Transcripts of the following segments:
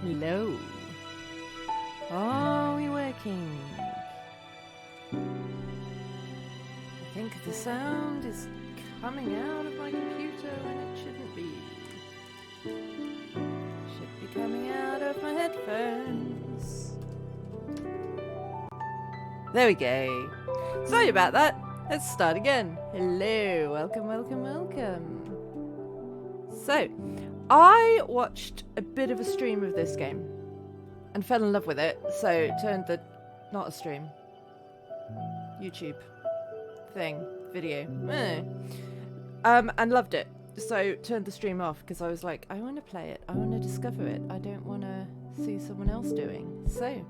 Hello. Are we working? I think the sound is coming out of my computer when it shouldn't be. Should be coming out of my headphones. There we go. Sorry about that. Let's start again. Hello. Welcome, welcome, welcome. So, I watched a bit of a stream of this game and fell in love with it. So, turned the... not a stream. YouTube thing. Video. And loved it. So, turned the stream off because I was like, I want to play it. I want to discover it. I don't want to see someone else doing. So,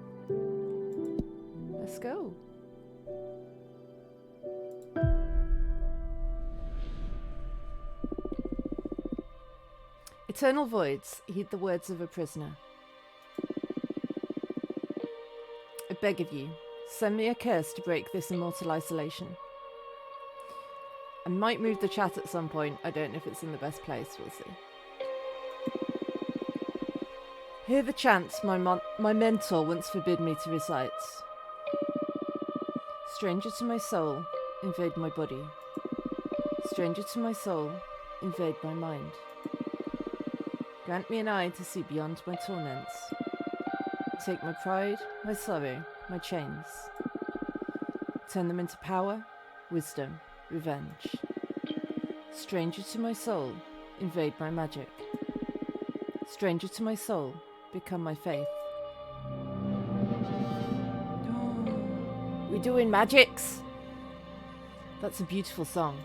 let's go. Eternal voids, heed the words of a prisoner. I beg of you, send me a curse to break this immortal isolation. I might move the chat at some point. I don't know if it's in the best place. We'll see. Hear the chants my mentor once forbid me to recite. Stranger to my soul, invade my body. Stranger to my soul, invade my mind. Grant me an eye to see beyond my torments. Take my pride, my sorrow, my chains. Turn them into power, wisdom, revenge. Stranger to my soul, invade my magic. Stranger to my soul, become my faith. We're doing magics! That's a beautiful song.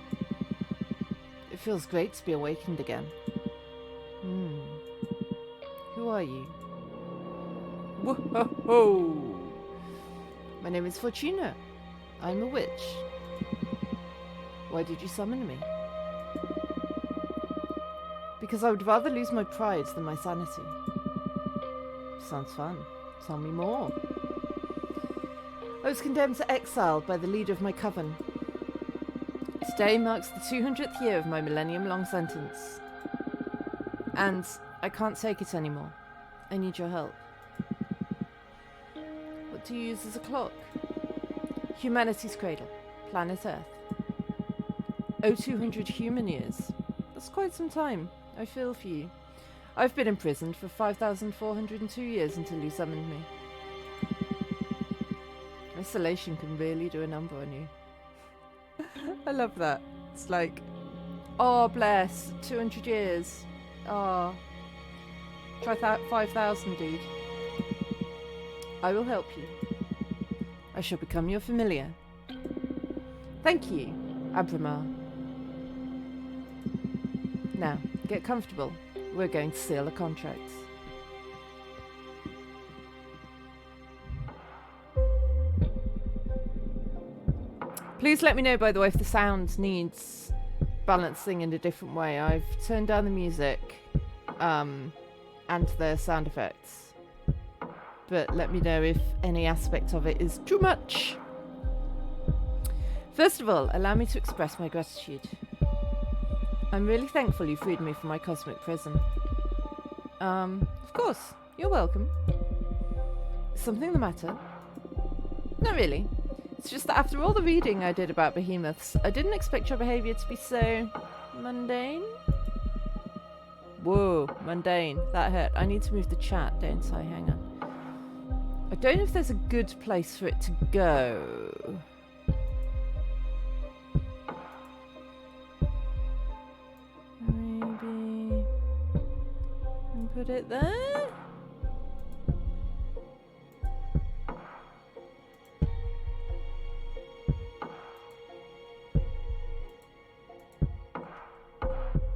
It feels great to be awakened again. Who are you? Whoa! My name is Fortuna. I'm a witch. Why did you summon me? Because I would rather lose my pride than my sanity. Sounds fun. Tell me more. I was condemned to exile by the leader of my coven. Today marks the 200th year of my millennium-long sentence. And I can't take it anymore. I need your help. What do you use as a clock? Humanity's cradle. Planet Earth. 200 human years. That's quite some time. I feel for you. I've been imprisoned for 5,402 years until you summoned me. Isolation can really do a number on you. I love that. It's like, oh bless, 200 years. Oh, try 5,000, dude. I will help you. I shall become your familiar. Thank you, Abramar. Now, get comfortable. We're going to seal a contract. Please let me know, by the way, if the sound needs balancing in a different way. I've turned down the music and the sound effects, but let me know if any aspect of it is too much. First of all, allow me to express my gratitude. I'm really thankful you freed me from my cosmic prison. Of course, you're welcome. Is something the matter? Not really. It's just that after all the reading I did about behemoths, I didn't expect your behaviour to be so mundane. Whoa, mundane. That hurt. I need to move the chat, don't I? Hang on. I don't know if there's a good place for it to go. Maybe put it there?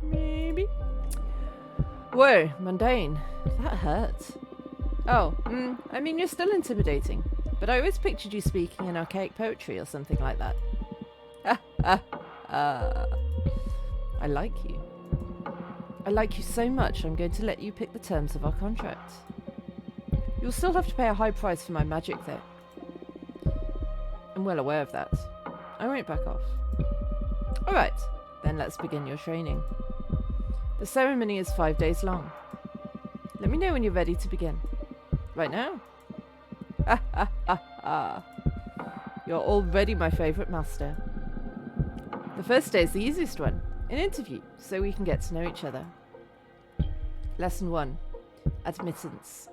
Maybe. Whoa, mundane. That hurts. Oh, I mean, you're still intimidating, but I always pictured you speaking in archaic poetry or something like that. I like you. I like you so much, I'm going to let you pick the terms of our contract. You'll still have to pay a high price for my magic, though. I'm well aware of that. I won't back off. Alright, then let's begin your training. The ceremony is 5 days long. Let me know when you're ready to begin. Right now. Ha ha ha ha. You're already my favourite master. The first day is the easiest one. An interview, so we can get to know each other. Lesson 1. Admittance.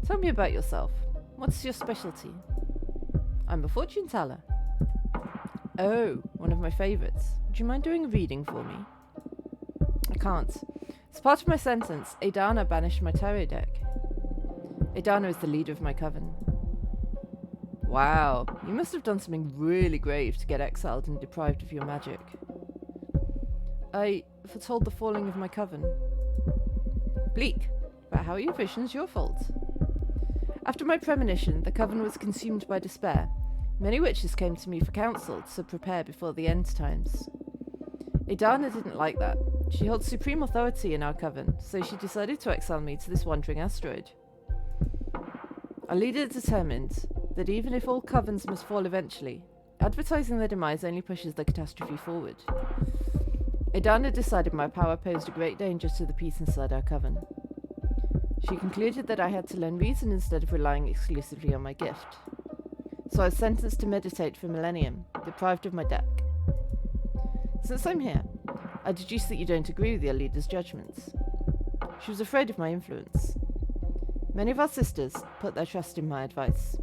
Tell me about yourself. What's your specialty? I'm a fortune teller. Oh, one of my favourites. Would you mind doing a reading for me? I can't. As part of my sentence, Adana banished my tarot deck. Adana is the leader of my coven. Wow, you must have done something really grave to get exiled and deprived of your magic. I foretold the falling of my coven. Bleak, but how are your visions your fault? After my premonition, the coven was consumed by despair. Many witches came to me for counsel to prepare before the end times. Adana didn't like that. She holds supreme authority in our coven, so she decided to exile me to this wandering asteroid. Our leader determined that even if all covens must fall eventually, advertising their demise only pushes the catastrophe forward. Adana decided my power posed a great danger to the peace inside our coven. She concluded that I had to learn reason instead of relying exclusively on my gift. So I was sentenced to meditate for a millennium, deprived of my deck. Since I'm here, I deduce that you don't agree with your leader's judgments. She was afraid of my influence. Many of our sisters put their trust in my advice.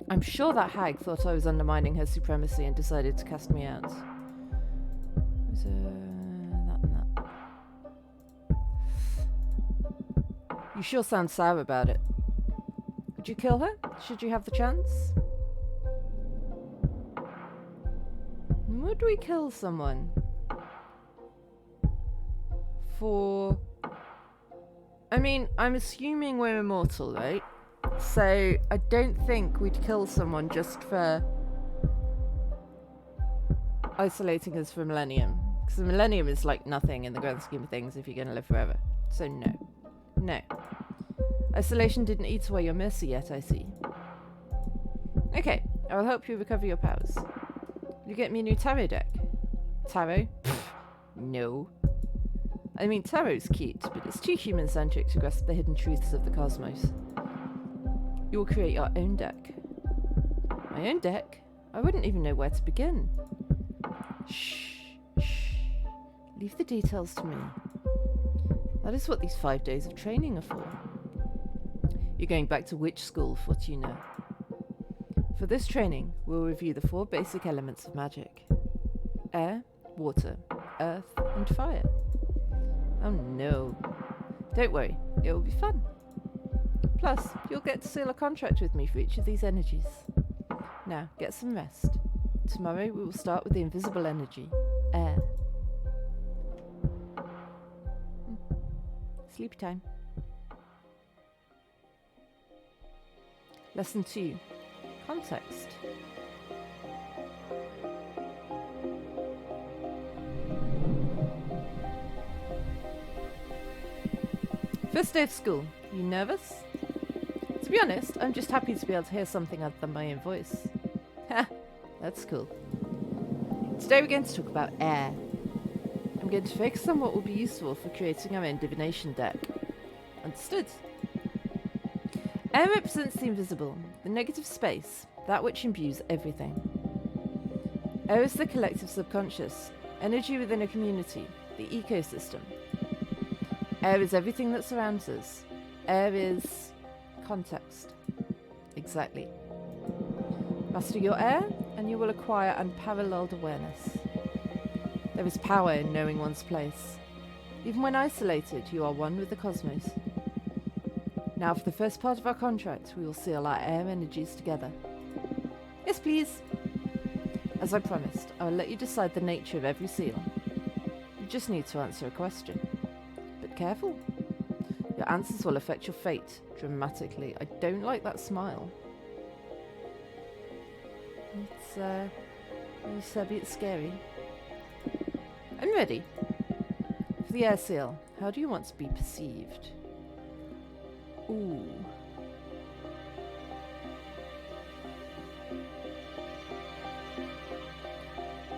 I'm sure that hag thought I was undermining her supremacy and decided to cast me out. Was that and that. You sure sound sour about it. Would you kill her, should you have the chance? Would we kill someone? For... I mean, I'm assuming we're immortal, right? So, I don't think we'd kill someone just for isolating us for a millennium. Because the millennium is like nothing in the grand scheme of things if you're going to live forever. So no. No. Isolation didn't eat away your mercy yet, I see. Okay, I'll help you recover your powers. You get me a new tarot deck. Tarot? Pfft, no. I mean, tarot's cute, but it's too human-centric to grasp the hidden truths of the cosmos. You will create your own deck. My own deck? I wouldn't even know where to begin. Shh, shh. Leave the details to me. That is what these 5 days of training are for. You're going back to witch school for what you know. For this training, we'll review the 4 basic elements of magic. Air, water, earth, and fire. Oh no. Don't worry, it will be fun. Plus, you'll get to seal a contract with me for each of these energies. Now, get some rest. Tomorrow we will start with the invisible energy, air. Sleepy time. Lesson 2. Context. First day of school. You nervous? To be honest, I'm just happy to be able to hear something other than my own voice. Ha! That's cool. Today we're going to talk about air. I'm going to focus on what will be useful for creating our own divination deck. Understood? Air represents the invisible, the negative space, that which imbues everything. Air is the collective subconscious, energy within a community, the ecosystem. Air is everything that surrounds us. Air is context. Exactly. Master your air, and you will acquire unparalleled awareness. There is power in knowing one's place. Even when isolated, you are one with the cosmos. Now for the first part of our contract, we will seal our air energies together. Yes, please. As I promised, I will let you decide the nature of every seal. You just need to answer a question. But careful. Your answers will affect your fate dramatically. I don't like that smile. It's a bit scary. I'm ready. For the air seal, how do you want to be perceived? Ooh.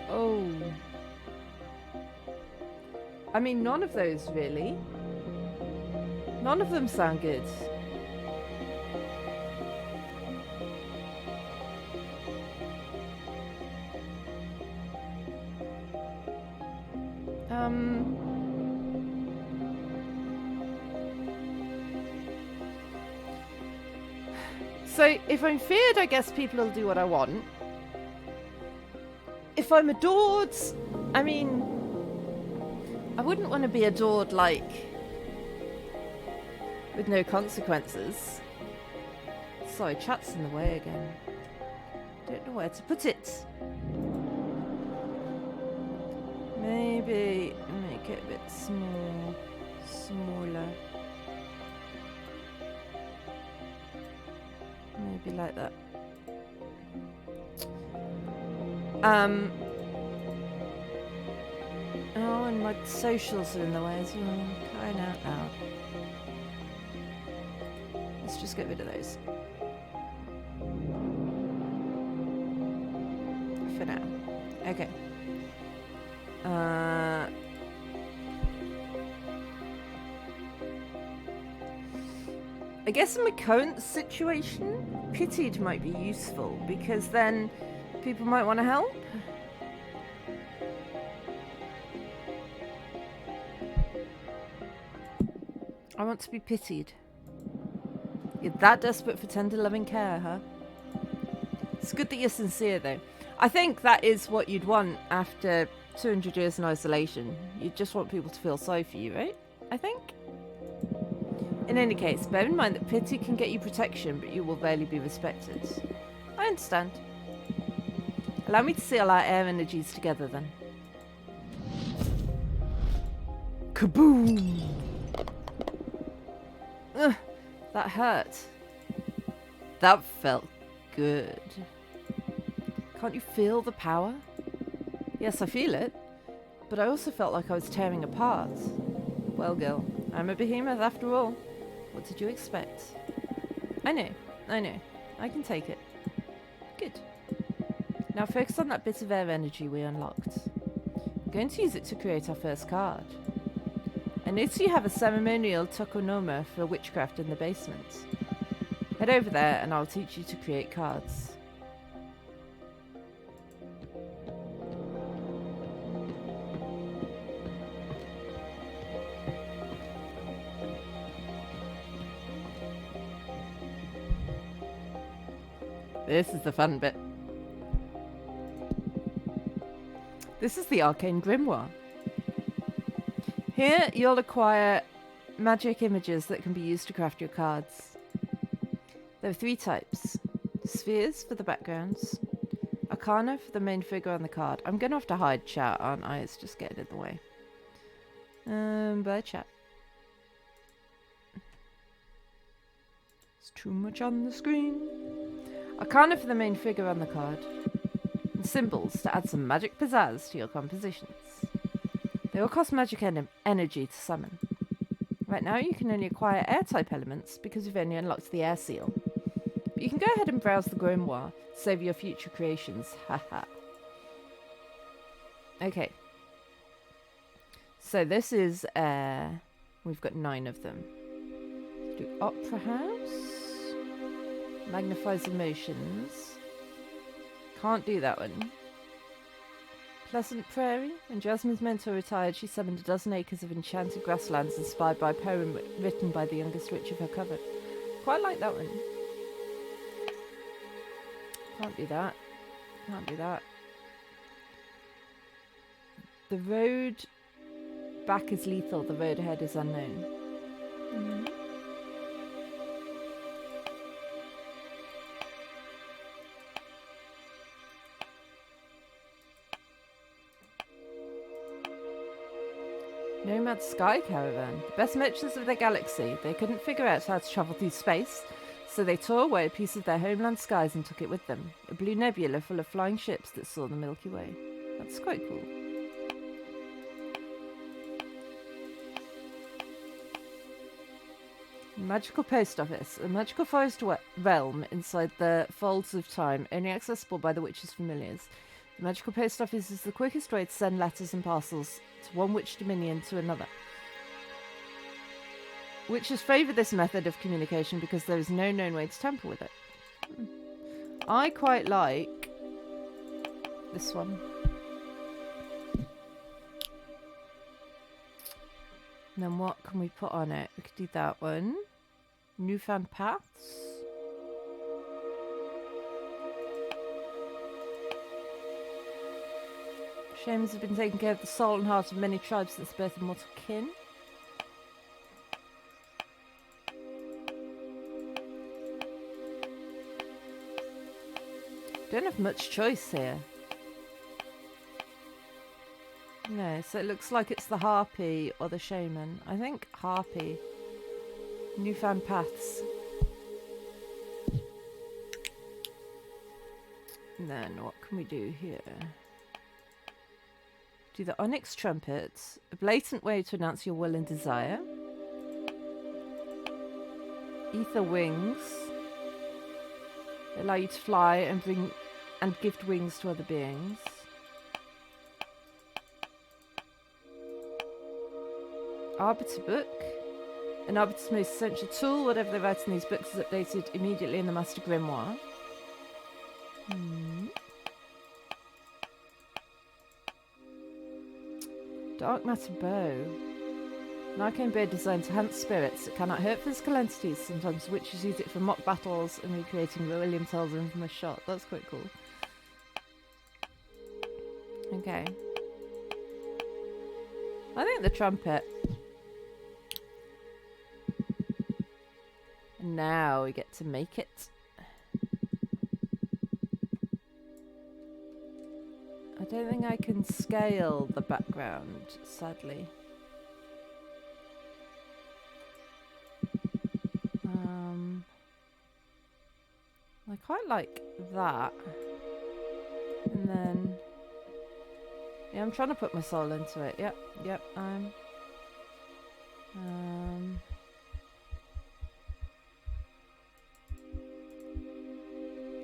Oh. I mean, none of those really. None of them sound good. So if I'm feared, I guess people will do what I want. If I'm adored, I mean, I wouldn't want to be adored like with no consequences. Sorry, chat's in the way again. Don't know where to put it. Maybe make it a bit smaller. Maybe like that. Oh, and my socials are in the way as well. Crying out loud. Let's just get rid of those. For now. Okay. I guess in my current situation, pitied might be useful because then people might want to help. I want to be pitied. You're that desperate for tender loving care, huh? It's good that you're sincere though. I think that is what you'd want after 200 years in isolation. You just want people to feel sorry for you, right? I think. In any case, bear in mind that pity can get you protection, but you will rarely be respected. I understand. Allow me to seal our air energies together then. Kaboom! Ugh, that hurt. That felt good. Can't you feel the power? Yes, I feel it. But I also felt like I was tearing apart. Well, girl, I'm a behemoth after all. What did you expect? I know. I can take it. Good. Now focus on that bit of air energy we unlocked. I'm going to use it to create our first card. I notice you have a ceremonial tokonoma for witchcraft in the basement. Head over there and I'll teach you to create cards. This is the fun bit. This is the Arcane Grimoire. Here you'll acquire magic images that can be used to craft your cards. There are 3 types. Spheres for the backgrounds. Arcana for the main figure on the card. I'm going to have to hide chat, aren't I? It's just getting in the way. Bye chat. It's too much on the screen. Arcana for the main figure on the card. And symbols to add some magic pizzazz to your compositions. They all cost magic energy to summon. Right now you can only acquire air-type elements because you've only unlocked the air seal. But you can go ahead and browse the grimoire to save your future creations. Haha. Okay. So this is air. We've got 9 of them. Do Opera House. Magnifies emotions. Can't do that one. Pleasant Prairie. When Jasmine's mentor retired, she summoned a dozen acres of enchanted grasslands inspired by a poem written by the youngest witch of her coven. Quite like that one. Can't do that. Can't do that. The road back is lethal. The road ahead is unknown. Nomad Sky Caravan. The best merchants of their galaxy. They couldn't figure out how to travel through space, so they tore away a piece of their homeland skies and took it with them. A blue nebula full of flying ships that saw the Milky Way. That's quite cool. Magical Post Office. A magical forest realm inside the folds of time, only accessible by the witch's familiars. The magical post office is the quickest way to send letters and parcels to one witch dominion to another. Witches favour this method of communication because there is no known way to tamper with it. I quite like this one. And then what can we put on it? We could do that one. Newfound paths. Shamans have been taking care of the soul and heart of many tribes since the birth of mortal kin. Don't have much choice here. No, so it looks like it's the harpy or the shaman. I think harpy. Newfound paths. And then what can we do here? Do the onyx trumpets, a blatant way to announce your will and desire. Ether wings. They allow you to fly and bring and gift wings to other beings. Arbiter book. An arbiter's most essential tool. Whatever they write in these books is updated immediately in the Master Grimoire. Dark matter bow. An arcane bow designed to hunt spirits. It cannot hurt physical entities. Sometimes witches use it for mock battles and recreating William Tell's infamous shot. That's quite cool. Okay. I think the trumpet. And now we get to make it. I don't think I can scale the background, sadly. I quite like that. And then... yeah, I'm trying to put my soul into it. Yep.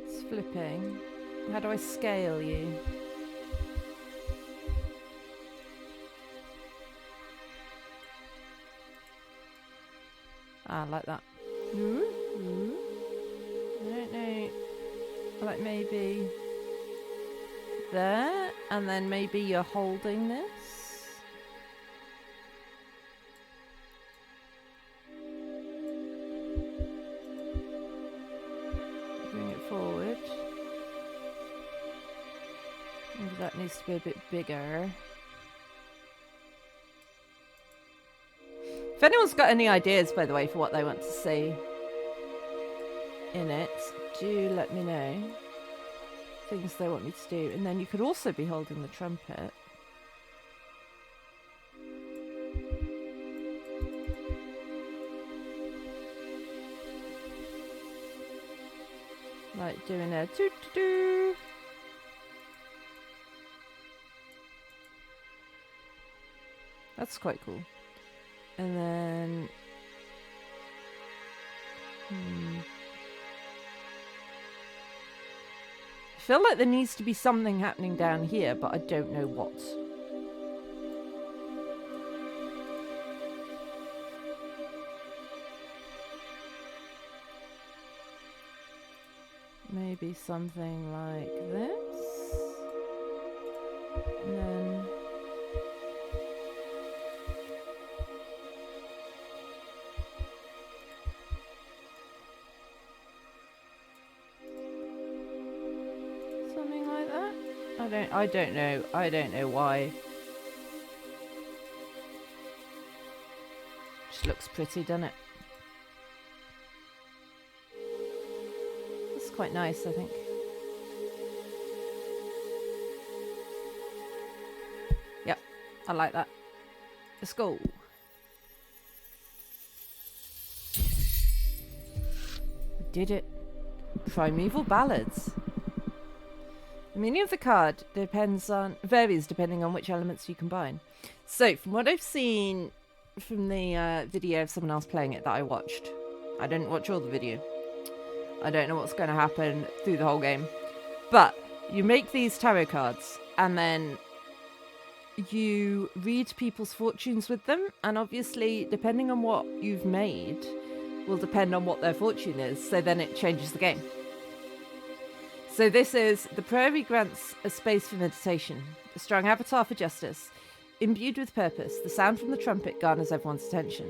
It's flipping. How do I scale you? Ah, like that. I don't know. Like maybe there, and then maybe you're holding this. Bring it forward. Maybe that needs to be a bit bigger. If anyone's got any ideas, by the way, for what they want to see in it, do let me know. Things they want me to do. And then you could also be holding the trumpet. Like doing a doo-doo-doo. That's quite cool. And then... I feel like there needs to be something happening down here, but I don't know what. Maybe something like this. And then... something like that. I don't know. I don't know why. Just looks pretty, doesn't it? It's quite nice, I think. Yep, I like that. Let's go. We did it. Primeval Ballads. The meaning of the card varies depending on which elements you combine. So, from what I've seen from the video of someone else playing it that I watched, I didn't watch all the video. I don't know what's going to happen through the whole game. But You make these tarot cards, and then you read people's fortunes with them, and obviously, depending on what you've made, will depend on what their fortune is, so then it changes the game. So this is, the prairie grants a space for meditation, a strong avatar for justice. Imbued with purpose, the sound from the trumpet garners everyone's attention.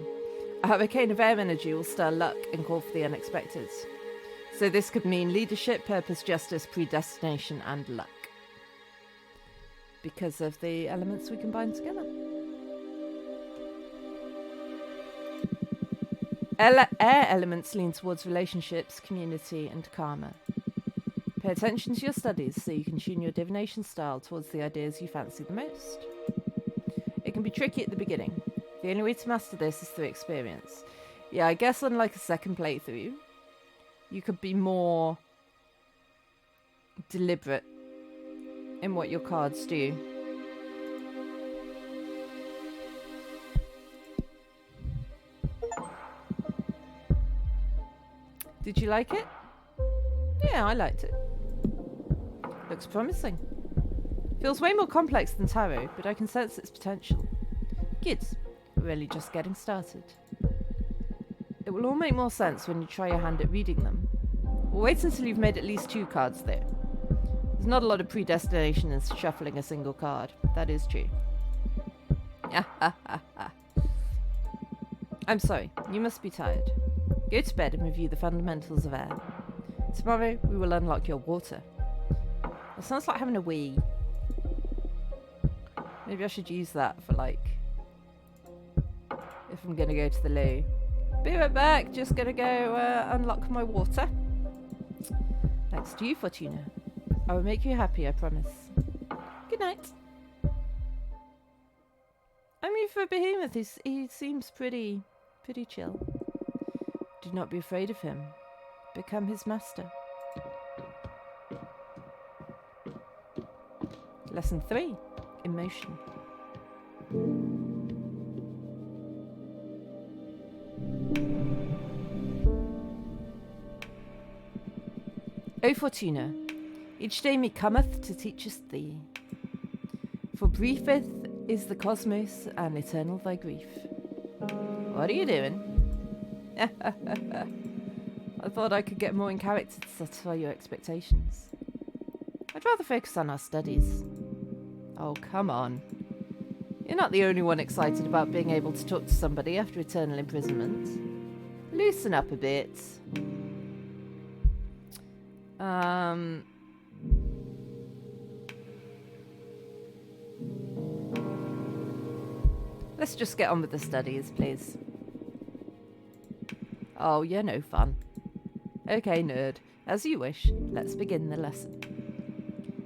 A hurricane of air energy will stir luck and call for the unexpected. So this could mean leadership, purpose, justice, predestination, and luck. Because of the elements we combine together. Air elements lean towards relationships, community, and karma. Pay attention to your studies so you can tune your divination style towards the ideas you fancy the most. It can be tricky at the beginning. The only way to master this is through experience. Yeah, I guess unlike a second playthrough, you could be more deliberate in what your cards do. Did you like it? Yeah, I liked it. Looks promising. Feels way more complex than tarot, but I can sense its potential. Good. We're really just getting started. It will all make more sense when you try your hand at reading them. We'll wait until you've made at least 2 cards though. There's not a lot of predestination in shuffling a single card. That is true. I'm sorry, you must be tired. Go to bed and review the fundamentals of air. Tomorrow we will unlock your water. It sounds like having a wee. Maybe I should use that for if I'm gonna go to the loo. Be right back, just gonna go unlock my water. Thanks to you, Fortuna. I will make you happy, I promise. Good night. I mean, for a behemoth, he seems pretty chill. Do not be afraid of him. Become his master. Lesson 3. Emotion. O Fortuna, each day me cometh to teach us thee. For briefeth is the cosmos, and eternal thy grief. What are you doing? I thought I could get more in character to satisfy your expectations. I'd rather focus on our studies. Oh, come on. You're not the only one excited about being able to talk to somebody after eternal imprisonment. Loosen up a bit. Let's just get on with the studies, please. Oh, you're no fun. Okay, nerd. As you wish, let's begin the lesson.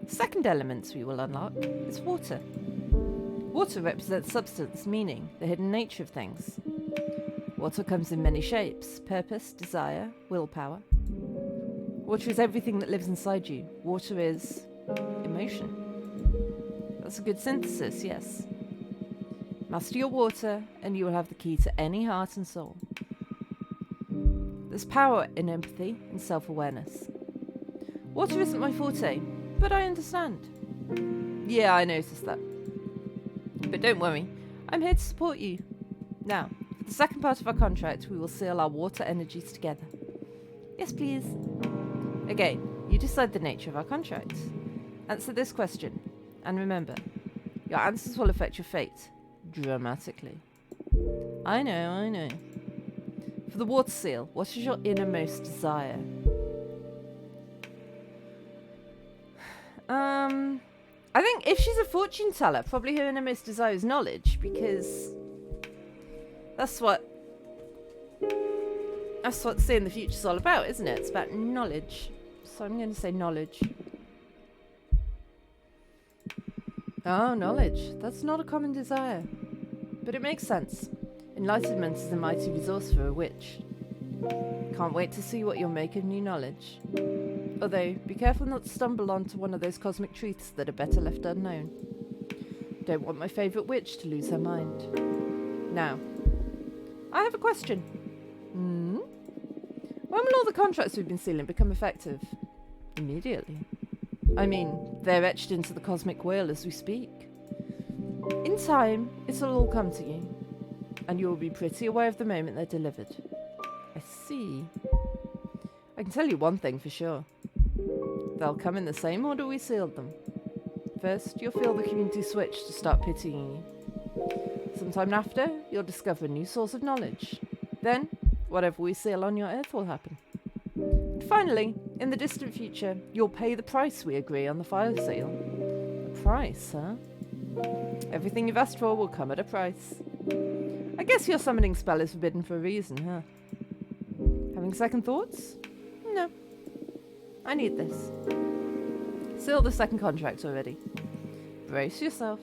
The second element we will unlock is water. Water represents substance, meaning, the hidden nature of things. Water comes in many shapes: purpose, desire, willpower. Water is everything that lives inside you. Water is emotion. That's a good synthesis, yes. Master your water, and you will have the key to any heart and soul. There's power in empathy and self-awareness. Water isn't my forte, but I understand. Yeah, I noticed that. But don't worry, I'm here to support you. Now, for the second part of our contract, we will seal our water energies together. Yes, please. Again, you decide the nature of our contract. Answer this question, and remember, your answers will affect your fate dramatically. I know. For the water seal, what is your innermost desire? I think if she's a fortune teller, probably her innermost desire is knowledge, because that's what seeing the future's all about, isn't it? It's about knowledge. So I'm going to say knowledge. Oh, knowledge. That's not a common desire. But it makes sense. Enlightenment is a mighty resource for a witch. Can't wait to see what you'll make of new knowledge. Although, be careful not to stumble onto one of those cosmic truths that are better left unknown. Don't want my favourite witch to lose her mind. Now, I have a question. When will all the contracts we've been sealing become effective? Immediately. I mean, they're etched into the cosmic wheel as we speak. In time, it'll all come to you, and you'll be pretty aware of the moment they're delivered. I see. I can tell you one thing for sure. They'll come in the same order we sealed them. First, you'll feel the community switch to start pitying you. Sometime after, you'll discover a new source of knowledge. Then, whatever we seal on your earth will happen. And finally, in the distant future, you'll pay the price we agree on the file seal. A price, huh? Everything you've asked for will come at a price. I guess your summoning spell is forbidden for a reason, huh? Having second thoughts? No. I need this. Seal the second contract already. Brace yourself.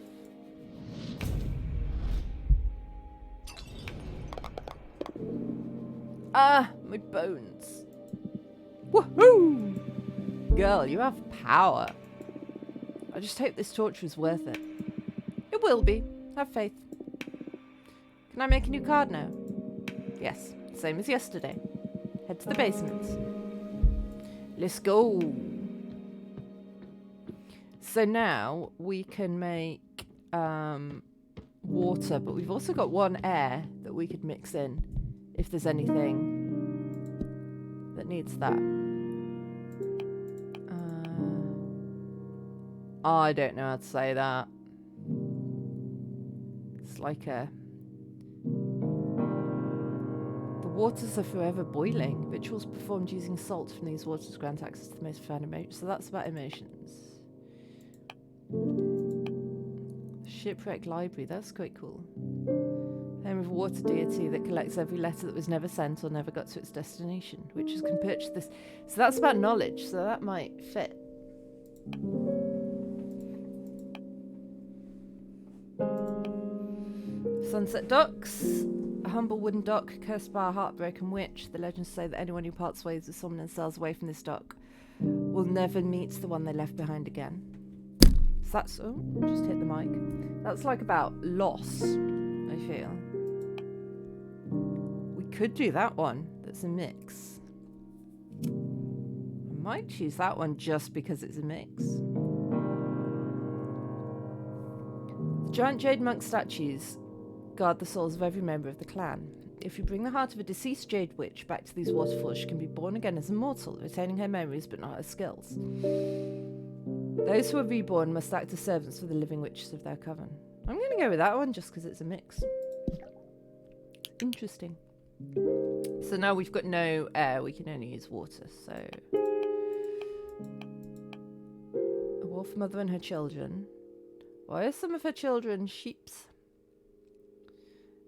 Ah, my bones. Woohoo! Girl, you have power. I just hope this torture is worth it. It will be. Have faith. Can I make a new card now? Yes, same as yesterday. Head to the basement. Let's go. So now we can make water, but we've also got one air that we could mix in if there's anything that needs that. I don't know how to say that. It's like the waters are forever boiling. Rituals performed using salt from these waters grant access to the most profound emotions. So that's about emotions. Shipwreck library, that's quite cool. Home of a water deity that collects every letter that was never sent or never got to its destination, witches can purchase this. So that's about knowledge, so that might fit. Sunset Docks, a humble wooden dock cursed by a heartbroken witch. The legends say that anyone who parts ways with someone and sails away from this dock will never meet the one they left behind again. So that's... Oh, just hit the mic. That's like about loss, I feel. We could do that one. That's a mix. I might choose that one just because it's a mix. The giant jade monk statues guard the souls of every member of the clan. If you bring the heart of a deceased jade witch back to these waterfalls, she can be born again as a mortal, retaining her memories but not her skills. Those who are reborn must act as servants for the living witches of their coven. I'm going to go with that one just because it's a mix. Interesting. So now we've got no air, we can only use water, so... A wolf mother and her children. Why are some of her children sheeps?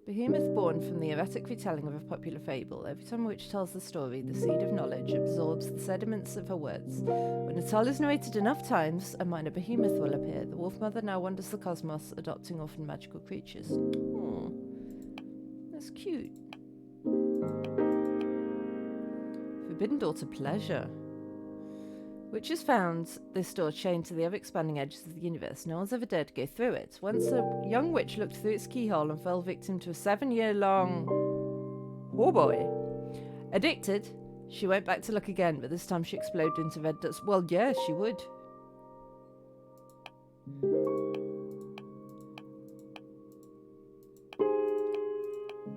Behemoth born from the erratic retelling of a popular fable. Every time a witch tells the story, the seed of knowledge absorbs the sediments of her words. When a tale is narrated enough times, a minor behemoth will appear. The wolf mother now wanders the cosmos, adopting orphan magical creatures. Oh, that's cute. Forbidden door to pleasure. Witches found this door chained to the ever-expanding edges of the universe. No one's ever dared to go through it. Once a young witch looked through its keyhole and fell victim to a 7-year-long... Oh boy. Addicted, she went back to look again, but this time she exploded into red dust. Well, yeah, she would.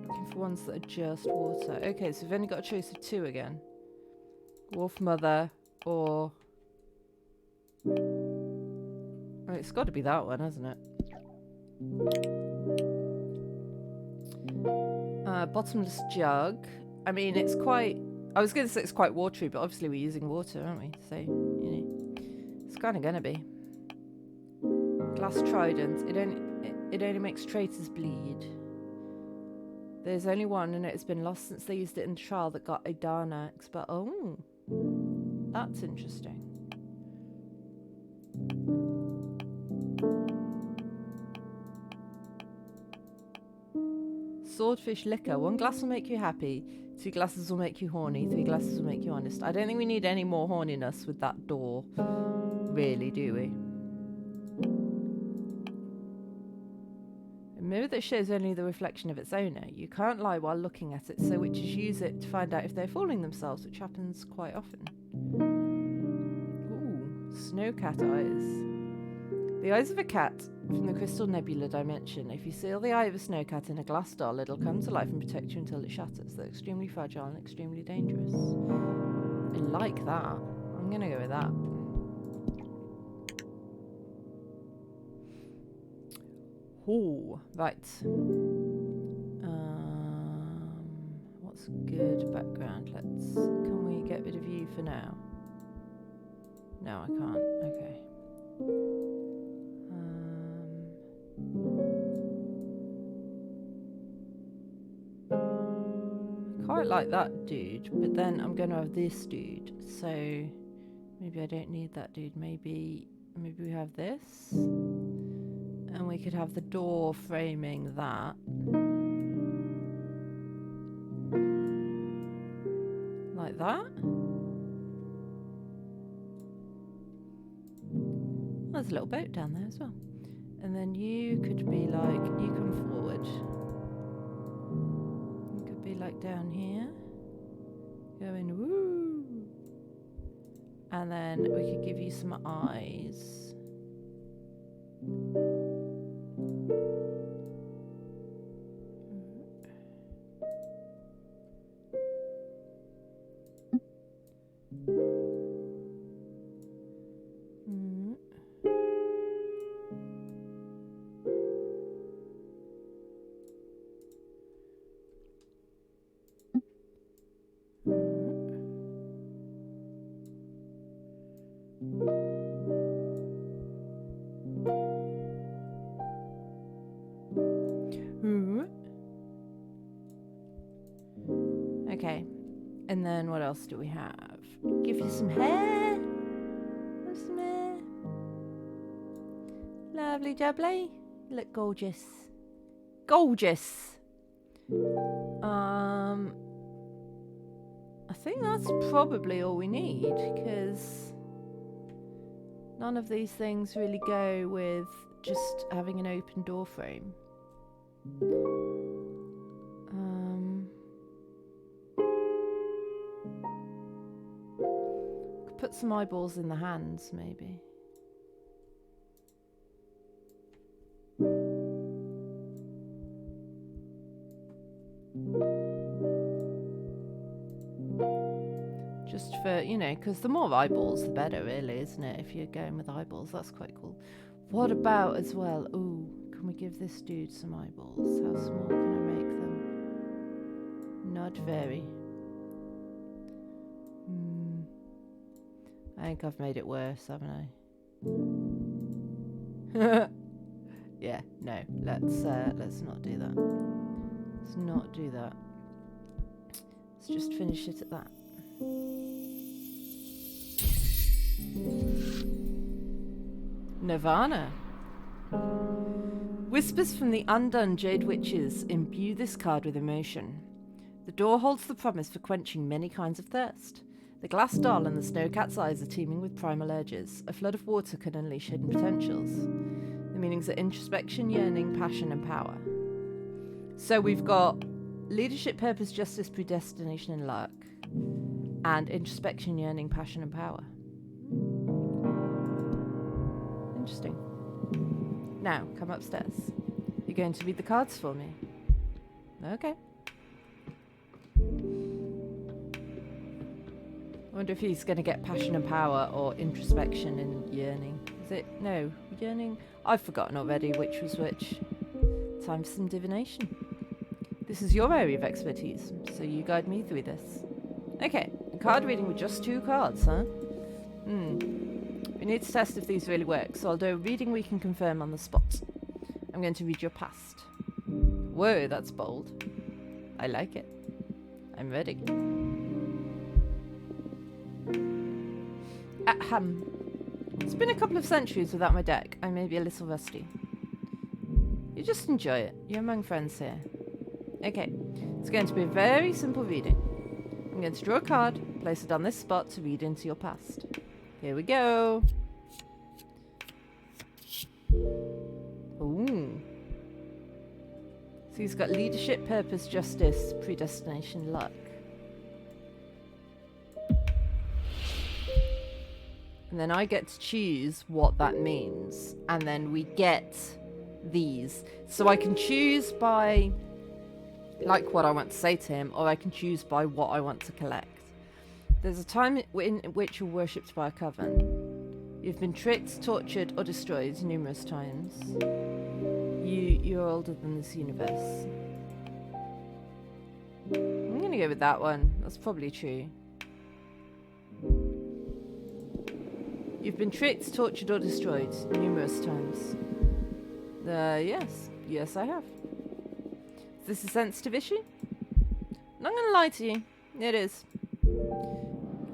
Looking for ones that are just water. Okay, so we've only got a choice of 2 again. Wolf Mother or... Oh, it's got to be that one, hasn't it? Bottomless jug. I mean, it's quite... I was going to say it's quite watery, but obviously we're using water, aren't we? So, you know, it's kind of going to be. Glass trident. It only makes traitors bleed. There's only one, and it's been lost since they used it in the trial that got a Darnax. But, oh, that's interesting. Swordfish liquor. 1 glass will make you happy. 2 glasses will make you horny. 3 glasses will make you honest. I don't think we need any more horniness with that door. Really, do we? A mirror that shows only the reflection of its owner. You can't lie while looking at it, so witches use it to find out if they're fooling themselves, which happens quite often. Ooh, snow cat eyes. The eyes of a cat from the Crystal Nebula dimension. If you seal the eye of a snow cat in a glass doll, it'll come to life and protect you until it shatters. They're extremely fragile and extremely dangerous. I like that. I'm gonna go with that. Oh, right. What's good background? Can we get rid of you for now? No, I can't. Okay. I quite like that dude, but then I'm going to have this dude, so maybe I don't need that dude. Maybe we have this, and we could have the door framing that. Like that. There's a little boat down there as well. And then you could be like, you come forward. You could be like down here. Going woo. And then we could give you some eyes. Okay, and then what else do we have? Give you some hair. Have some hair. Lovely jubbly. You look gorgeous. Gorgeous. I think that's probably all we need, because none of these things really go with just having an open door frame. Could put some eyeballs in the hands, maybe. Just for, you know, because the more eyeballs, the better, really, isn't it? If you're going with eyeballs, that's quite cool. What about as well? Ooh, can we give this dude some eyeballs? How small can I make them? Not very. I think I've made it worse, haven't I? Yeah, no. Let's not do that. Let's not do that. Let's just finish it at that. Nirvana. Whispers from the undone Jade Witches imbue this card with emotion. The door holds the promise for quenching many kinds of thirst. The glass doll and the snow cat's eyes are teeming with primal urges. A flood of water can unleash hidden potentials. The meanings are introspection, yearning, passion, and power. So we've got leadership, purpose, justice, predestination, and luck. And introspection, yearning, passion, and power. Interesting. Now, come upstairs. You're going to read the cards for me. Okay. I wonder if he's going to get passion and power or introspection and yearning. Is it? No. Yearning? I've forgotten already which was which. Time for some divination. This is your area of expertise, so you guide me through this. Okay. Card reading with just 2 cards, huh? We need to test if these really work, so I'll do a reading we can confirm on the spot. I'm going to read your past. Whoa, that's bold. I like it. I'm ready. Ahem. It's been a couple of centuries without my deck. I may be a little rusty. You just enjoy it. You're among friends here. Okay, it's going to be a very simple reading. I'm going to draw a card, place it on this spot to read into your past. Here we go. Ooh. So he's got leadership, purpose, justice, predestination, luck. And then I get to choose what that means. And then we get these. So I can choose by, like, what I want to say to him, or I can choose by what I want to collect. There's a time in which you're worshipped by a coven. You've been tricked, tortured, or destroyed numerous times. You're older than this universe. I'm gonna go with that one. That's probably true. You've been tricked, tortured, or destroyed numerous times. Yes. Yes, I have. Is this a sensitive issue? I'm not gonna lie to you. It is.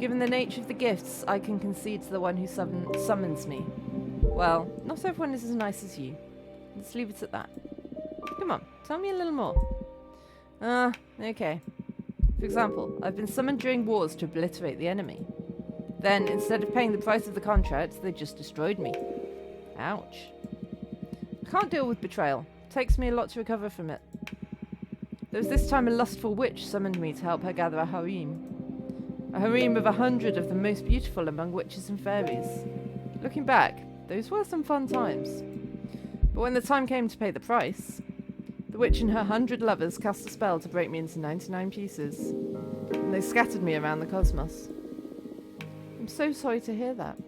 Given the nature of the gifts, I can concede to the one who summons me. Well, not everyone is as nice as you. Let's leave it at that. Come on, tell me a little more. Okay. For example, I've been summoned during wars to obliterate the enemy. Then, instead of paying the price of the contract, they just destroyed me. Ouch. I can't deal with betrayal. It takes me a lot to recover from it. There was this time a lustful witch summoned me to help her gather a harem. A harem of 100 of the most beautiful among witches and fairies. Looking back, those were some fun times. But when the time came to pay the price, the witch and her 100 lovers cast a spell to break me into 99 pieces. And they scattered me around the cosmos. I'm so sorry to hear that.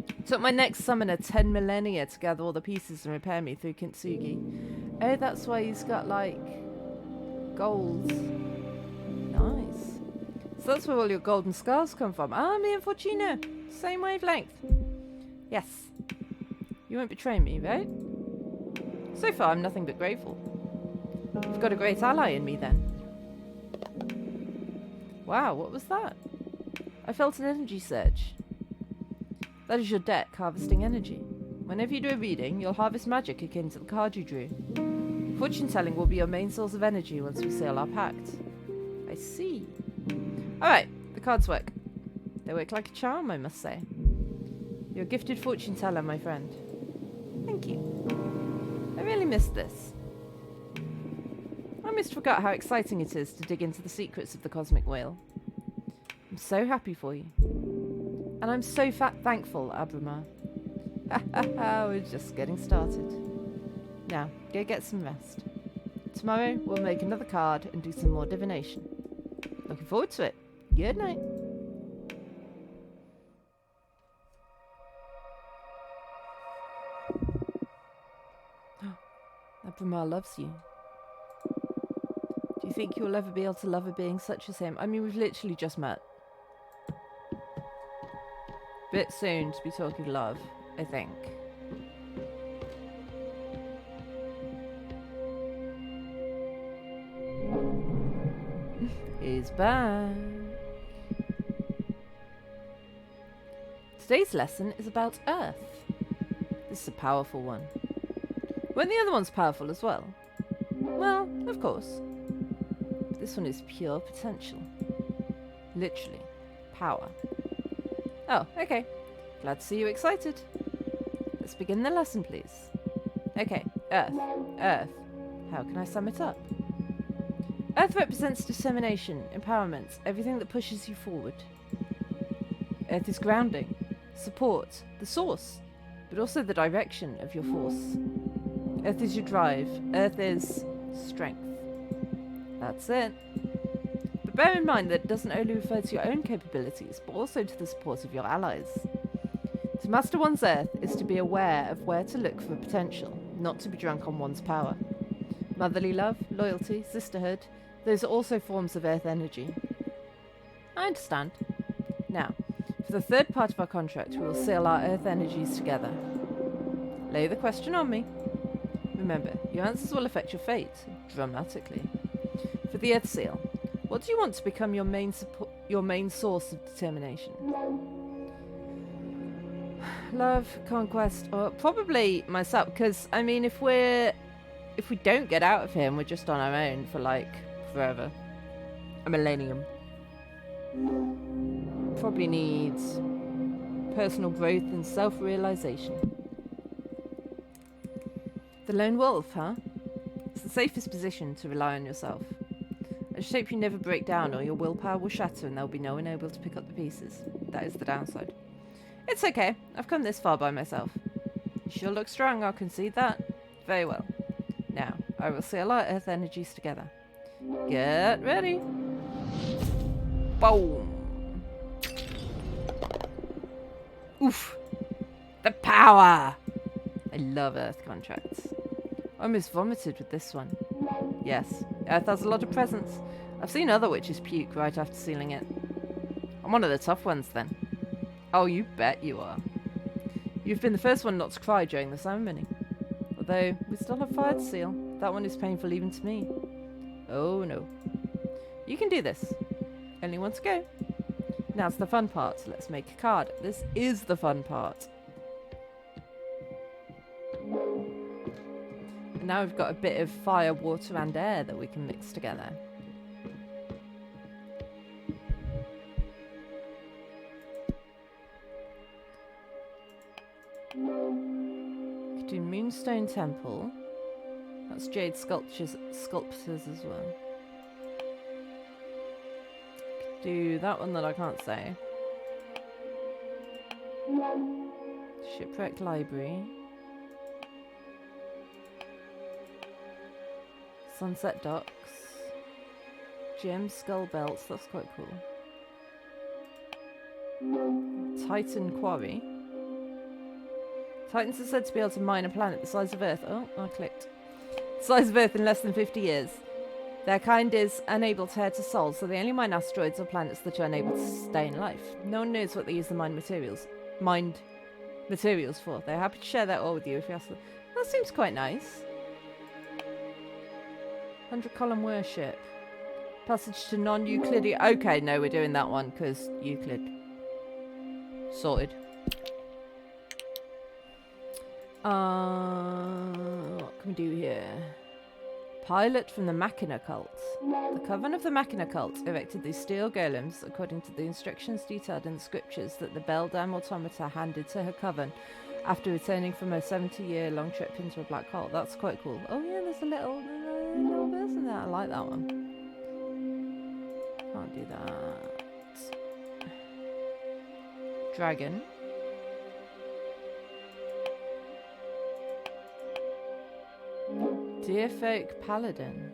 It took my next summoner 10 millennia to gather all the pieces and repair me through Kintsugi. Oh, that's why he's got, like, gold. Nice. So that's where all your golden scars come from. Ah, me and Fortuna. Same wavelength. Yes. You won't betray me, right? So far, I'm nothing but grateful. You've got a great ally in me, then. Wow, what was that? I felt an energy surge. That is your deck, harvesting energy. Whenever you do a reading, you'll harvest magic akin to the card you drew. Fortune telling will be your main source of energy once we seal our pact. I see. Alright, the cards work. They work like a charm, I must say. You're a gifted fortune teller, my friend. Thank you. I really missed this. I almost forgot how exciting it is to dig into the secrets of the cosmic wheel. I'm so happy for you. And I'm so thankful, Abramar. Ha ha ha, we're just getting started. Now, go get some rest. Tomorrow, we'll make another card and do some more divination. Looking forward to it. Good night. Abramar loves you. Do you think you'll ever be able to love a being such as him? I mean, we've literally just met. Bit soon to be talking love, I think. He's back. Today's lesson is about Earth. This is a powerful one. Weren't the other ones powerful as well? Well, of course. But this one is pure potential. Literally. Power. Oh, okay. Glad to see you excited. Let's begin the lesson, please. Okay, Earth. Earth. How can I sum it up? Earth represents determination, empowerment, everything that pushes you forward. Earth is grounding, support, the source, but also the direction of your force. Earth is your drive. Earth is strength. That's it. But bear in mind that it doesn't only refer to your own capabilities, but also to the support of your allies. To master one's Earth is to be aware of where to look for potential, not to be drunk on one's power. Motherly love, loyalty, sisterhood, those are also forms of Earth energy. I understand. Now, for the third part of our contract, we will seal our Earth energies together. Lay the question on me. Remember, your answers will affect your fate, dramatically. For the Earth seal, what do you want to become your main source of determination? Love, conquest, or probably myself, because, I mean, if we don't get out of here and we're just on our own for, like, forever, a millennium, probably needs personal growth and self-realization. The lone wolf, huh? It's the safest position to rely on yourself. I just hope you never break down or your willpower will shatter and there'll be no one able to pick up the pieces. That is the downside. It's okay. I've come this far by myself. You sure look strong, I'll concede that. Very well. Now, I will seal our earth energies together. Get ready. Boom. Oof. The power. I love earth contracts. I almost vomited with this one. Yes, earth has a lot of presence. I've seen other witches puke right after sealing it. I'm one of the tough ones then. Oh, you bet you are. You've been the first one not to cry during the ceremony. Although, we still have fire to seal. That one is painful even to me. Oh no. You can do this. Only one to go. Now's the fun part. Let's make a card. This is the fun part. And now we've got a bit of fire, water and air that we can mix together. Could do Moonstone Temple. That's jade sculptures as well. Could do that one that I can't say. Shipwreck Library. Sunset Docks. Gem Skull Belts, that's quite cool. Titan Quarry. Titans are said to be able to mine a planet the size of Earth. Oh, I clicked. The size of Earth in less than 50 years. Their kind is unable to heir to Sol, so they only mine asteroids or planets that are unable to sustain life. No one knows what they use the mined materials for. They're happy to share that ore with you if you ask them. That seems quite nice. 100-column worship. Passage to non-Euclidean. Okay, no, we're doing that one because Euclid. Sorted. What can we do here? Pilot from the Machina cult. The coven of the Machina cult erected these steel golems according to the instructions detailed in the scriptures that the Beldam automata handed to her coven after returning from a 70-year-long trip into a black hole. That's quite cool. Oh yeah, there's a little person there. I like that one. Can't do that. Dragon. Deerfolk Paladin.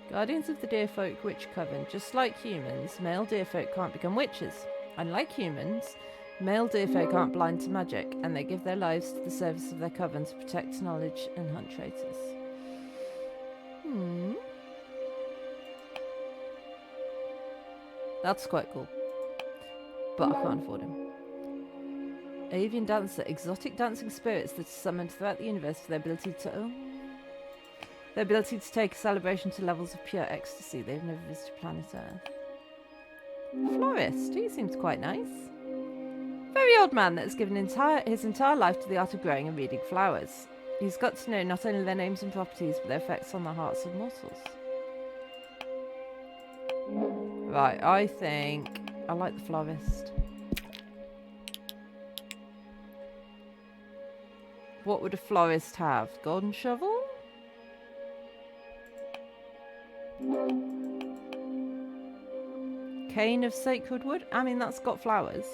Guardians of the Deerfolk Witch Coven. Just like humans, male deerfolk can't become witches. Unlike humans, male deerfolk aren't blind to magic, and they give their lives to the service of their coven to protect knowledge and hunt traitors. That's quite cool. But I can't afford him. Avian dancer, exotic dancing spirits that are summoned throughout the universe for their ability to take a celebration to levels of pure ecstasy. They've never visited planet Earth. Florist, he seems quite nice. Very old man that has given his entire life to the art of growing and reading flowers. He's got to know not only their names and properties, but their effects on the hearts of mortals. Right, I think I like the florist. What would a florist have? Golden shovel? Cane of sacred wood? I mean, that's got flowers.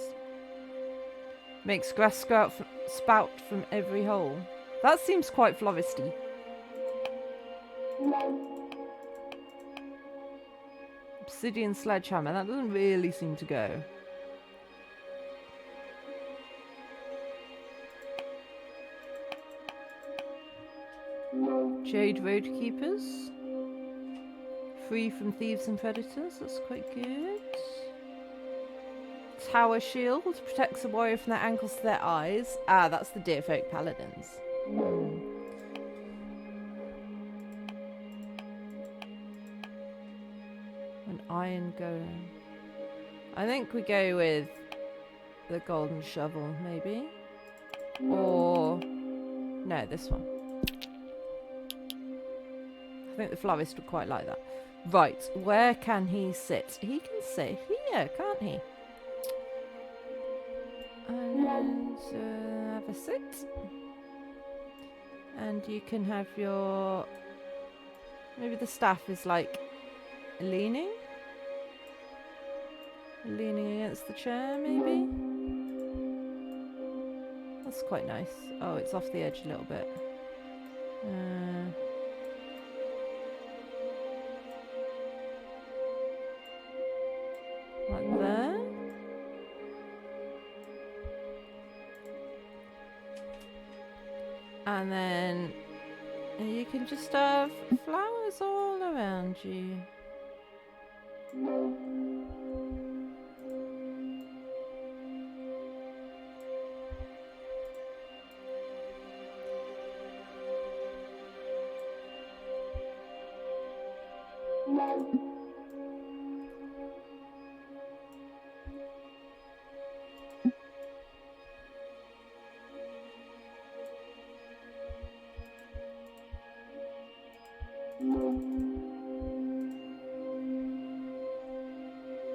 Makes grass spout from every hole. That seems quite floristy. Obsidian sledgehammer. That doesn't really seem to go. Jade Roadkeepers. Free from thieves and predators. That's quite good. Tower Shield. Protects a warrior from their ankles to their eyes. Ah, that's the Deerfolk Paladins. An Iron Golem. I think we go with the Golden Shovel, maybe. Or... no, this one. I think the florist would quite like that. Right, where can he sit? He can sit here, can't he? And have a sit. And you can have your... maybe the staff is like leaning. Leaning against the chair, maybe? That's quite nice. Oh, it's off the edge a little bit. Like there? And then you can just have flowers all around you.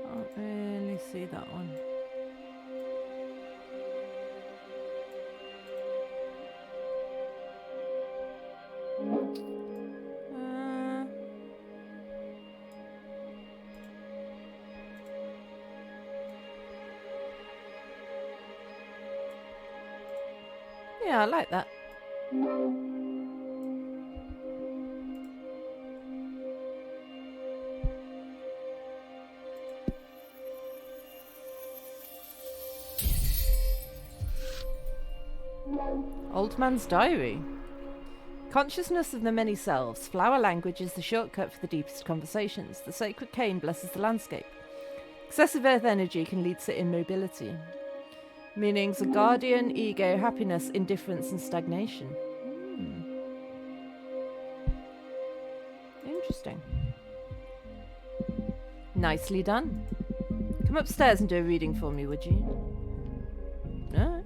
Can't really see that one. Yeah, I like that. Old Man's Diary. Consciousness of the many selves. Flower language is the shortcut for the deepest conversations. The sacred cane blesses the landscape. Excessive earth energy can lead to immobility. Meanings are guardian, ego, happiness, indifference, and stagnation. Interesting. Nicely done. Come upstairs and do a reading for me, would you? Alright.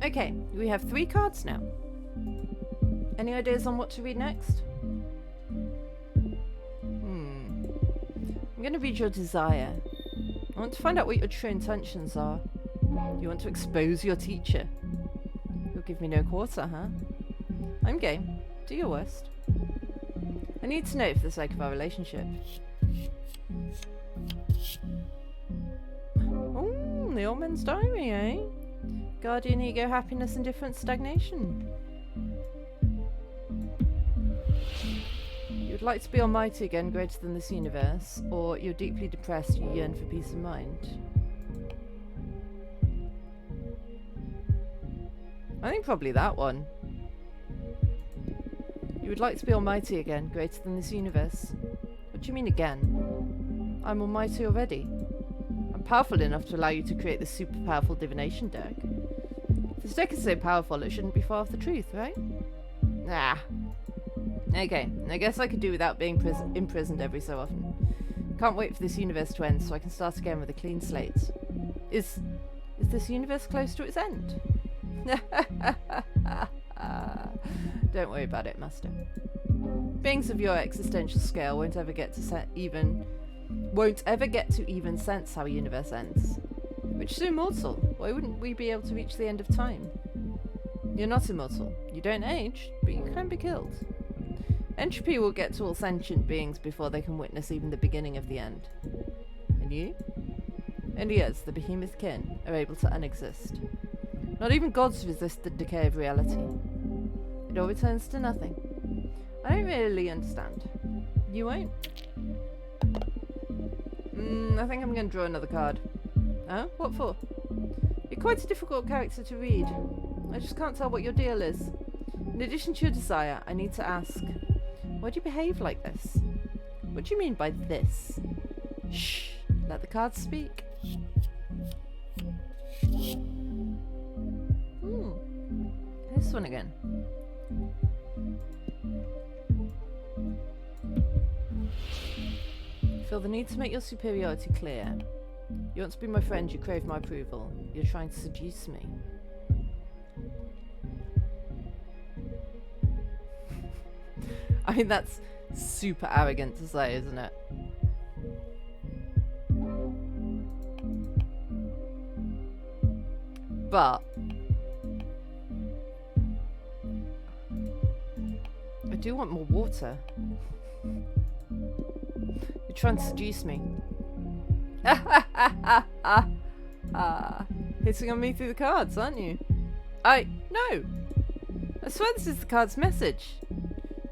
Okay, we have 3 cards now. Any ideas on what to read next? I'm going to read your desire. I want to find out what your true intentions are. You want to expose your teacher. You'll give me no quarter, huh? I'm game. Do your worst. I need to know for the sake of our relationship. Oh, the Old Man's Diary, eh? Guardian, ego, happiness, indifference, stagnation. You'd like to be almighty again, greater than this universe, or you're deeply depressed, you yearn for peace of mind. I think probably that one. You would like to be almighty again, greater than this universe. What do you mean again? I'm almighty already. I'm powerful enough to allow you to create this super powerful divination deck. If this deck is so powerful, it shouldn't be far off the truth, right? Ah. Okay, I guess I could do without being imprisoned every so often. Can't wait for this universe to end so I can start again with a clean slate. Is this universe close to its end? Don't worry about it, Master. Beings of your existential scale won't ever get to even sense how a universe ends. Which is immortal. Why wouldn't we be able to reach the end of time? You're not immortal. You don't age, but you can be killed. Entropy will get to all sentient beings before they can witness even the beginning of the end. And you? Only us, the behemoth kin, are able to unexist. Not even gods resist the decay of reality. It all returns to nothing. I don't really understand. You won't? I think I'm going to draw another card. Huh? What for? You're quite a difficult character to read. I just can't tell what your deal is. In addition to your desire, I need to ask, why do you behave like this? What do you mean by this? Shh. Let the cards speak. This one again. Feel the need to make your superiority clear. You want to be my friend, you crave my approval. You're trying to seduce me. I mean, that's super arrogant to say, isn't it? But do want more water. You're trying to seduce me. Hitting on me through the cards, aren't you? No! I swear this is the card's message.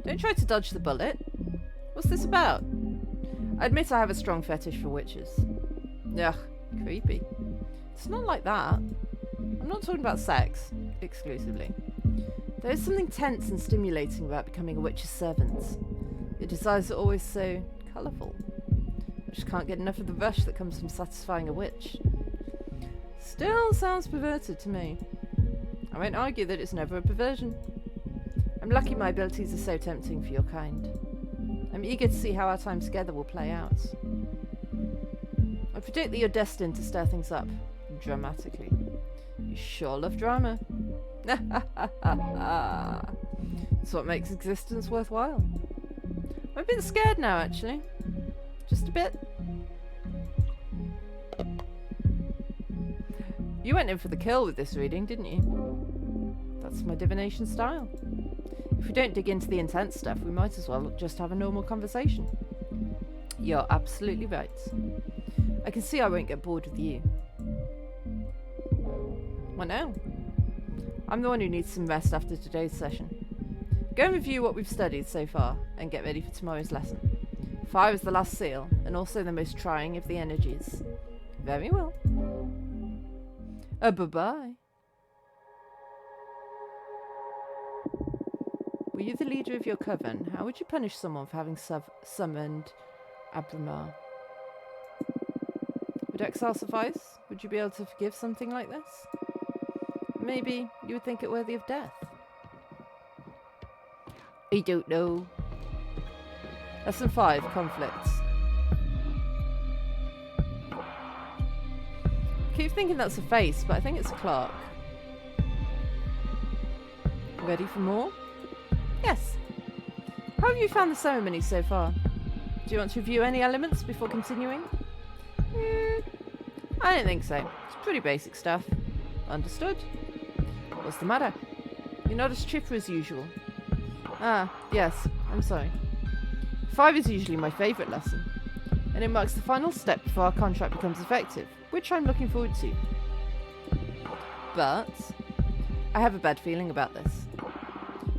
Don't try to dodge the bullet. What's this about? I admit I have a strong fetish for witches. Ugh, creepy. It's not like that. I'm not talking about sex, exclusively. There is something tense and stimulating about becoming a witch's servant. Your desires are always so colourful. I just can't get enough of the rush that comes from satisfying a witch. Still sounds perverted to me. I won't argue that it's never a perversion. I'm lucky my abilities are so tempting for your kind. I'm eager to see how our time together will play out. I predict that you're destined to stir things up dramatically. You sure love drama. It's what makes existence worthwhile. I'm a bit scared now, actually. Just a bit. You went in for the kill with this reading, didn't you? That's my divination style. If we don't dig into the intense stuff, we might as well just have a normal conversation. You're absolutely right. I can see I won't get bored with you. What now? I'm the one who needs some rest after today's session. Go and review what we've studied so far, and get ready for tomorrow's lesson. Fire is the last seal, and also the most trying of the energies. Very well. Bye-bye. Were you the leader of your coven? How would you punish someone for having summoned Abramar? Would exile suffice? Would you be able to forgive something like this? Maybe you would think it worthy of death. I don't know. Lesson 5, conflicts. I keep thinking that's a face, but I think it's a clock. Ready for more? Yes. How have you found the ceremony so far? Do you want to review any elements before continuing? I don't think so. It's pretty basic stuff. Understood. What's the matter? You're not as chipper as usual. Ah, yes. I'm sorry. 5 is usually my favourite lesson, and it marks the final step before our contract becomes effective, which I'm looking forward to. But I have a bad feeling about this.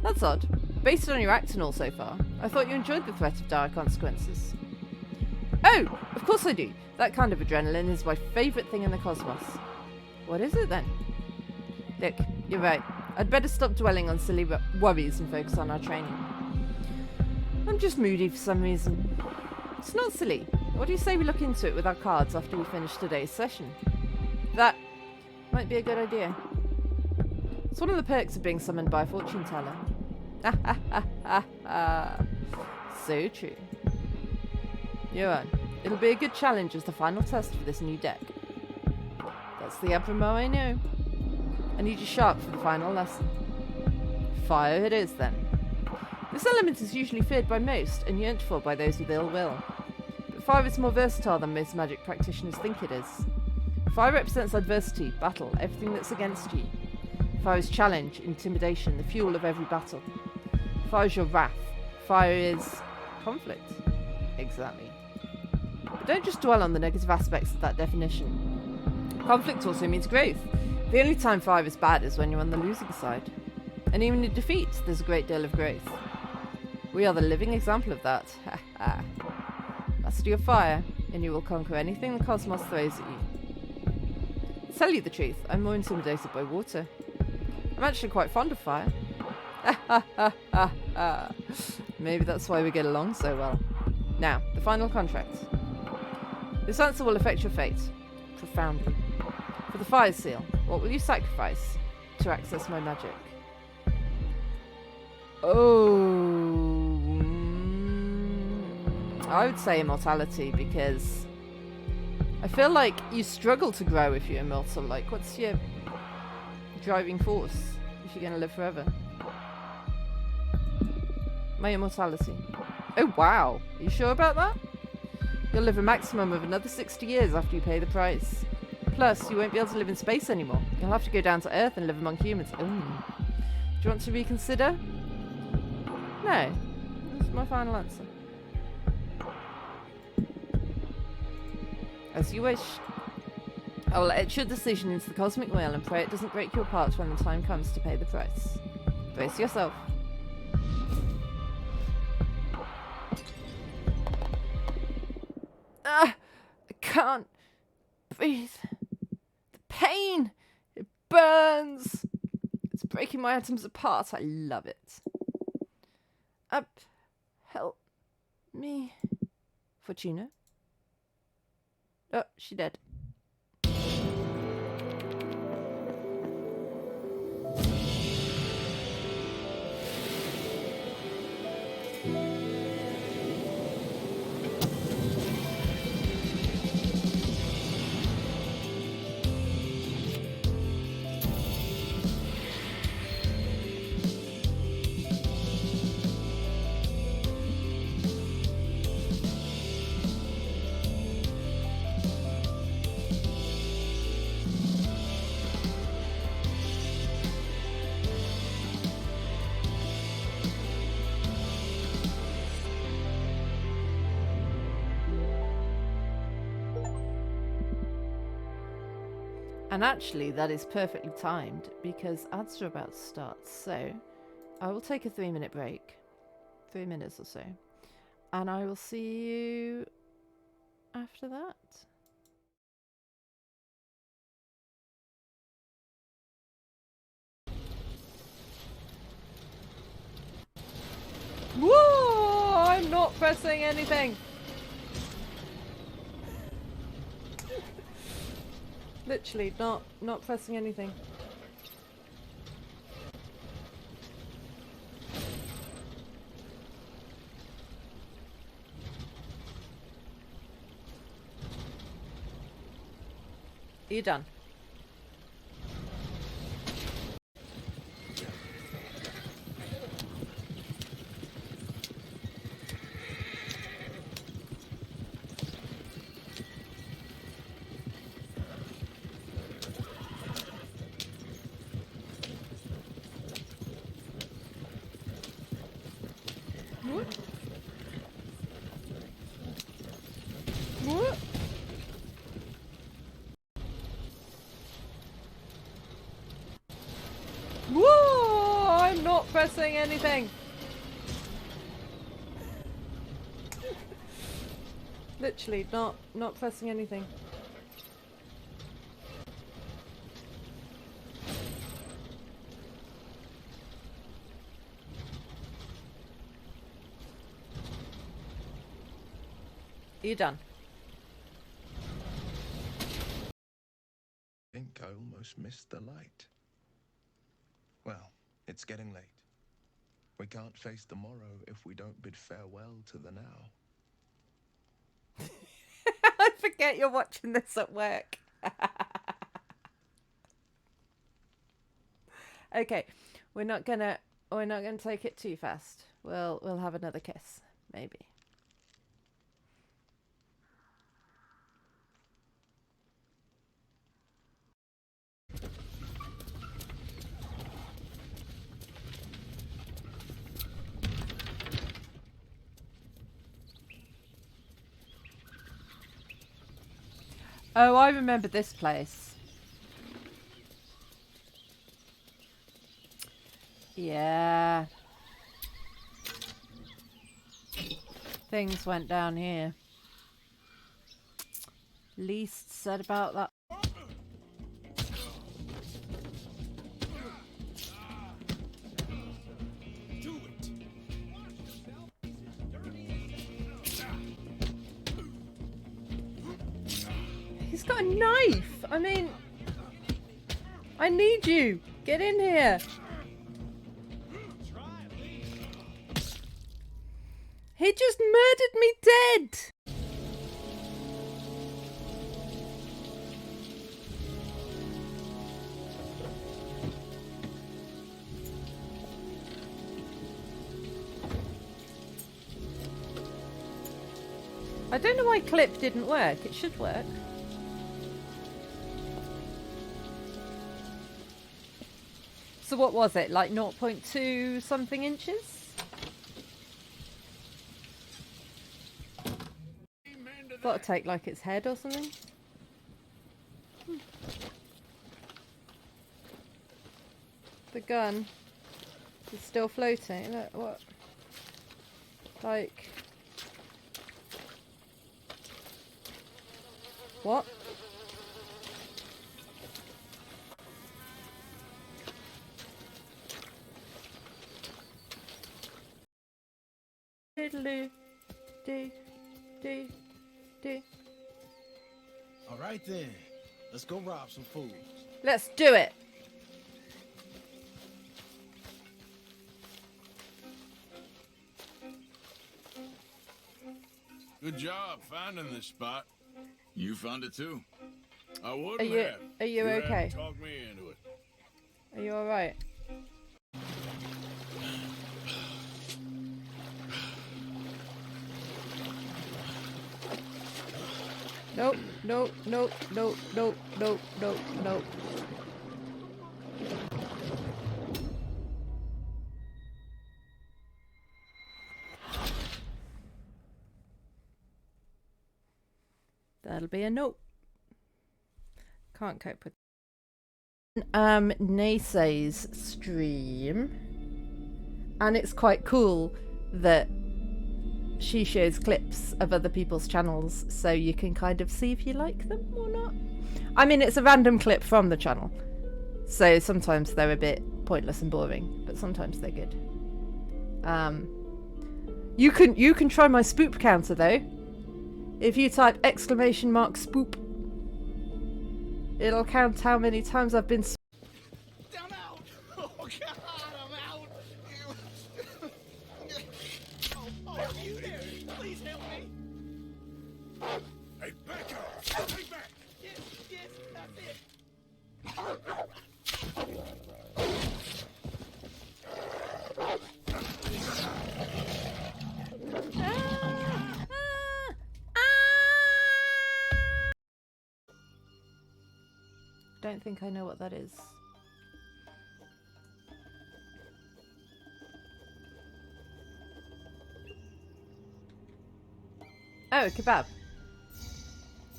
That's odd. Based on your act and all so far, I thought you enjoyed the threat of dire consequences. Oh, of course I do. That kind of adrenaline is my favourite thing in the cosmos. What is it then? Look, you're right. I'd better stop dwelling on silly worries and focus on our training. I'm just moody for some reason. It's not silly. What do you say we look into it with our cards after we finish today's session? That might be a good idea. It's one of the perks of being summoned by a fortune teller. So true. You're on. It'll be a good challenge as the final test for this new deck. That's the Abramar I know. I need you sharp for the final lesson. Fire it is then. This element is usually feared by most and yearned for by those with ill will. But fire is more versatile than most magic practitioners think it is. Fire represents adversity, battle, everything that's against you. Fire is challenge, intimidation, the fuel of every battle. Fire is your wrath. Fire is conflict. Exactly. But don't just dwell on the negative aspects of that definition. Conflict also means growth. The only time fire is bad is when you're on the losing side. And even in defeat, there's a great deal of growth. We are the living example of that. Master your fire, and you will conquer anything the cosmos throws at you. To tell you the truth, I'm more intimidated by water. I'm actually quite fond of fire. Maybe that's why we get along so well. Now, the final contract. This answer will affect your fate. Profoundly. For the fire seal, what will you sacrifice to access my magic? I would say immortality, because I feel like you struggle to grow if you're immortal. Like, what's your driving force if you're going to live forever? My immortality. Oh, wow. Are you sure about that? You'll live a maximum of another 60 years after you pay the price. Plus, you won't be able to live in space anymore. You'll have to go down to Earth and live among humans. Do you want to reconsider? No. That's my final answer. As you wish. I will etch your decision into the cosmic wheel and pray it doesn't break your parts when the time comes to pay the price. Brace yourself. Ah! I can't breathe. The pain! It burns! It's breaking my atoms apart. I love it. Help me. Fortuna? Oh, she dead. And actually, that is perfectly timed because ads are about to start. So I will take a 3-minute break, 3 minutes or so, and I will see you after that. Whoa! I'm not pressing anything. Literally, not pressing anything. Are you done? What? What? Whoa! I'm not pressing anything. Literally, not pressing anything. Are you done? I think I almost missed the light. Well, it's getting late. We can't face tomorrow if we don't bid farewell to the now. I forget you're watching this at work. Okay, we're not gonna take it too fast. We'll have another kiss, maybe. Oh, I remember this place. Yeah. Things went down here. Least said about that. He's got a knife. I mean, I need you. Get in here. He just murdered me dead. I don't know why clip didn't work. It should work. So what was it? Like 0.2 something inches? Thought I'd take like its head or something. The gun is still floating. Look, what? Like... What? Diddle-doo, do, do, do. All right then, let's go rob some fools. Let's do it. Good job finding this spot. You found it too. I wouldn't Are you have. You okay? had talked me into it. Are you alright? Nope, nope, nope, nope, nope, nope, nope, nope. That'll be a nope. Can't cope with Naysay's stream, and it's quite cool that she shows clips of other people's channels so you can kind of see if you like them or not. I mean, it's a random clip from the channel, so sometimes they're a bit pointless and boring, but sometimes they're good. You can try my spoop counter though. If you type !spoop, it'll count how many times I've been I'm out! Oh God, I'm out! Oh, you there! Please help me! Hey, back up! Stay back! Yes, that's it! Don't think I know what that is. Oh, kebab.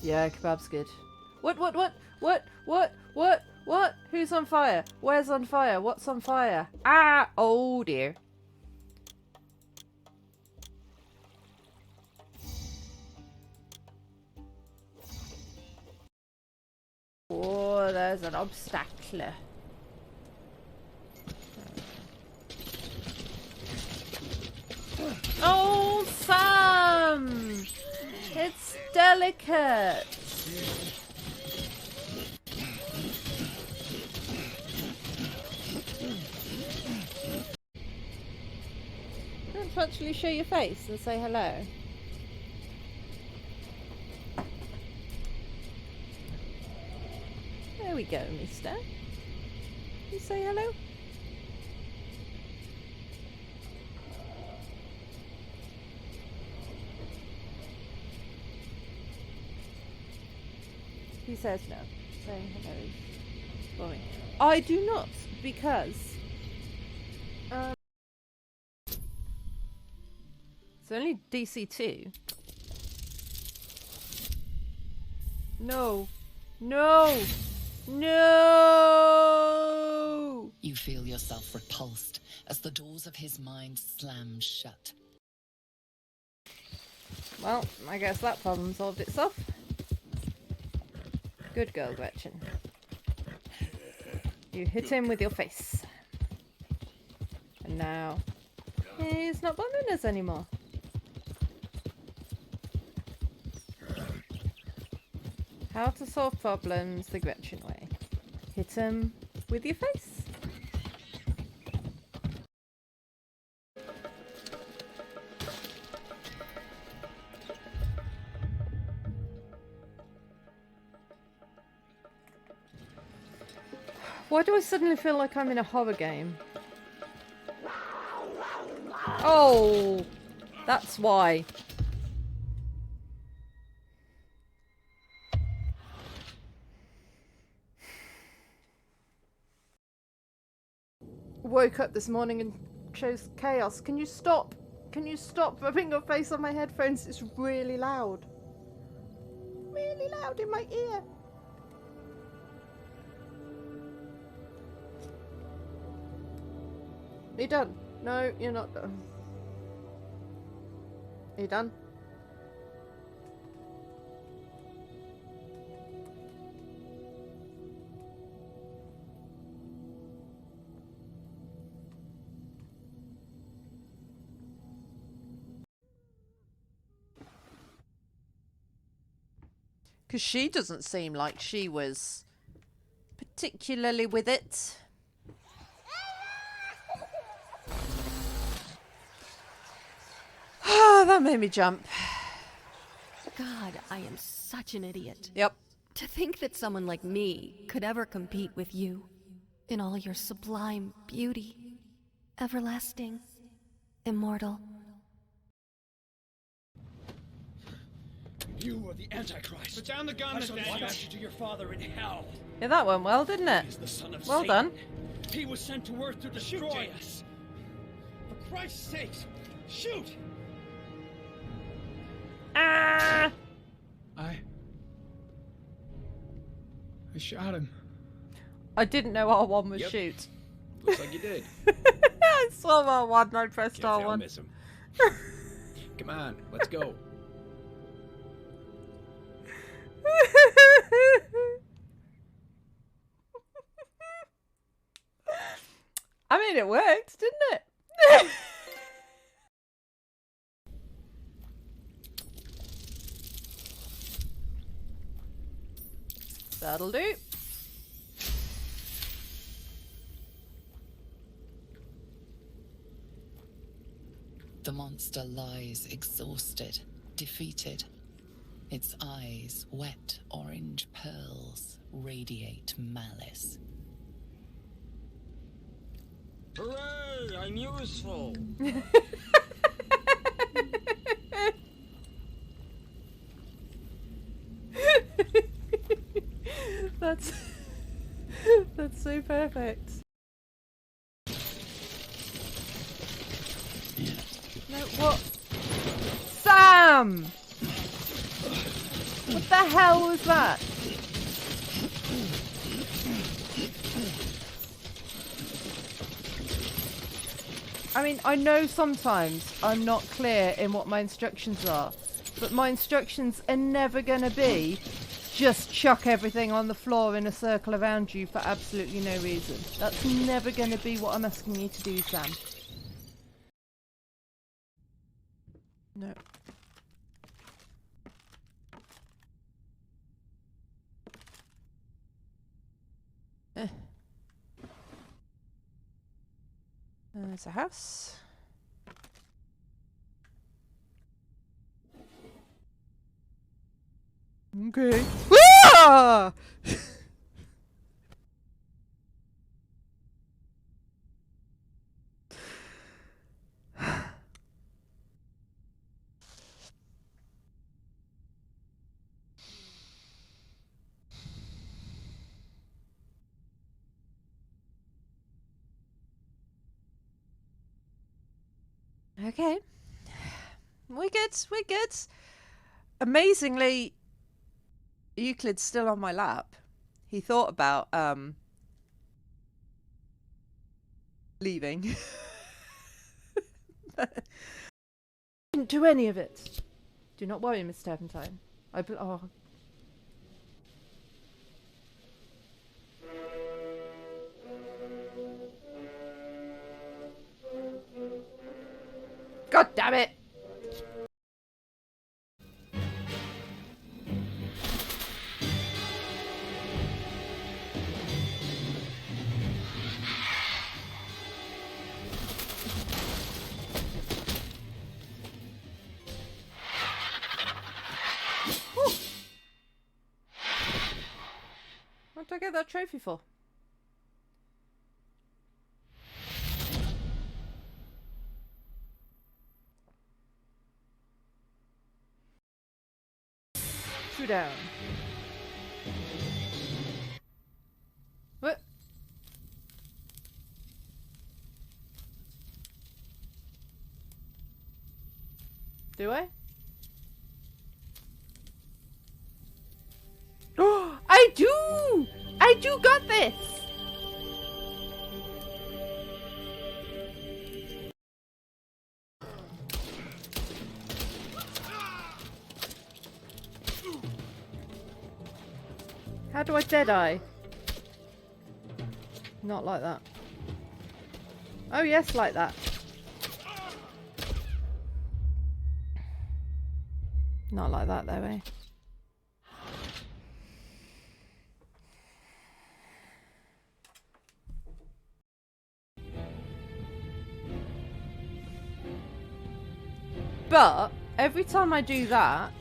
Yeah, kebab's good. What? Who's on fire? Where's on fire? What's on fire? Ah! Oh dear. Oh, there's an obstacle. Oh, Sam! It's delicate. Don't actually show your face and say hello. There we go, mister. You say hello? He says no. Saying hello is boring. I do not, because it's only DC 2. No. No! No! You feel yourself repulsed as the doors of his mind slam shut. Well, I guess that problem solved itself. Good girl, Gretchen. You hit him with your face. And now he's not bothering us anymore. How to solve problems the Gretchen way. Hit him with your face. Why do I suddenly feel like I'm in a horror game? Oh, that's why. Woke up this morning and chose chaos. Can you stop? Can you stop rubbing your face on my headphones? It's really loud. really loud in my ear. Are you done? No, you're not done. Are you done? Because she doesn't seem like she was particularly with it. Oh, that made me jump. God, I am such an idiot. Yep. To think that someone like me could ever compete with you in all your sublime beauty, everlasting, immortal. You are the Antichrist. Put down the gun, Nathaniel. I shall dispatch you to your father in hell. Yeah, that went well, didn't it? He is the son of Well Satan. done. He was sent to Earth to destroy us. For Christ's sake, shoot! Ah! I shot him. I didn't know R1 was Yep. shoot. Looks like you did. I saw R1 and I pressed Can't say I'll R1. miss him. Come on, let's go. I mean, it worked, didn't it? That'll do. The monster lies exhausted, defeated. Its eyes, wet orange pearls, radiate malice. Hooray! I'm useful. That's that's so perfect. No, what? Sam! What the hell was that? I mean, I know sometimes I'm not clear in what my instructions are, but my instructions are never going to be just chuck everything on the floor in a circle around you for absolutely no reason. That's never going to be what I'm asking you to do, Sam. No. There's a house. Okay. Ah! Okay. We're good. We're good. Amazingly, Euclid's still on my lap. He thought about leaving. Didn't do any of it. Do not worry, Miss Turpentine. Oh. God damn it! What did I get that trophy for? Two down. What? Do I? I do! I do got this! How do I dead-eye? Not like that. Oh yes, like that. Not like that though, eh? But every time I do that,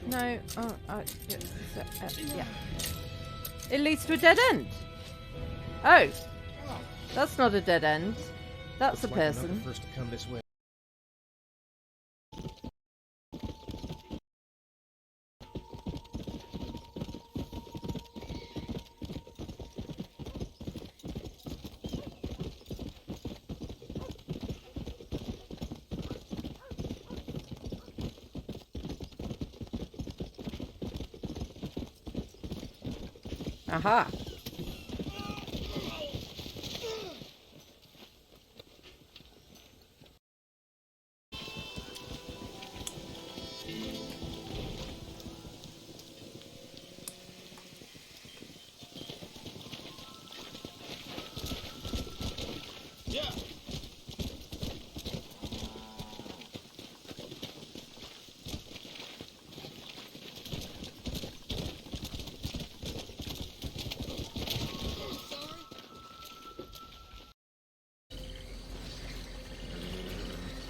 no, yeah, it leads to a dead end. Oh, that's not a dead end. That's a person. First to come this way. Aha.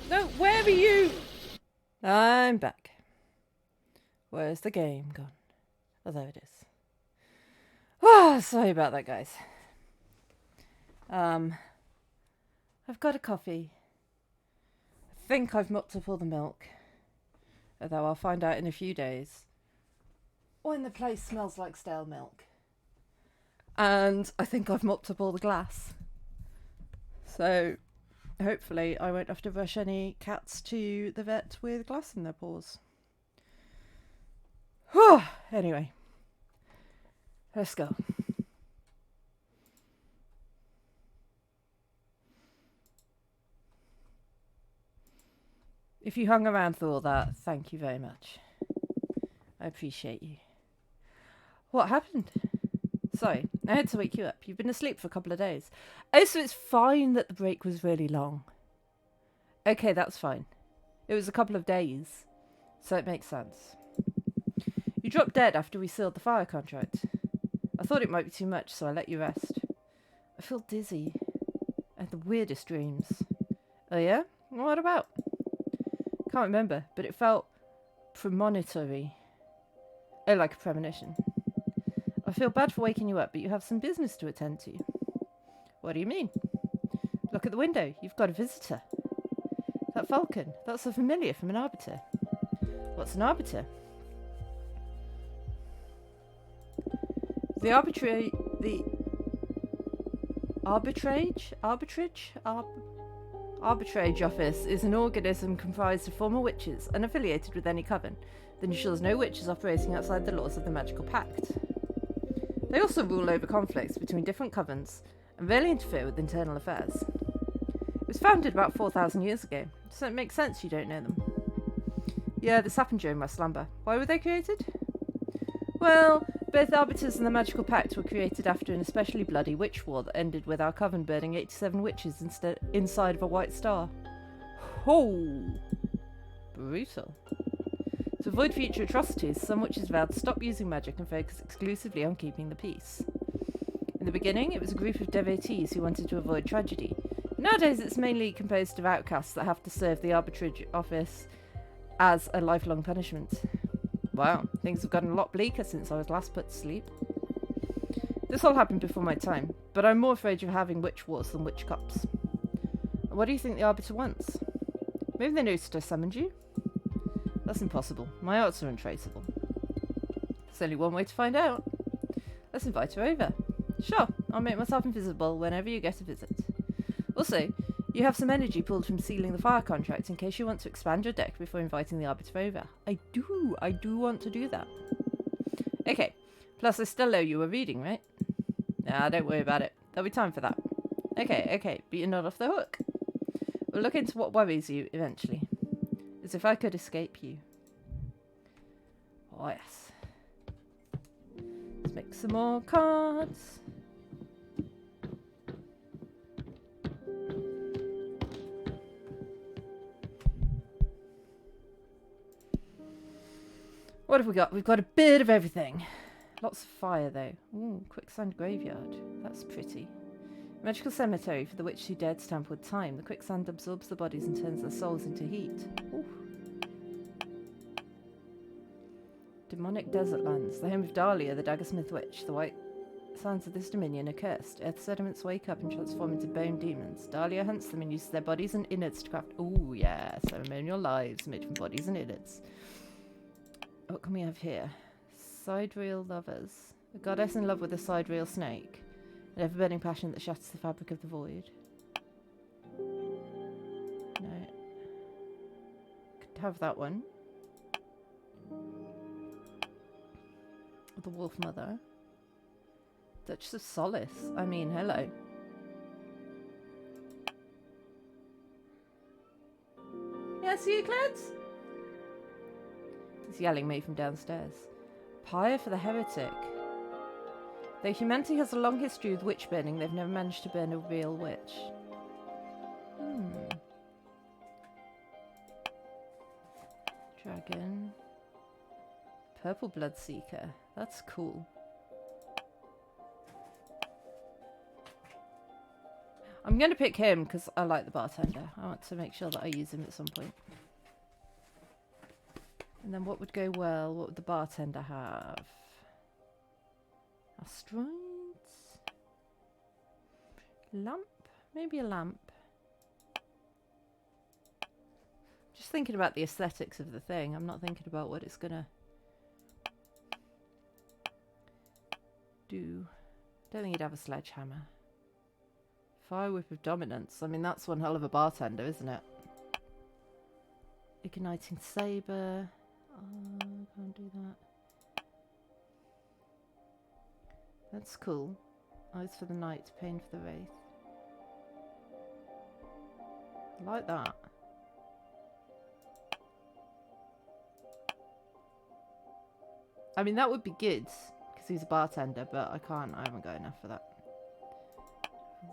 No, where are you? I'm back. Where's the game gone? Oh, there it is. Oh, sorry about that, guys. I've got a coffee. I think I've mopped up all the milk. Although I'll find out in a few days when the place smells like stale milk. And I think I've mopped up all the glass. So hopefully I won't have to rush any cats to the vet with glass in their paws. Anyway, let's go. If you hung around through all that, thank you very much. I appreciate you. What happened? Sorry, I had to wake you up. You've been asleep for a couple of days. Oh, so it's fine that the break was really long. Okay, that's fine. It was a couple of days, so it makes sense. You dropped dead after we sealed the fire contract. I thought it might be too much, so I let you rest. I feel dizzy. I had the weirdest dreams. Oh yeah? What about? Can't remember, but it felt premonitory. Oh, like a premonition. I feel bad for waking you up, but you have some business to attend to. What do you mean? Look at the window. You've got a visitor. That falcon. That's a familiar from an arbiter. What's an arbiter? The arbitrage office is an organism comprised of former witches unaffiliated with any coven that ensures no witches operating outside the laws of the magical pact. They also rule over conflicts between different covens and rarely interfere with internal affairs. It was founded about 4,000 years ago, so it makes sense you don't know them. Yeah, this happened during my slumber. Why were they created? Well, both Arbiters and the Magical Pact were created after an especially bloody witch war that ended with our coven burning 87 witches inside of a white star. Oh! Brutal. To avoid future atrocities, some witches vowed to stop using magic and focus exclusively on keeping the peace. In the beginning, it was a group of devotees who wanted to avoid tragedy. Nowadays, it's mainly composed of outcasts that have to serve the arbitrage office as a lifelong punishment. Wow, things have gotten a lot bleaker since I was last put to sleep. This all happened before my time, but I'm more afraid of having witch wars than witch cops. What do you think the Arbiter wants? Maybe they noticed I summoned you? That's impossible. My arts are untraceable. There's only one way to find out. Let's invite her over. Sure, I'll make myself invisible whenever you get a visit. Also, you have some energy pulled from sealing the fire contract in case you want to expand your deck before inviting the Arbiter over. I do want to do that. Okay. Plus, I still owe you a reading, right? Nah, don't worry about it. There'll be time for that. Okay, but you're not off the hook. We'll look into what worries you eventually. As if I could escape you. Oh, yes. Let's make some more cards. What have we got? We've got a bit of everything. Lots of fire, though. Ooh, quicksand graveyard. That's pretty. Magical cemetery for the witch who dared to tamper with time. The quicksand absorbs the bodies and turns their souls into heat. Ooh. Demonic desert lands. The home of Dahlia, the Daggersmith witch. The white sands of this dominion are cursed. Earth sediments wake up and transform into bone demons. Dahlia hunts them and uses their bodies and innards to craft... Ooh, yeah. Ceremonial lives made from bodies and innards. What can we have here? Sidereal lovers. A goddess in love with a sidereal snake. An ever-burning passion that shatters the fabric of the void. No. Could have that one. The Wolf Mother. Duchess of Solace. I mean, hello. Yes, Euclid? He's yelling me from downstairs. Pyre for the heretic. Though humanity has a long history with witch burning, they've never managed to burn a real witch. Dragon. Purple Bloodseeker. That's cool. I'm going to pick him because I like the bartender. I want to make sure that I use him at some point. And then what would go well? What would the bartender have? Asteroids? Lamp? Maybe a lamp. Just thinking about the aesthetics of the thing. I'm not thinking about what it's gonna do. Don't think he'd have a sledgehammer. Fire whip of dominance. I mean, that's one hell of a bartender, isn't it? Igniting saber. Oh, can't do that. That's cool. Eyes for the night, pain for the wraith. I like that. I mean, that would be good because he's a bartender, but I haven't got enough for that.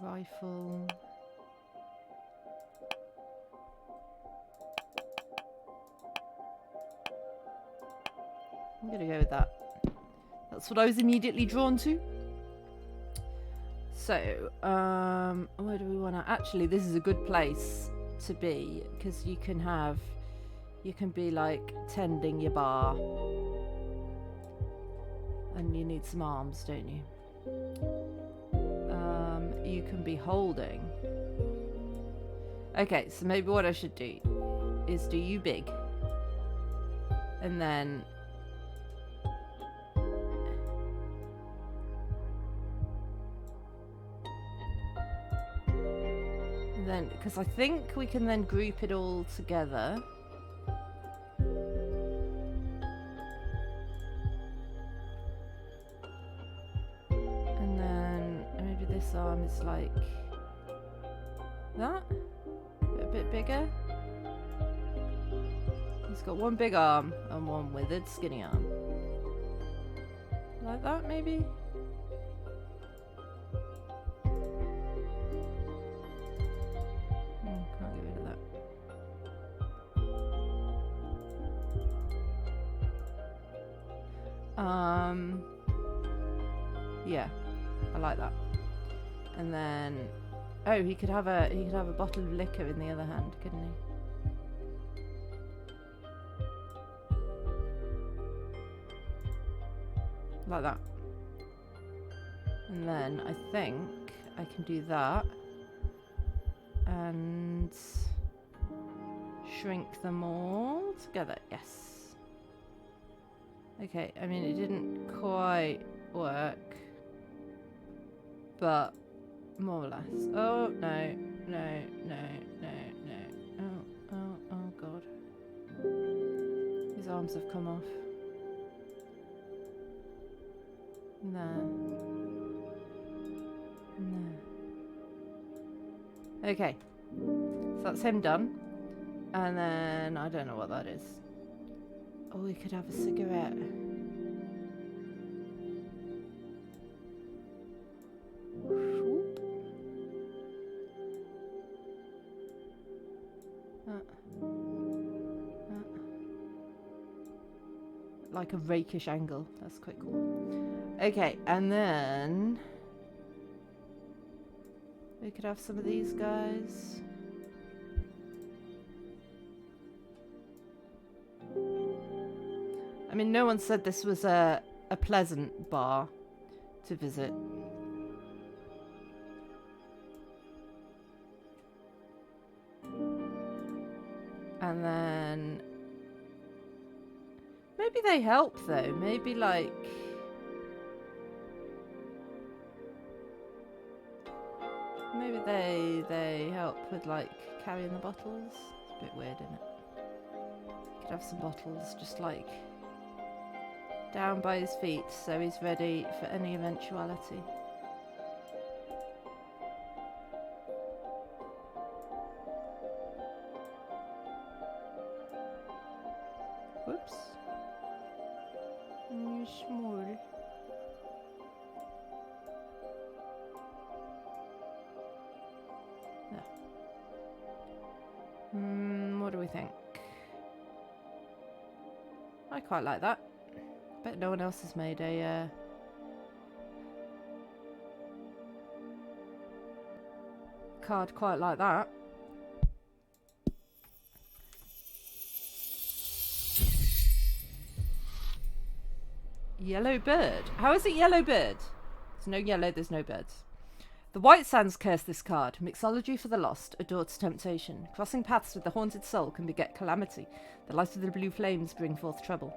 Rifle. I'm gonna go with that. That's what I was immediately drawn to. So, where do we want to... Actually, this is a good place to be because you can be like tending your bar. And you need some arms, don't you? You can be holding. Okay, so maybe what I should do is do you big. And then... because I think we can then group it all together. And then maybe this arm is like that, a bit bigger. He's got one big arm and one withered skinny arm. Like that, maybe? Can't get rid of that. Yeah, I like that. And then, oh, he could have a bottle of liquor in the other hand, couldn't he? Like that. And then I think I can do that and shrink them all together. Yes. Okay, I mean, it didn't quite work, but more or less. Oh, no. Oh, God. His arms have come off. No. No. Okay. So that's him done. And then I don't know what that is. Oh, we could have a cigarette. Whoop. Like a rakish angle. That's quite cool. Okay, and then we could have some of these guys. I mean, no one said this was a pleasant bar to visit. And then maybe they help though. Maybe like maybe they help with like carrying the bottles. It's a bit weird, isn't it? Could have some bottles just like down by his feet so he's ready for any eventuality. Whoops. Small. There. What do we think? I quite like that. Bet no one else has made a card quite like that. Yellow bird. How is it yellow bird? There's no yellow, there's no birds. The White Sands curse this card. Mixology for the lost, a door to temptation. Crossing paths with the haunted soul can beget calamity. The light of the blue flames bring forth trouble.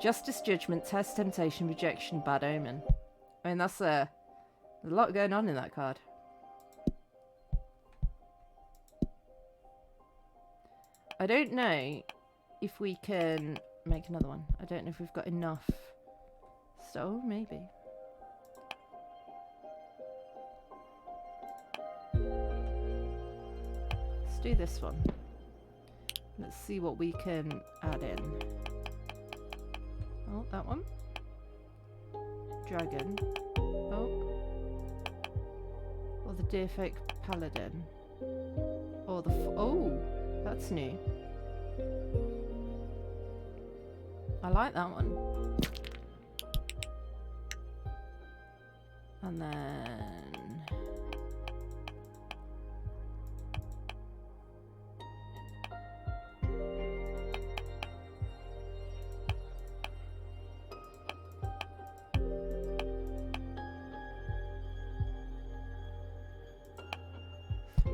Justice, judgment, test, temptation, rejection, bad omen. I mean, that's there's a lot going on in that card. I don't know if we can make another one. I don't know if we've got enough. So, maybe. Let's do this one. Let's see what we can add in. Oh, that one. Dragon. Oh. Or the Deerfolk Paladin. Or the... oh! That's new. I like that one. And then...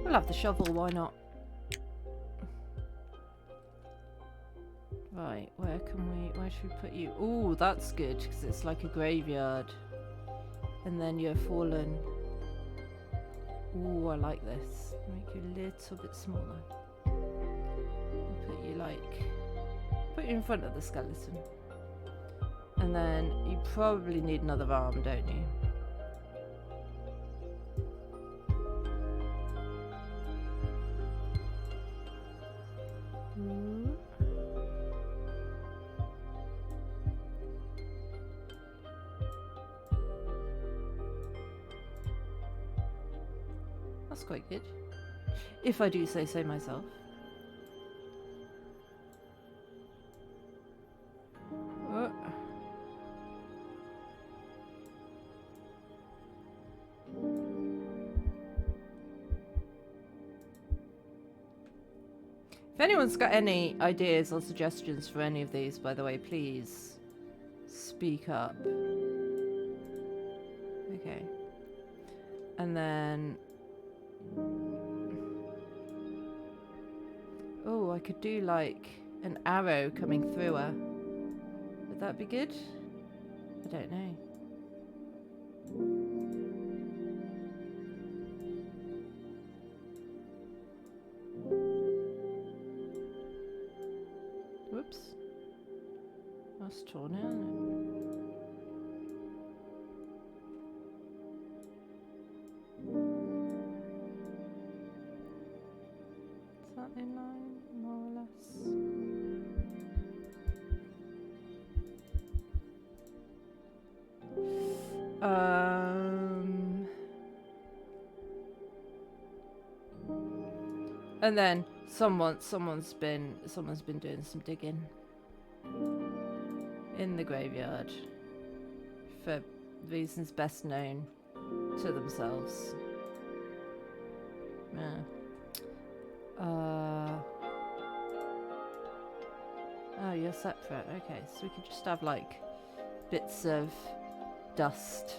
we'll have the shovel, why not? Right, where should we put you? Ooh, that's good, because it's like a graveyard. And then you're fallen. Ooh, I like this. Make you a little bit smaller. And put you put you in front of the skeleton. And then you probably need another arm, don't you? That's quite good, if I do say so myself. If anyone's got any ideas or suggestions for any of these, by the way, please speak up. Okay. And then... oh, I could do like an arrow coming through her. Would that be good? I don't know. Whoops. That's torn out. And then someone's been doing some digging in the graveyard for reasons best known to themselves. Yeah. Oh, you're separate. Okay, so we could just have like bits of dust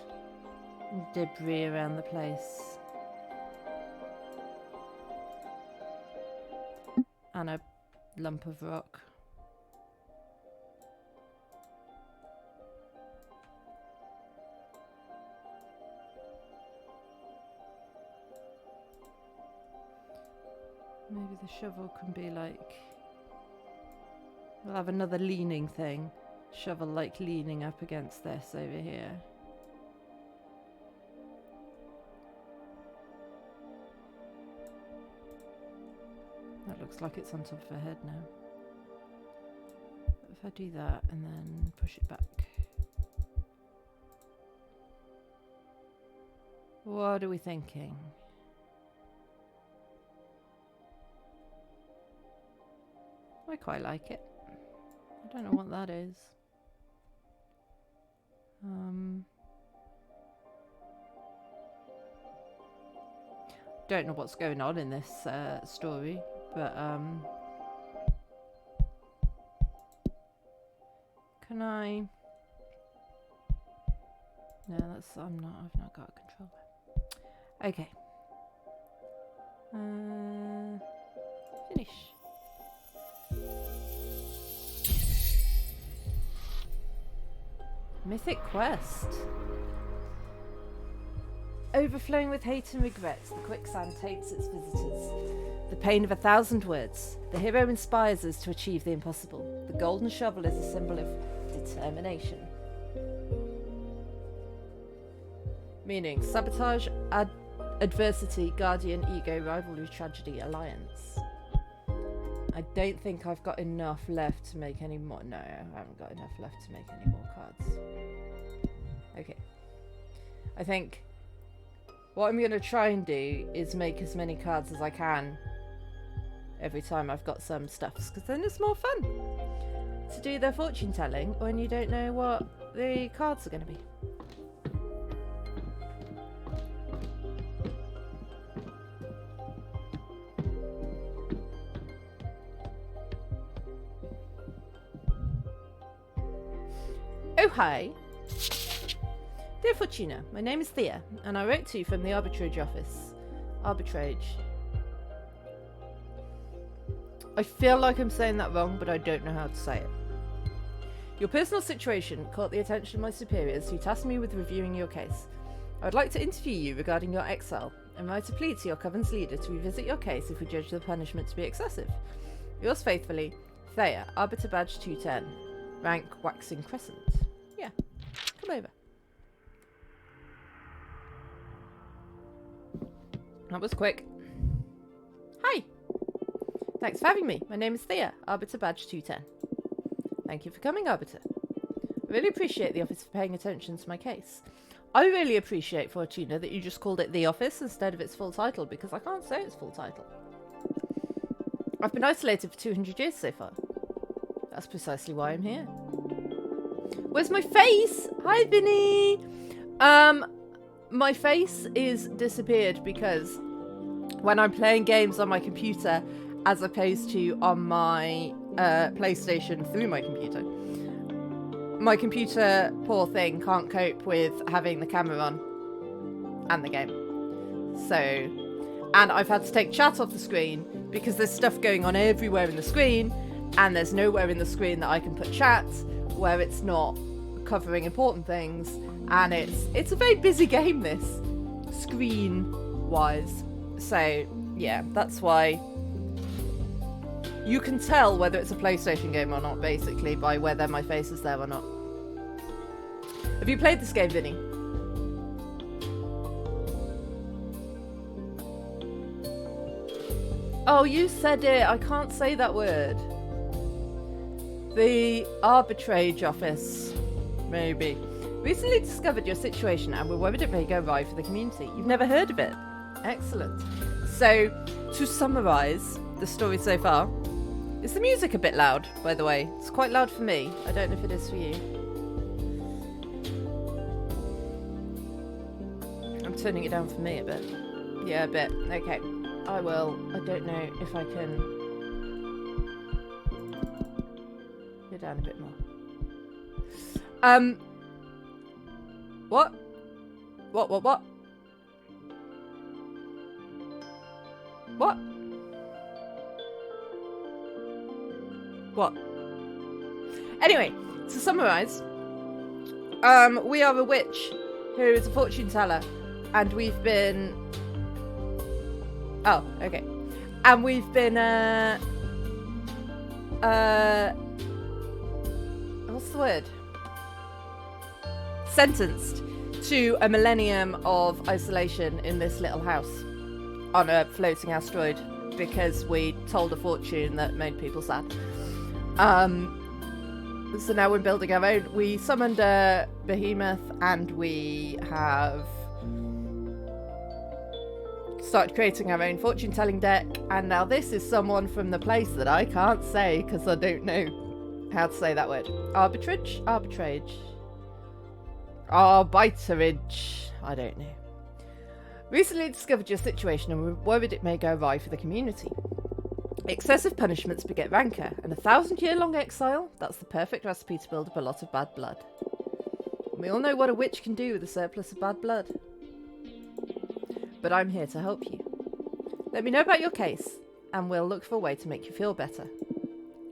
and debris around the place. And a lump of rock. Maybe the shovel can be like... We'll have another leaning thing. Shovel like leaning up against this over here. That looks like it's on top of her head now. If I do that and then push it back. What are we thinking? I quite like it. I don't know what that is. Don't know what's going on in this story, but can I? No, that's I've not got a controller. Okay. Finish. Mythic quest. Overflowing with hate and regret, the quicksand takes its visitors. The pain of 1,000 words. The hero inspires us to achieve the impossible. The golden shovel is a symbol of determination. Meaning, sabotage, adversity, guardian, ego, rivalry, tragedy, alliance. I don't think I've got enough left to make any more. No, I haven't got enough left to make any more cards. Okay. I think what I'm going to try and do is make as many cards as I can every time I've got some stuffs, because then it's more fun to do the fortune telling when you don't know what the cards are going to be. Oh, hi. Dear Fortuna, my name is Thea, and I wrote to you from the arbitrage office. Arbitrage. I feel like I'm saying that wrong, but I don't know how to say it. Your personal situation caught the attention of my superiors, who tasked me with reviewing your case. I would like to interview you regarding your exile, and write a plea to your coven's leader to revisit your case if we judge the punishment to be excessive. Yours faithfully, Thea, Arbiter Badge 210. Rank Waxing Crescent. Yeah, come over. That was quick. Hi. Thanks for having me. My name is Thea, Arbiter Badge 210. Thank you for coming, Arbiter. I really appreciate the office for paying attention to my case. I really appreciate, Fortuna, that you just called it the office instead of its full title, because I can't say its full title. I've been isolated for 200 years so far. That's precisely why I'm here. Where's my face? Hi, Vinny. My face is disappeared because when I'm playing games on my computer as opposed to on my PlayStation through my computer, poor thing, can't cope with having the camera on and the game. So, and I've had to take chat off the screen because there's stuff going on everywhere in the screen, and there's nowhere in the screen that I can put chat where it's not covering important things, and it's a very busy game, this, screen-wise. So, yeah, that's why you can tell whether it's a PlayStation game or not, basically, by whether my face is there or not. Have you played this game, Vinny? Oh, you said it. I can't say that word. The arbitrage office. Maybe. Recently discovered your situation and we're worried it may go awry for the community. You've never heard of it? Excellent. So, to summarise the story so far, is the music a bit loud, by the way? It's quite loud for me. I don't know if it is for you. I'm turning it down for me a bit. Yeah, a bit. Okay. I will. I don't know if I can go down a bit more. What? What? What? Anyway, to summarise, we are a witch who is a fortune teller, and we've been... Oh, okay. And we've been, what's the word? Sentenced to a millennium of isolation in this little house on a floating asteroid because we told a fortune that made people sad. So now we're building our own. We summoned a behemoth and we have started creating our own fortune telling deck, and now this is someone from the place that I can't say because I don't know how to say that word. Arbitrage? Arbitrage. I don't know. Recently discovered your situation and we're worried it may go awry for the community. Excessive punishments beget rancor, and 1,000-year-long exile? That's the perfect recipe to build up a lot of bad blood. We all know what a witch can do with a surplus of bad blood. But I'm here to help you. Let me know about your case, and we'll look for a way to make you feel better.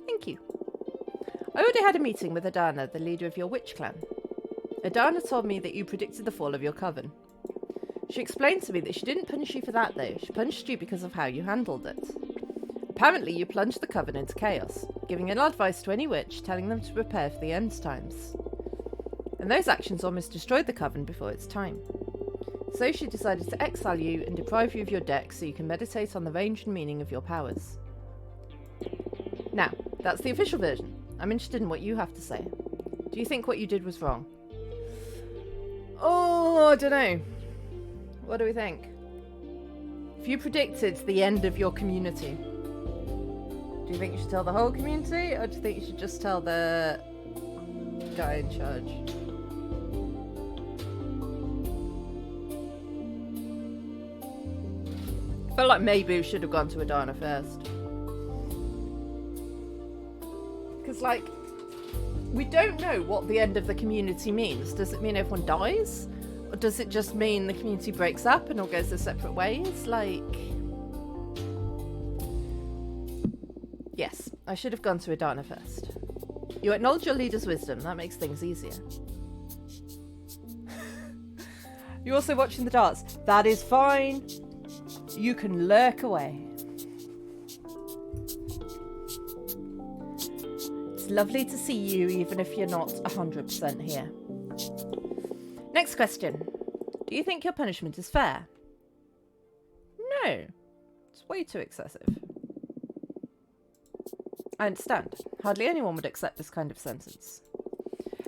Thank you. I already had a meeting with Adana, the leader of your witch clan. Adana told me that you predicted the fall of your coven. She explained to me that she didn't punish you for that, though. She punished you because of how you handled it. Apparently, you plunged the coven into chaos, giving ill advice to any witch, telling them to prepare for the end times. And those actions almost destroyed the coven before its time. So she decided to exile you and deprive you of your deck so you can meditate on the range and meaning of your powers. Now, that's the official version. I'm interested in what you have to say. Do you think what you did was wrong? Oh, I don't know. What do we think? If you predicted the end of your community, do you think you should tell the whole community, or do you think you should just tell the guy in charge? I feel like maybe we should have gone to Adana first. Because, like, we don't know what the end of the community means. Does it mean everyone dies? Or does it just mean the community breaks up and all goes their separate ways? Like... Yes, I should have gone to Adana first. You acknowledge your leader's wisdom. That makes things easier. You're also watching the darts. That is fine. You can lurk away. It's lovely to see you, even if you're not 100% here. Next question. Do you think your punishment is fair? No. It's way too excessive. I understand. Hardly anyone would accept this kind of sentence.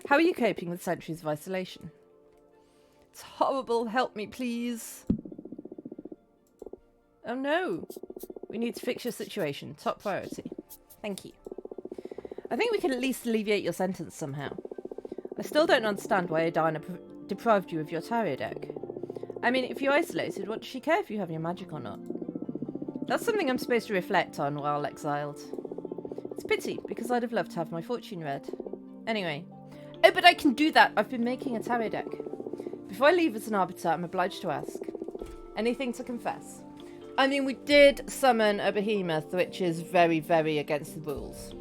How are you coping with centuries of isolation? It's horrible. Help me, please. Oh no. We need to fix your situation. Top priority. Thank you. I think we can at least alleviate your sentence somehow. I still don't understand why Adana deprived you of your tarot deck. I mean, if you're isolated, what does she care if you have your magic or not? That's something I'm supposed to reflect on while exiled. It's a pity, because I'd have loved to have my fortune read. Anyway. Oh, but I can do that! I've been making a tarot deck. Before I leave as an arbiter, I'm obliged to ask. Anything to confess? I mean, we did summon a behemoth, which is very, very against the rules.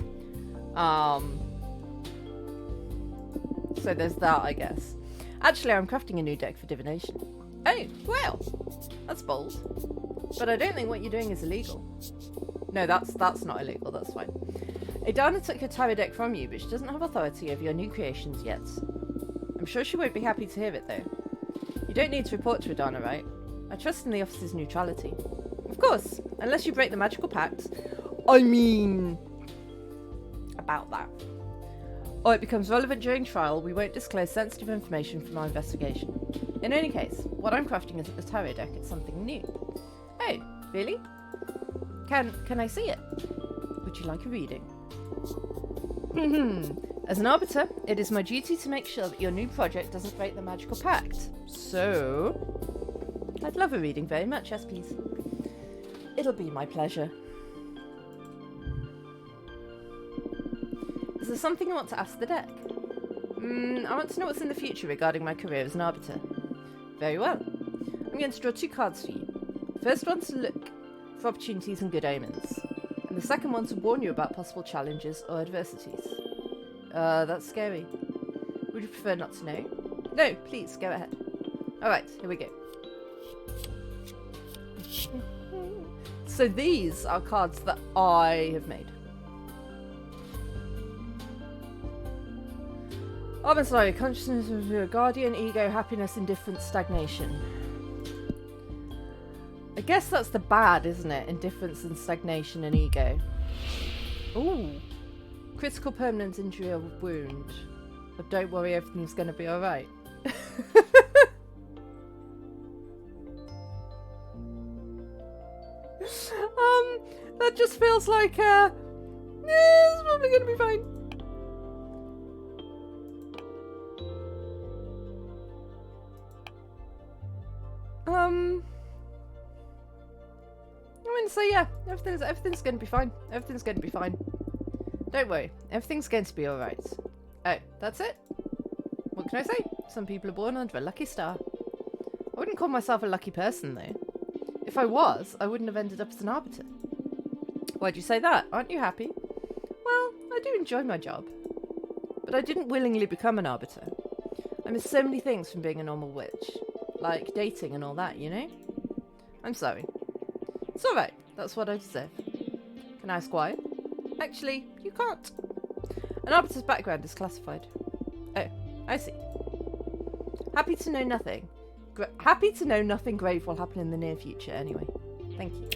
So there's that, I guess. Actually, I'm crafting a new deck for divination. Oh, well, that's bold. But I don't think what you're doing is illegal. No, that's not illegal, that's fine. Adana took your tarot deck from you, but she doesn't have authority over your new creations yet. I'm sure she won't be happy to hear it, though. You don't need to report to Adana, right? I trust in the officer's neutrality. Of course, unless you break the magical pact. I mean... about that. or it becomes relevant during trial, we won't disclose sensitive information from our investigation. In any case, what I'm crafting isn't a tarot deck, it's something new. Oh, really? Can I see it? Would you like a reading? As an arbiter, it is my duty to make sure that your new project doesn't break the magical pact. So, I'd love a reading very much, yes please. It'll be my pleasure. Is there something you want to ask the deck? I want to know what's in the future regarding my career as an arbiter. Very well. I'm going to draw 2 cards for you. The first one's to look for opportunities and good omens. And the second one to warn you about possible challenges or adversities. That's scary. Would you prefer not to know? No, please, go ahead. Alright, here we go. So these are cards that I have made. Obviously, consciousness of your guardian, ego, happiness, indifference, stagnation. I guess that's the bad, isn't it? Indifference and stagnation and ego. Ooh. Critical permanent injury or wound. But don't worry, everything's going to be alright. That just feels like, yeah, it's probably going to be fine. I'm going to say, yeah, everything's going to be fine. Everything's going to be fine. Don't worry, everything's going to be alright. Oh, that's it? What can I say? Some people are born under a lucky star. I wouldn't call myself a lucky person, though. If I was, I wouldn't have ended up as an arbiter. Why'd you say that? Aren't you happy? Well, I do enjoy my job. But I didn't willingly become an arbiter. I miss so many things from being a normal witch. Like dating and all that, you know? I'm sorry. It's alright, that's what I deserve. Can I ask why? Actually, you can't. An arbiter's background is classified. Oh, I see. Happy to know nothing. Happy to know nothing grave will happen in the near future, anyway. Thank you.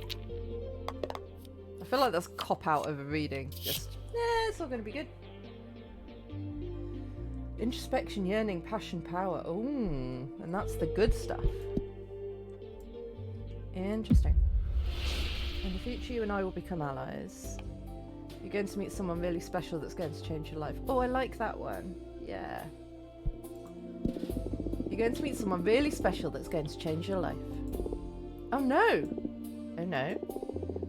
I feel like that's a cop-out of a reading. Just, it's all going to be good. Introspection, yearning, passion, power. Ooh, and that's the good stuff. Interesting. In the future, you and I will become allies. You're going to meet someone really special that's going to change your life. Oh, I like that one. Yeah. You're going to meet someone really special that's going to change your life. Oh no! Oh no.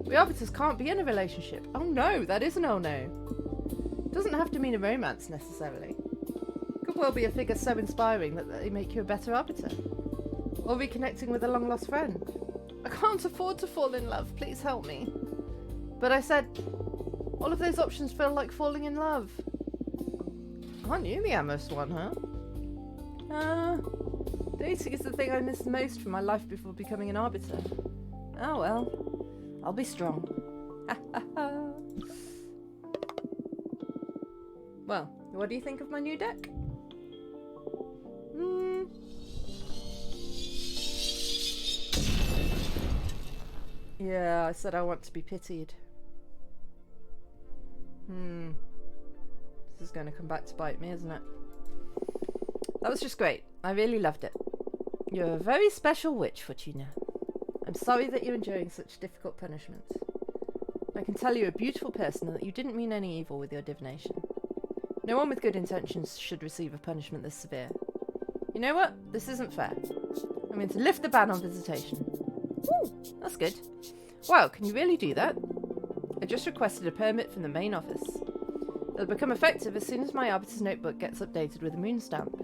We arbiters can't be in a relationship. Oh no, that is an oh no. Doesn't have to mean a romance necessarily. Could well be a figure so inspiring that they make you a better arbiter. Or reconnecting with a long lost friend. I can't afford to fall in love, please help me. But I said, all of those options feel like falling in love. Aren't you the amorous one, huh? Dating is the thing I miss most from my life before becoming an arbiter. Oh well, I'll be strong. Well, what do you think of my new deck? Yeah, I said I want to be pitied. This is going to come back to bite me, isn't it? That was just great. I really loved it. You're a very special witch, Fortuna. I'm sorry that you're enduring such difficult punishment. I can tell you're a beautiful person and that you didn't mean any evil with your divination. No one with good intentions should receive a punishment this severe. You know what? This isn't fair. I'm going to lift the ban on visitation. Ooh, that's good. Wow, can you really do that? I just requested a permit from the main office. It'll become effective as soon as my arbiter's notebook gets updated with a moon stamp.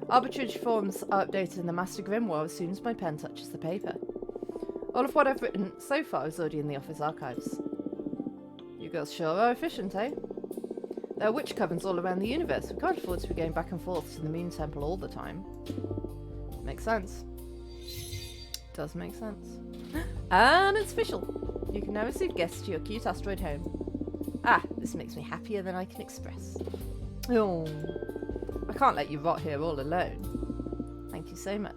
Arbitrage forms are updated in the Master Grimoire as soon as my pen touches the paper. All of what I've written so far is already in the office archives. You girls sure are efficient, eh? There are witch covens all around the universe. We can't afford to be going back and forth to the Moon Temple all the time. Makes sense. Does make sense. And it's official. You can now receive guests to your cute asteroid home. Ah, this makes me happier than I can express. Oh, I can't let you rot here all alone. Thank you so much.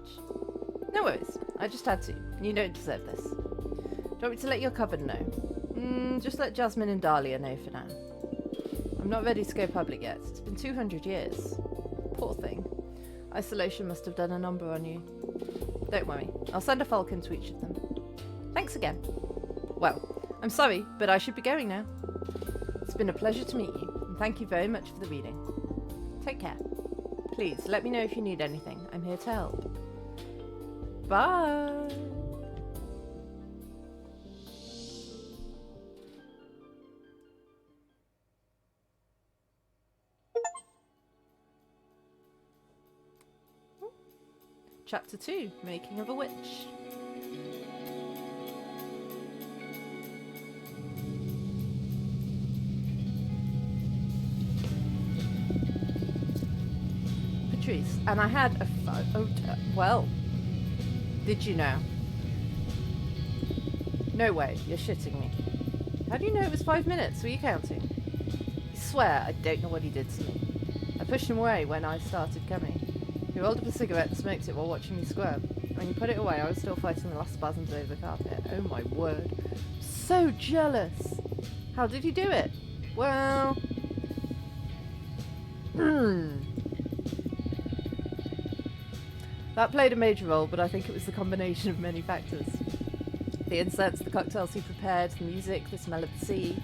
No worries, I just had to. You don't deserve this. Do you want me to let your coven know? Just let Jasmine and Dahlia know for now. I'm not ready to go public yet. It's been 200 years. Poor thing. Isolation must have done a number on you. Don't worry. I'll send a falcon to each of them. Thanks again. Well, I'm sorry, but I should be going now. It's been a pleasure to meet you, and thank you very much for the reading. Take care. Please, let me know if you need anything. I'm here to help. Bye! Chapter 2, Making of a Witch. Patrice, and I had a well, did you know? No way, you're shitting me. How do you know it was 5 minutes? Were you counting? I swear I don't know what he did to me. I pushed him away when I started coming. He rolled up a cigarette and smoked it while watching me squirm. When he put it away, I was still fighting the last spasms over the carpet. Oh my word. So jealous. How did he do it? Well... That played a major role, but I think it was the combination of many factors. The incense, the cocktails he prepared, the music, the smell of the sea.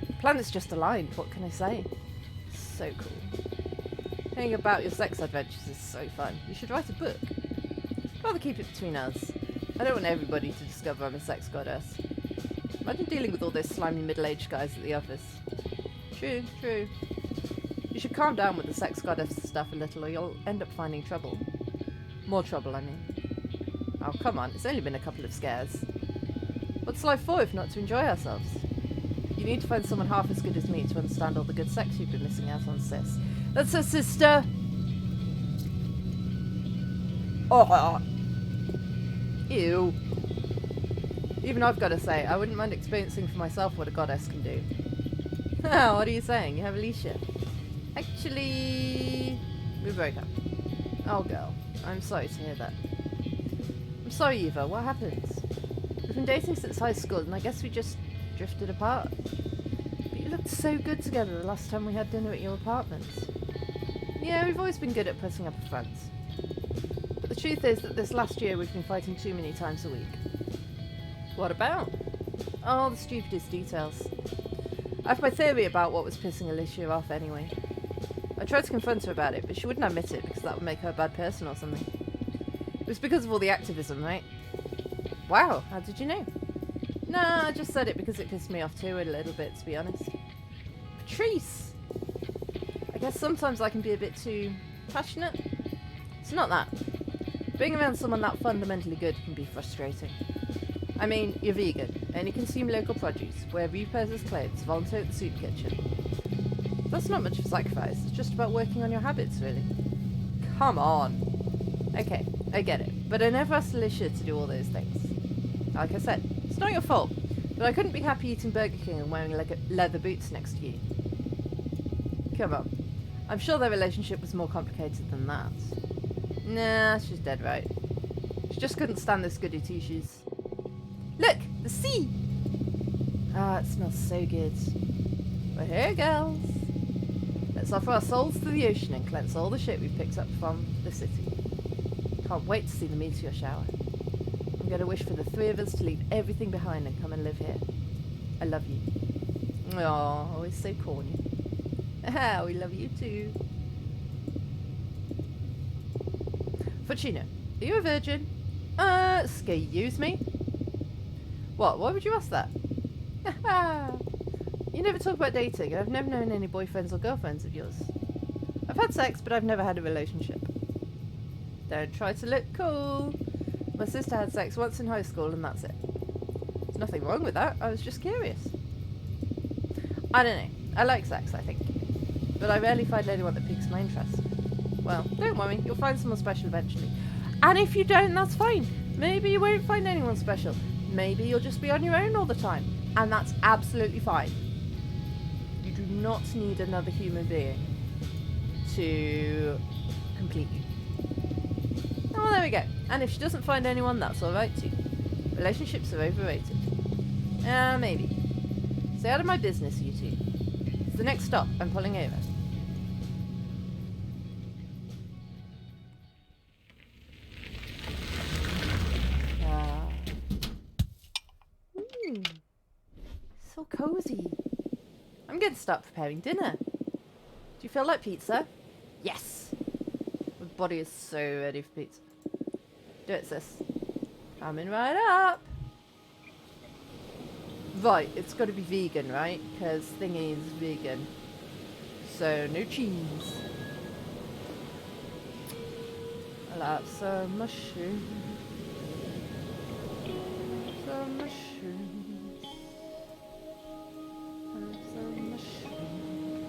The planets just aligned, what can I say? So cool. Hearing about your sex adventures is so fun. You should write a book. I'd rather keep it between us. I don't want everybody to discover I'm a sex goddess. Imagine dealing with all those slimy middle-aged guys at the office. True, true. You should calm down with the sex goddess stuff a little or you'll end up finding trouble. More trouble, I mean. Oh, come on. It's only been a couple of scares. What's life for if not to enjoy ourselves? You need to find someone half as good as me to understand all the good sex you've been missing out on, sis. That's her sister! Oh! Ew. Even I've got to say, I wouldn't mind experiencing for myself what a goddess can do. What are you saying? You have Alicia? Actually... we broke up. Oh, girl. I'm sorry to hear that. I'm sorry, Eva. What happened? We've been dating since high school, and I guess we just drifted apart. But you looked so good together the last time we had dinner at your apartment. Yeah, we've always been good at putting up a front. But the truth is that this last year we've been fighting too many times a week. What about? Oh, the stupidest details. I have my theory about what was pissing Alicia off anyway. I tried to confront her about it, but she wouldn't admit it because that would make her a bad person or something. It was because of all the activism, right? Wow, how did you know? Nah, I just said it because it pissed me off too a little bit, to be honest. Patrice! I guess sometimes I can be a bit too passionate. It's not that. Being around someone that fundamentally good can be frustrating. I mean, you're vegan, only consume local produce, wear repurposed clothes, volunteer at the soup kitchen. That's not much of a sacrifice, it's just about working on your habits, really. Come on. Okay, I get it, but I never asked Alicia to do all those things. Like I said, it's not your fault, but I couldn't be happy eating Burger King and wearing leather boots next to you. Come on. I'm sure their relationship was more complicated than that. Nah, she's dead right. She just couldn't stand this goody two-shoes. Look! The sea! Ah, it smells so good. We're here, girls. Let's offer our souls to the ocean and cleanse all the shit we've picked up from the city. Can't wait to see the meteor shower. I'm going to wish for the three of us to leave everything behind and come and live here. I love you. Oh, always so corny. Ah, we love you too. Fuccino, are you a virgin? Excuse me? What? Why would you ask that? You never talk about dating, and I've never known any boyfriends or girlfriends of yours. I've had sex, but I've never had a relationship. Don't try to look cool. My sister had sex once in high school, and that's it. There's nothing wrong with that. I was just curious. I don't know. I like sex, I think. But I rarely find anyone that piques my interest. Well, don't worry. You'll find someone special eventually. And if you don't, that's fine. Maybe you won't find anyone special. Maybe you'll just be on your own all the time. And that's absolutely fine. You do not need another human being to complete you. Oh, there we go. And if she doesn't find anyone, that's alright too. Relationships are overrated. Maybe. Stay out of my business, you two. The next stop, I'm pulling over. So cozy. I'm going to start preparing dinner. Do you feel like pizza? Yes. My body is so ready for pizza. Do it, sis. Coming right up. Right, it's got to be vegan, right? Because thingy is vegan. So, no cheese. I'll have some mushrooms. Some mushrooms. Have some mushrooms.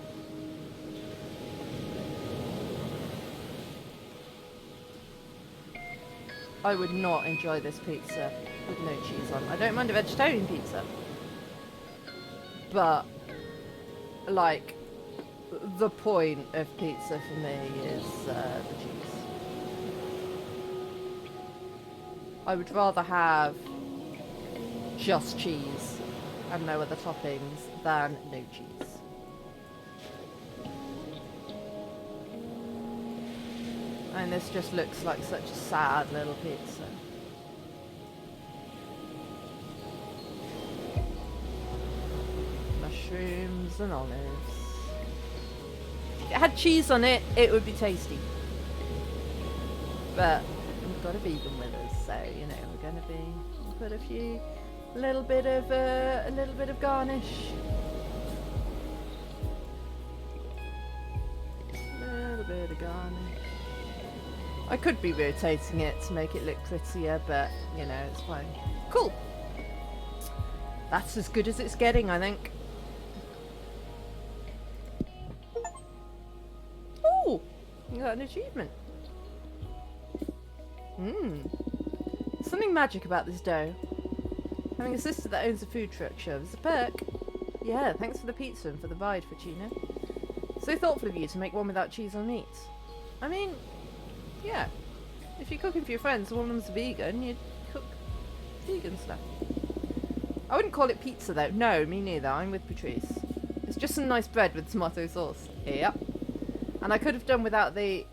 I would not enjoy this pizza with no cheese on. I don't mind a vegetarian pizza. But, like, the point of pizza for me is the cheese. I would rather have just cheese and no other toppings than no cheese. And this just looks like such a sad little pizza. Mushrooms and olives. If it had cheese on it, it would be tasty. But we've got a vegan with us, so you know we're going to be put a little bit of garnish. A little bit of garnish. I could be rotating it to make it look prettier, but you know it's fine. Cool. That's as good as it's getting, I think. Oh, you got an achievement. Something magic about this dough. Having a sister that owns a food truck shows a perk. Yeah, thanks for the pizza and for the ride, Fortuna. So thoughtful of you to make one without cheese or meat. I mean, yeah. If you're cooking for your friends and one of them's vegan, you'd cook vegan stuff. I wouldn't call it pizza though. No, me neither. I'm with Patrice. It's just some nice bread with tomato sauce. Yep. And I could have done without the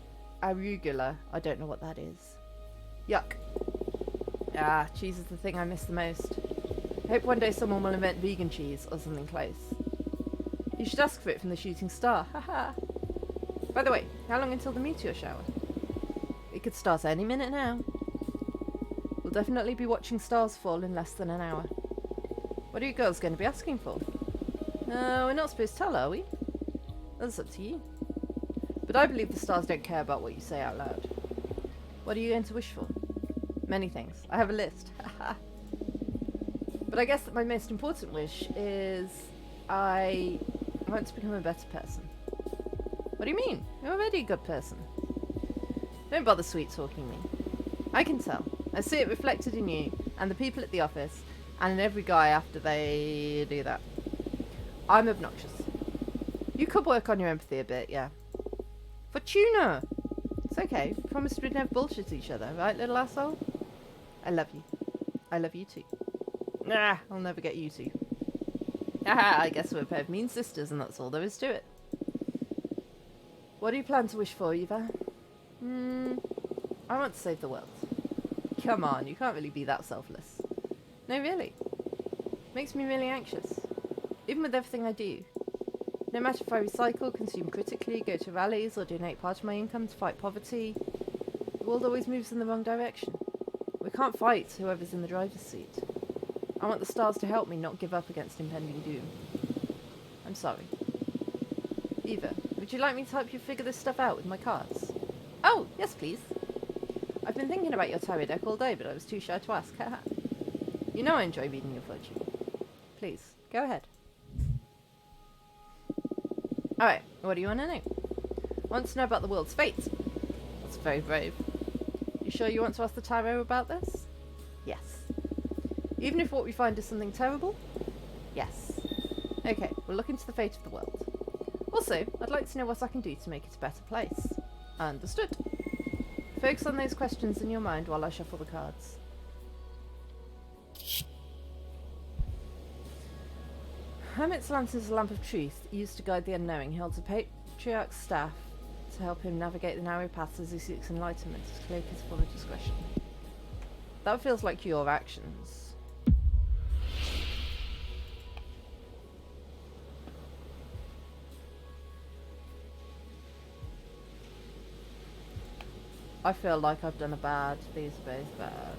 arugula. I don't know what that is. Yuck. Ah, cheese is the thing I miss the most. I hope one day someone will invent vegan cheese or something close. You should ask for it from the shooting star. Haha. By the way, how long until the meteor shower? It could start any minute now. We'll definitely be watching stars fall in less than an hour. What are you girls going to be asking for? We're not supposed to tell, are we? That's up to you. But I believe the stars don't care about what you say out loud. What are you going to wish for? Many things. I have a list. But I guess that my most important wish is I want to become a better person. What do you mean? You're already a good person. Don't bother sweet-talking me. I can tell. I see it reflected in you and the people at the office and in every guy after they do that. I'm obnoxious. You could work on your empathy a bit, yeah. Fortuna! It's okay. Promised we'd never bullshit each other, right, little asshole? I love you. I love you too. Nah, I'll never get you two. Haha, I guess we're a pair of mean sisters and that's all there is to it. What do you plan to wish for, Eva? I want to save the world. Come on, you can't really be that selfless. No, really. Makes me really anxious. Even with everything I do. No matter if I recycle, consume critically, go to rallies, or donate part of my income to fight poverty, the world always moves in the wrong direction. We can't fight whoever's in the driver's seat. I want the stars to help me not give up against impending doom. I'm sorry. Eva, would you like me to help you figure this stuff out with my cards? Oh, yes please. I've been thinking about your tarot deck all day, but I was too shy to ask. You know I enjoy reading your fortune. Please, go ahead. Alright, what do you want to know? I want to know about the world's fate. That's very brave. You sure you want to ask the tarot about this? Yes. Even if what we find is something terrible? Yes. Okay, we'll look into the fate of the world. Also, I'd like to know what I can do to make it a better place. Understood. Focus on those questions in your mind while I shuffle the cards. Hermit's lantern is a lamp of truth, used to guide the unknowing. He holds a patriarch's staff to help him navigate the narrow paths as he seeks enlightenment. His cloak is full of discretion. That feels like your actions. I feel like I've done a bad. These are both bad.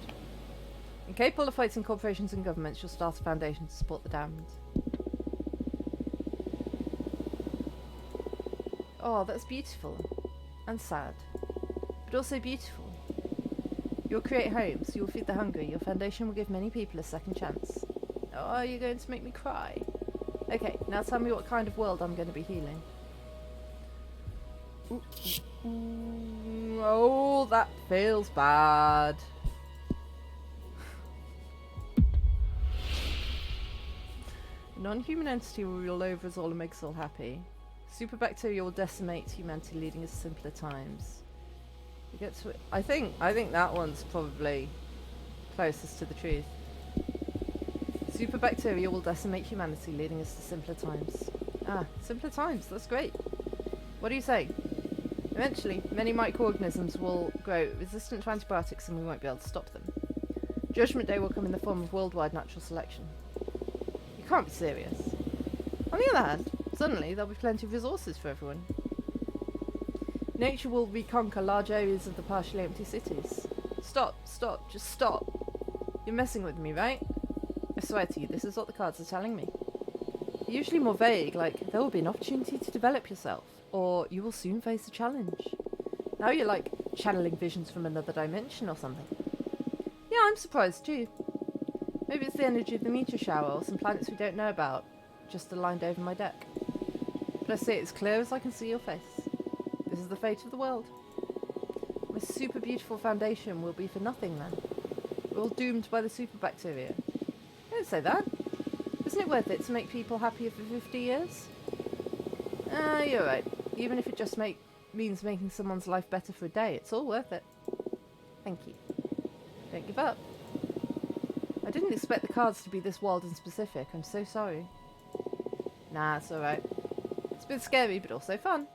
Incapable of fighting corporations and governments, you'll start a foundation to support the damned. Oh, that's beautiful. And sad. But also beautiful. You'll create homes, you'll feed the hungry, your foundation will give many people a second chance. Oh, you're going to make me cry. Okay, now tell me what kind of world I'm going to be healing. Ooh, ooh, ooh. Oh, that feels bad. A non-human entity will rule over us all and make us all happy. Superbacteria will decimate humanity, leading us to simpler times. You get to it. I think that one's probably closest to the truth. Superbacteria will decimate humanity, leading us to simpler times. Ah, simpler times. That's great. What do you say? Eventually, many microorganisms will grow resistant to antibiotics and we won't be able to stop them. Judgment Day will come in the form of worldwide natural selection. You can't be serious. On the other hand, suddenly there'll be plenty of resources for everyone. Nature will reconquer large areas of the partially empty cities. Stop, just stop. You're messing with me, right? I swear to you, this is what the cards are telling me. You're usually more vague, like, there will be an opportunity to develop yourself, or you will soon face a challenge. Now you're like channeling visions from another dimension or something. Yeah, I'm surprised too. Maybe it's the energy of the meteor shower or some planets we don't know about, just aligned over my deck. But I see it as clear as I can see your face. This is the fate of the world. My super beautiful foundation will be for nothing then. We're all doomed by the superbacteria. Don't say that. Isn't it worth it to make people happier for 50 years? Ah, you're right. Even if it just means making someone's life better for a day, it's all worth it. Thank you. Don't give up. I didn't expect the cards to be this wild and specific. I'm so sorry. Nah, it's alright. It's been scary, but also fun.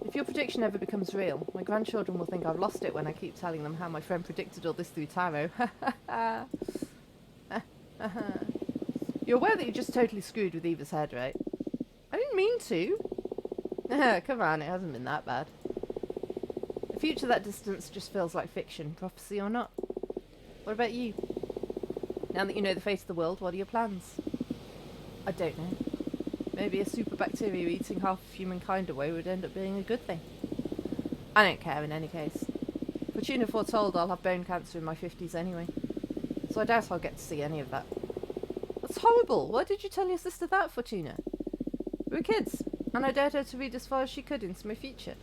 If your prediction ever becomes real, my grandchildren will think I've lost it when I keep telling them how my friend predicted all this through tarot. You're aware that you just totally screwed with Eva's head, right? I didn't mean to. Come on, it hasn't been that bad. A future that distance just feels like fiction, prophecy or not. What about you? Now that you know the fate of the world, what are your plans? I don't know. Maybe a super bacteria eating half of humankind away would end up being a good thing. I don't care in any case. Fortuna foretold I'll have bone cancer in my 50s anyway. So I doubt I'll get to see any of that. That's horrible! Why did you tell your sister that, Fortuna? We were kids, and I dared her to read as far as she could into my future.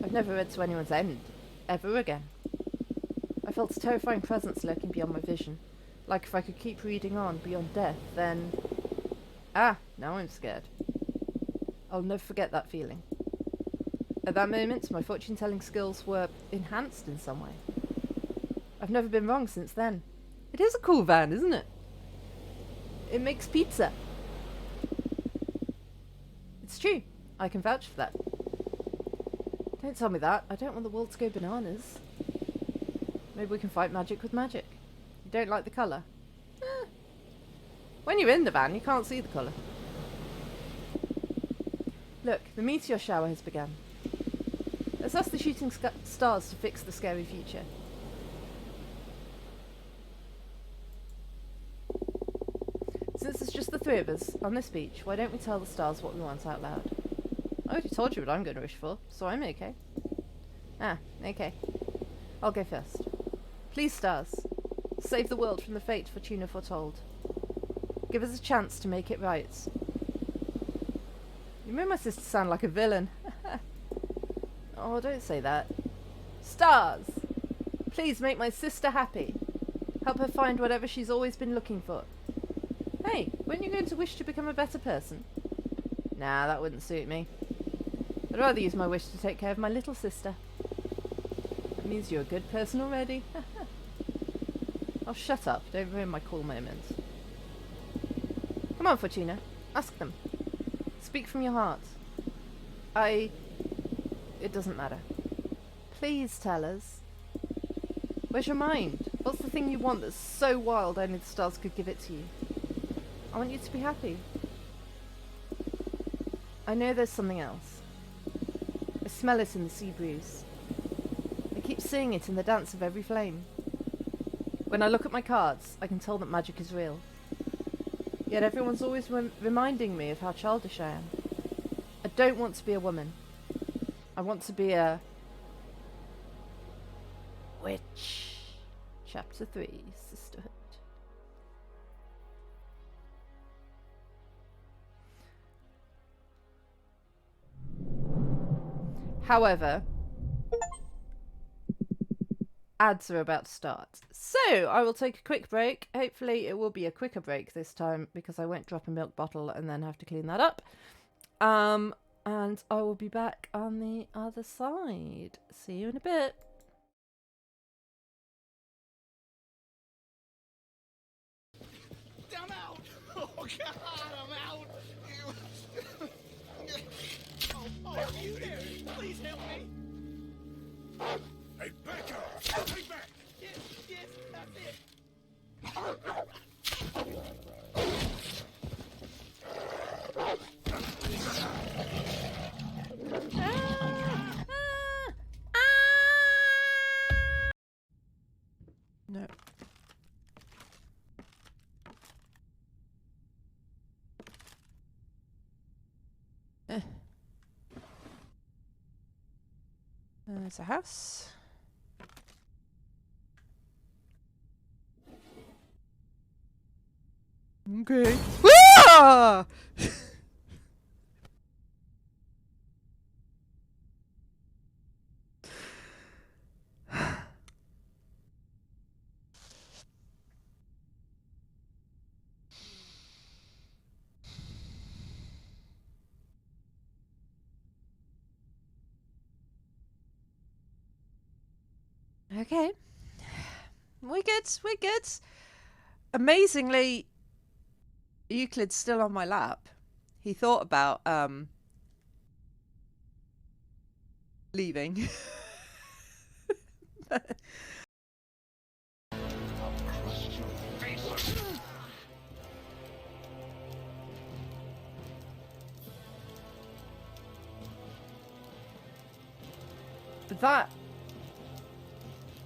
I've never read to anyone's end. Ever again. I felt a terrifying presence lurking beyond my vision. Like if I could keep reading on beyond death, then... Ah, now I'm scared. I'll never forget that feeling. At that moment, my fortune-telling skills were enhanced in some way. I've never been wrong since then. It is a cool van, isn't it? It makes pizza. It's true. I can vouch for that. Don't tell me that. I don't want the world to go bananas. Maybe we can fight magic with magic. You don't like the colour? When you're in the van, you can't see the colour. Look, the meteor shower has begun. Let's ask the shooting stars to fix the scary future. Since it's just the three of us on this beach, why don't we tell the stars what we want out loud? I already told you what I'm going to wish for, so I'm okay. Ah, okay. I'll go first. Please, stars, save the world from the fate Fortuna foretold. Give us a chance to make it right. You made my sister sound like a villain. Oh, don't say that. Stars! Please make my sister happy. Help her find whatever she's always been looking for. Hey, weren't you going to wish to become a better person? Nah, that wouldn't suit me. I'd rather use my wish to take care of my little sister. That means you're a good person already. Oh, shut up. Don't ruin my cool moment. on, Fortuna. Ask them. Speak from your heart. It doesn't matter. Please tell us. Where's your mind? What's the thing you want that's so wild only the stars could give it to you? I want you to be happy. I know there's something else. I smell it in the sea breeze. I keep seeing it in the dance of every flame. When I look at my cards, I can tell that magic is real. Yet everyone's always reminding me of how childish I am. I don't want to be a woman. I want to be a witch. Chapter 3, Sisterhood. However, ads are about to start. So, I will take a quick break. Hopefully it will be a quicker break this time because I won't drop a milk bottle and then have to clean that up. And I will be back on the other side. See you in a bit. I'm out! Oh, God, I'm out! Oh, you there! Please help me! Hey, back up! Stay back! Yes, that's it! No. There's a house. Okay. Ah! Okay. We're good. We're good. Amazingly, Euclid's still on my lap. He thought about leaving. But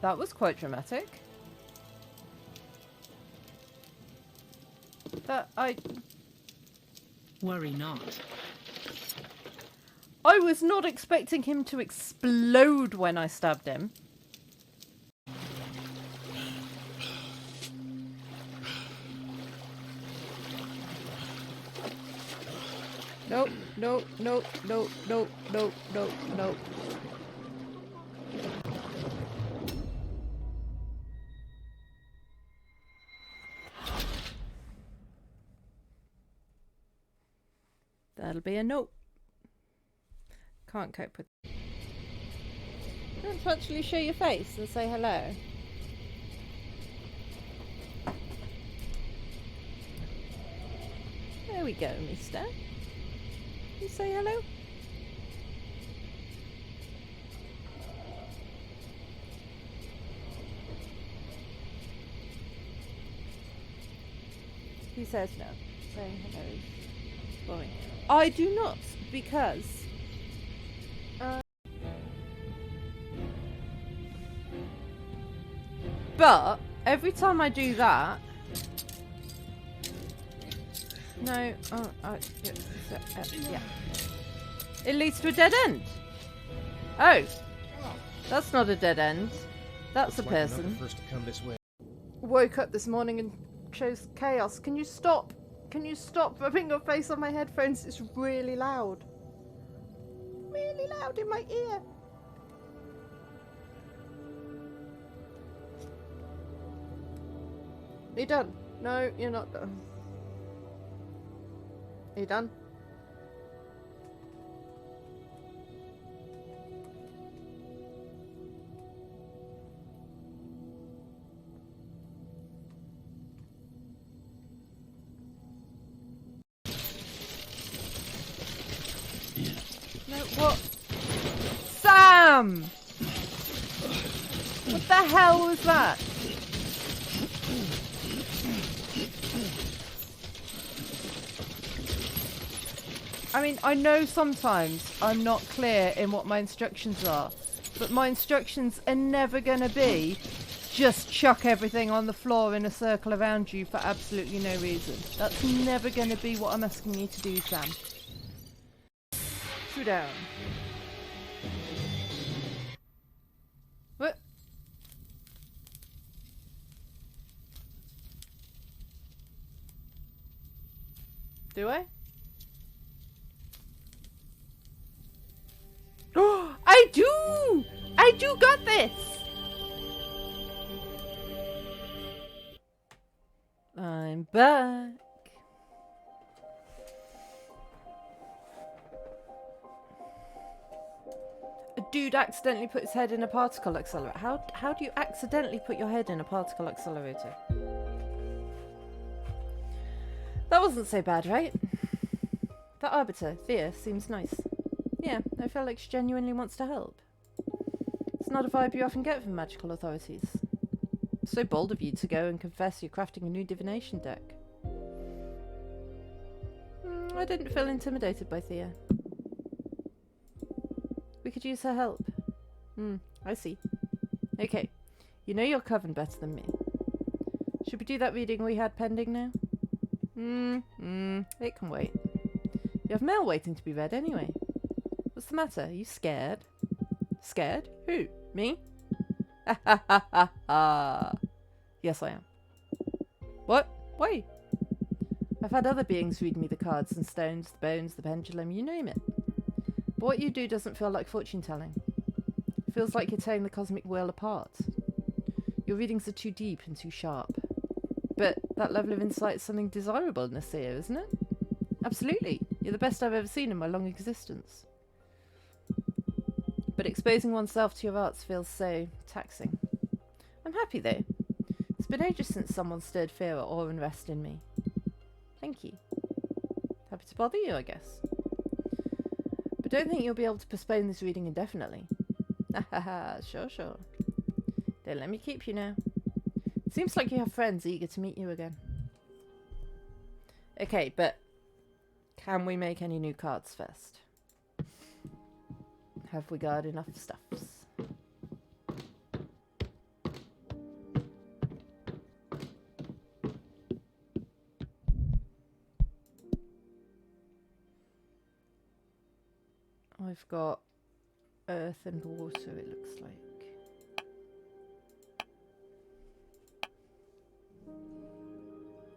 that was quite dramatic. Worry not. I was not expecting him to explode when I stabbed him. Nope, nope, nope, nope, nope, nope, nope, nope. That'll be a nope. Can't cope with. Don't actually show your face and say hello. There we go, mister. You say hello? He says no. Saying hello is boring. I do not, because but every time I do that, no, yeah, it leads to a dead end. Oh, that's not a dead end. That's a person. First to come this way. Woke up this morning and chose chaos. Can you stop? Can you stop rubbing your face on my headphones? It's really loud. Really loud in my ear. Are you done? No, you're not done. Are you done? What? Sam! What the hell was that? I mean, I know sometimes I'm not clear in what my instructions are, but my instructions are never going to be just chuck everything on the floor in a circle around you for absolutely no reason. That's never going to be what I'm asking you to do, Sam. Sit down. What? Do I? Oh, I do! I do got this! I'm back. A dude accidentally put his head in a particle accelerator. How do you accidentally put your head in a particle accelerator? That wasn't so bad, right? That arbiter, Thea, seems nice. Yeah, I feel like she genuinely wants to help. It's not a vibe you often get from magical authorities. So bold of you to go and confess you're crafting a new divination deck. I didn't feel intimidated by Thea. We could use her help. I see. Okay, you know your coven better than me. Should we do that reading we had pending now? It can wait. You have mail waiting to be read anyway. What's the matter? Are you scared? Scared? Who? Me? Ha ha ha ha ha. Yes, I am. What? Why? I've had other beings read me the cards and stones, the bones, the pendulum, you name it. But what you do doesn't feel like fortune telling. It feels like you're tearing the cosmic wheel apart. Your readings are too deep and too sharp. But that level of insight is something desirable in a seer, isn't it? Absolutely. You're the best I've ever seen in my long existence. But exposing oneself to your arts feels so taxing. I'm happy though. It's been ages since someone stirred fear or unrest in me. Thank you. Happy to bother you, I guess. But don't think you'll be able to postpone this reading indefinitely. Haha, sure. Don't let me keep you now. Seems like you have friends eager to meet you again. Okay, but can we make any new cards first? Have we got enough stuffs? I've got earth and water, it looks like.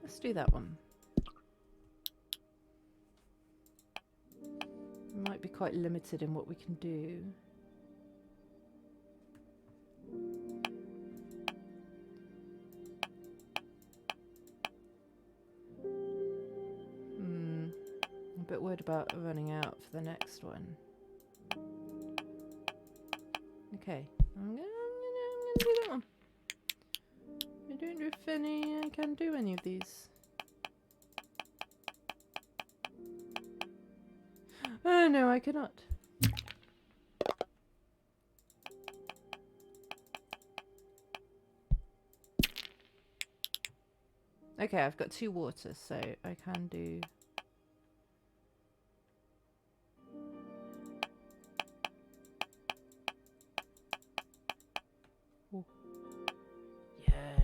Let's do that one. We might be quite limited in what we can do. I'm a bit worried about running out for the next one. Okay, I'm gonna do that one. I don't know if I can do any of these. Oh no, I cannot. Okay, I've got 2 waters, so I can do... Ooh. Yeah.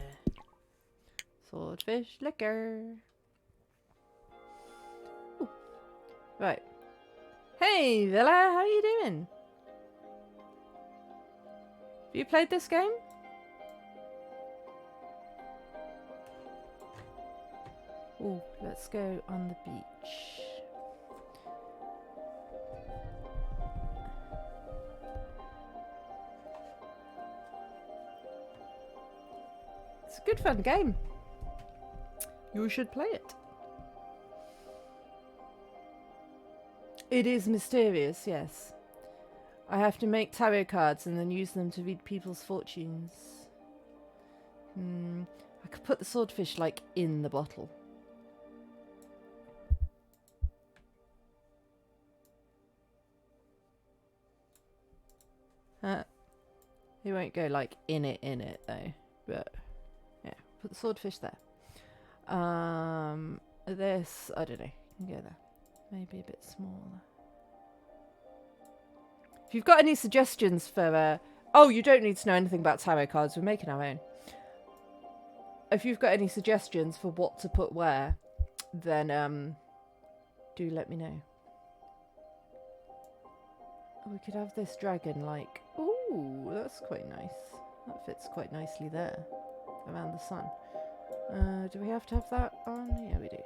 Swordfish liquor. Ooh. Right. Hey, Villa, how you doing? Have you played this game? Oh, let's go on the beach. It's a good fun game. You should play it. It is mysterious, yes. I have to make tarot cards and then use them to read people's fortunes. I could put the swordfish, like, in the bottle. He won't go like in it though. But yeah, put the swordfish there. This, I don't know. You can go there. Maybe a bit smaller. If you've got any suggestions for... oh, you don't need to know anything about tarot cards. We're making our own. If you've got any suggestions for what to put where, then do let me know. We could have this dragon like... ooh, that's quite nice. That fits quite nicely there. Around the sun. Do we have to have that on? Yeah, we do.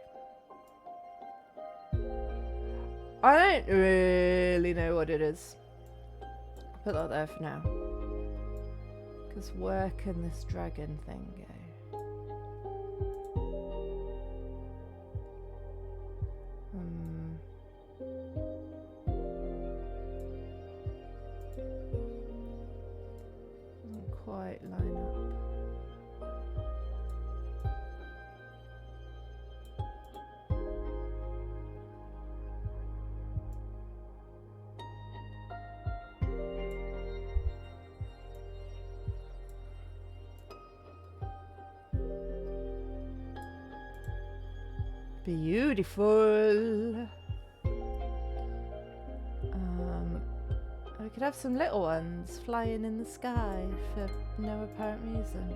I don't really know what it is. I'll put that there for now. Because where can this dragon thing go? Doesn't quite line up. Beautiful. We could have some little ones flying in the sky for no apparent reason.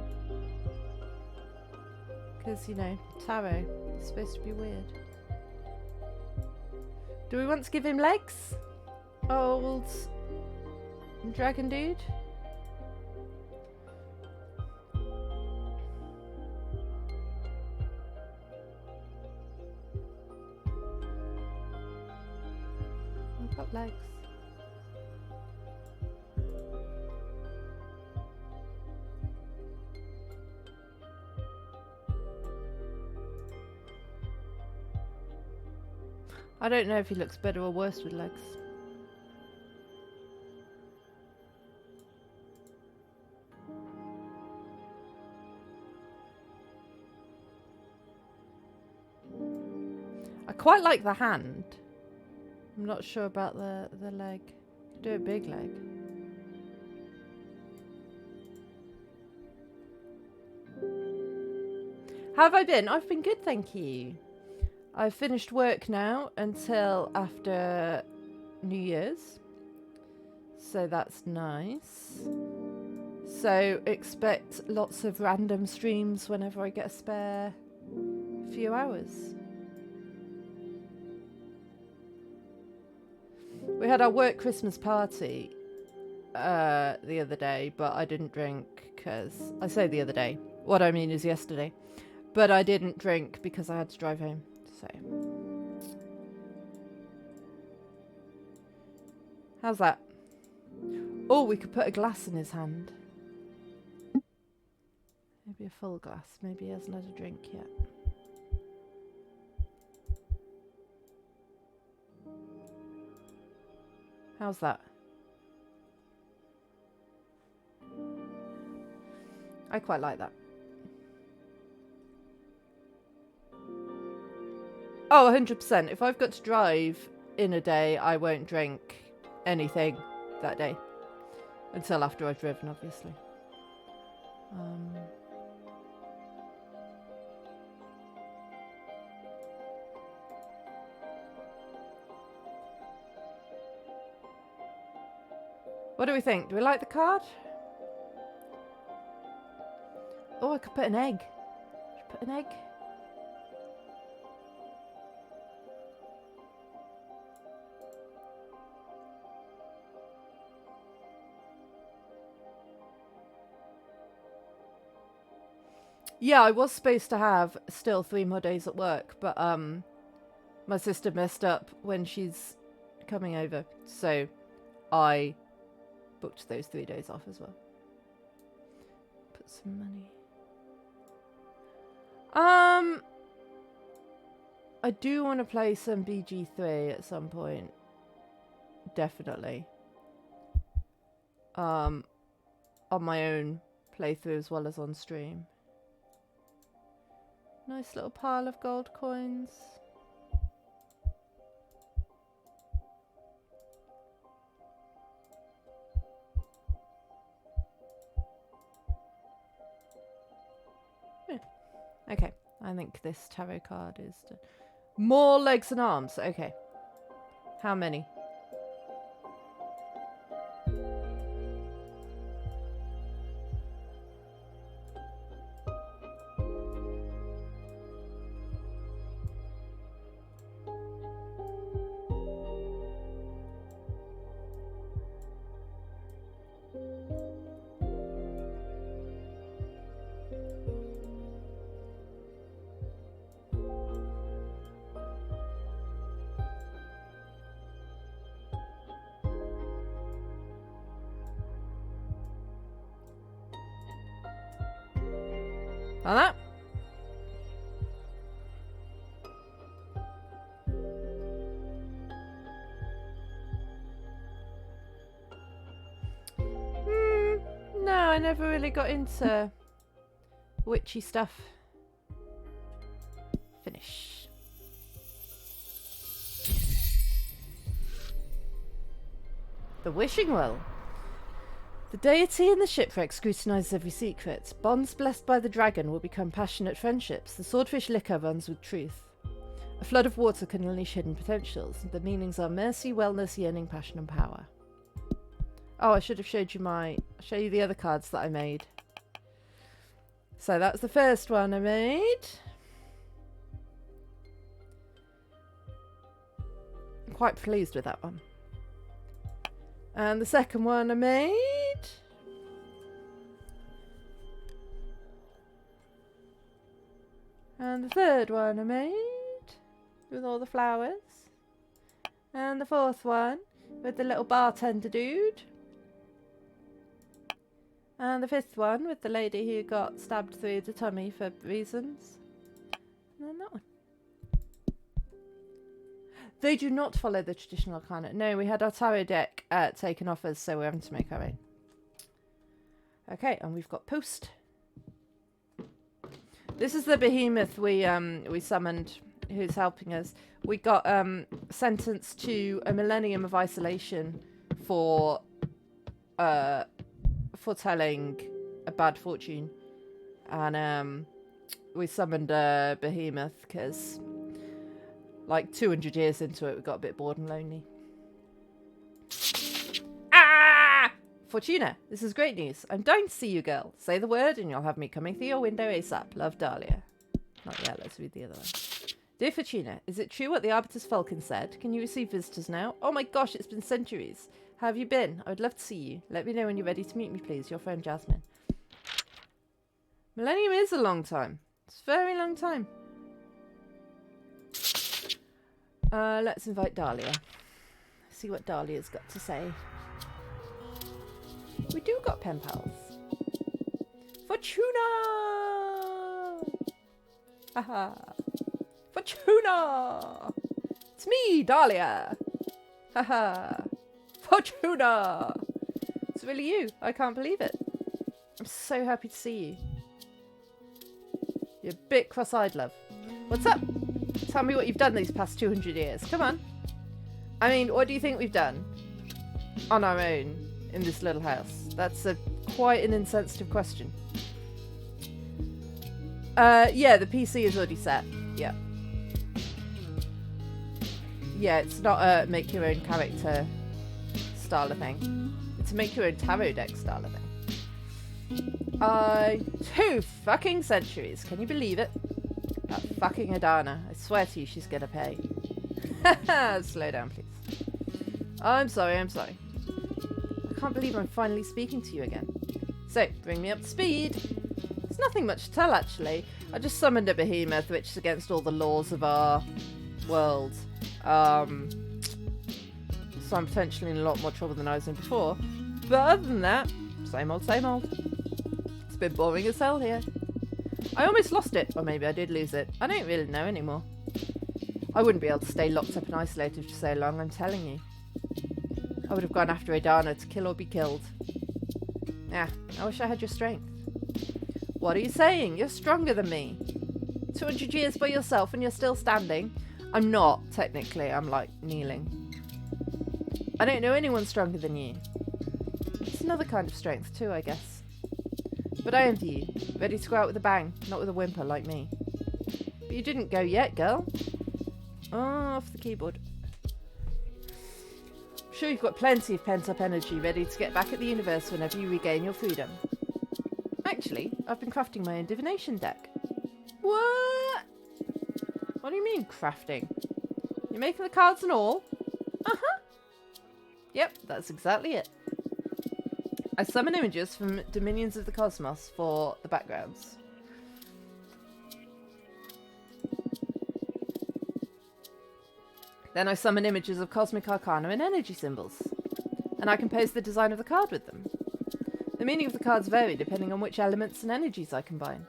Because, you know, tarot is supposed to be weird. Do we want to give him legs? Old dragon dude? We've got legs. I don't know if he looks better or worse with legs. I quite like the hand. I'm not sure about the leg. Do a big leg. How have I been? I've been good, thank you. I've finished work now until after New Year's. So that's nice. So expect lots of random streams whenever I get a spare few hours. We had our work Christmas party the other day, but I didn't drink because... I say the other day. What I mean is yesterday. But I didn't drink because I had to drive home. So, how's that? Oh, we could put a glass in his hand. Maybe a full glass. Maybe he hasn't had a drink yet. How's that? I quite like that. Oh, 100%. If I've got to drive in a day, I won't drink anything that day. Until after I've driven, obviously. What do we think? Do we like the card? Oh, I could put an egg. Should I put an egg? Yeah, I was supposed to have still 3 more days at work, but my sister messed up when she's coming over, so I booked those 3 days off as well. Put some money. I do want to play some BG3 at some point. Definitely. On my own playthrough as well as on stream. Nice little pile of gold coins. Okay, I think this tarot card is... More legs and arms. Okay. How many? Like that? No, I never really got into witchy stuff. Finish. The wishing well. The deity in the shipwreck scrutinizes every secret. Bonds blessed by the dragon will become passionate friendships. The swordfish liquor runs with truth. A flood of water can unleash hidden potentials. The meanings are mercy, wellness, yearning, passion, and power. Oh, I should have showed you I'll show you the other cards that I made. So that was the first one I made. I'm quite pleased with that one. And the second one I made. And the third one I made. With all the flowers. And the fourth one with the little bartender dude. And the fifth one with the lady who got stabbed through the tummy for reasons. And then that one. They do not follow the traditional arcana. No, we had our tarot deck taken off us, so we're having to make our own. Okay, and we've got Post. This is the behemoth we summoned, who's helping us. We got sentenced to a millennium of isolation for foretelling a bad fortune, and we summoned a behemoth because, like, 200 years into it, we got a bit bored and lonely. Ah! Fortuna, this is great news. I'm dying to see you, girl. Say the word and you'll have me coming through your window ASAP. Love, Dahlia. Not yet, let's read the other one. Dear Fortuna, is it true what the Arbiter's Falcon said? Can you receive visitors now? Oh my gosh, it's been centuries. How have you been? I would love to see you. Let me know when you're ready to meet me, please. Your friend Jasmine. Millennium is a long time. It's a very long time. Let's invite Dahlia. See what Dahlia's got to say. We do got pen pals. Fortuna! Haha. Fortuna! It's me, Dahlia! Haha. Fortuna! It's really you. I can't believe it. I'm so happy to see you. You're a bit cross-eyed, love. What's up? Tell me what you've done these past 200 years. Come on. I mean, what do you think we've done? On our own, in this little house. That's quite an insensitive question. Yeah, the PC is already set. Yeah. Yeah, it's not a make your own character style of thing. It's a make your own tarot deck style of thing. 2 fucking centuries. Can you believe it? That fucking Adana. I swear to you, she's gonna pay. Slow down, please. I'm sorry. I can't believe I'm finally speaking to you again. So, bring me up to speed. There's nothing much to tell, actually. I just summoned a behemoth, which is against all the laws of our world. So I'm potentially in a lot more trouble than I was in before. But other than that, same old, same old. It's been boring as hell here. I almost lost it, or maybe I did lose it. I don't really know anymore. I wouldn't be able to stay locked up and isolated for so long, I'm telling you. I would have gone after Adana to kill or be killed. Yeah, I wish I had your strength. What are you saying? You're stronger than me. 200 years by yourself and you're still standing? I'm not, technically. I'm, like, kneeling. I don't know anyone stronger than you. It's another kind of strength too, I guess. But I envy you. Ready to go out with a bang, not with a whimper like me. But you didn't go yet, girl. Oh, off the keyboard. I'm sure you've got plenty of pent-up energy ready to get back at the universe whenever you regain your freedom. Actually, I've been crafting my own divination deck. What? What do you mean, crafting? You're making the cards and all? Uh-huh. Yep, that's exactly it. I summon images from Dominions of the Cosmos for the backgrounds. Then I summon images of cosmic arcana and energy symbols. And I compose the design of the card with them. The meaning of the cards vary depending on which elements and energies I combine.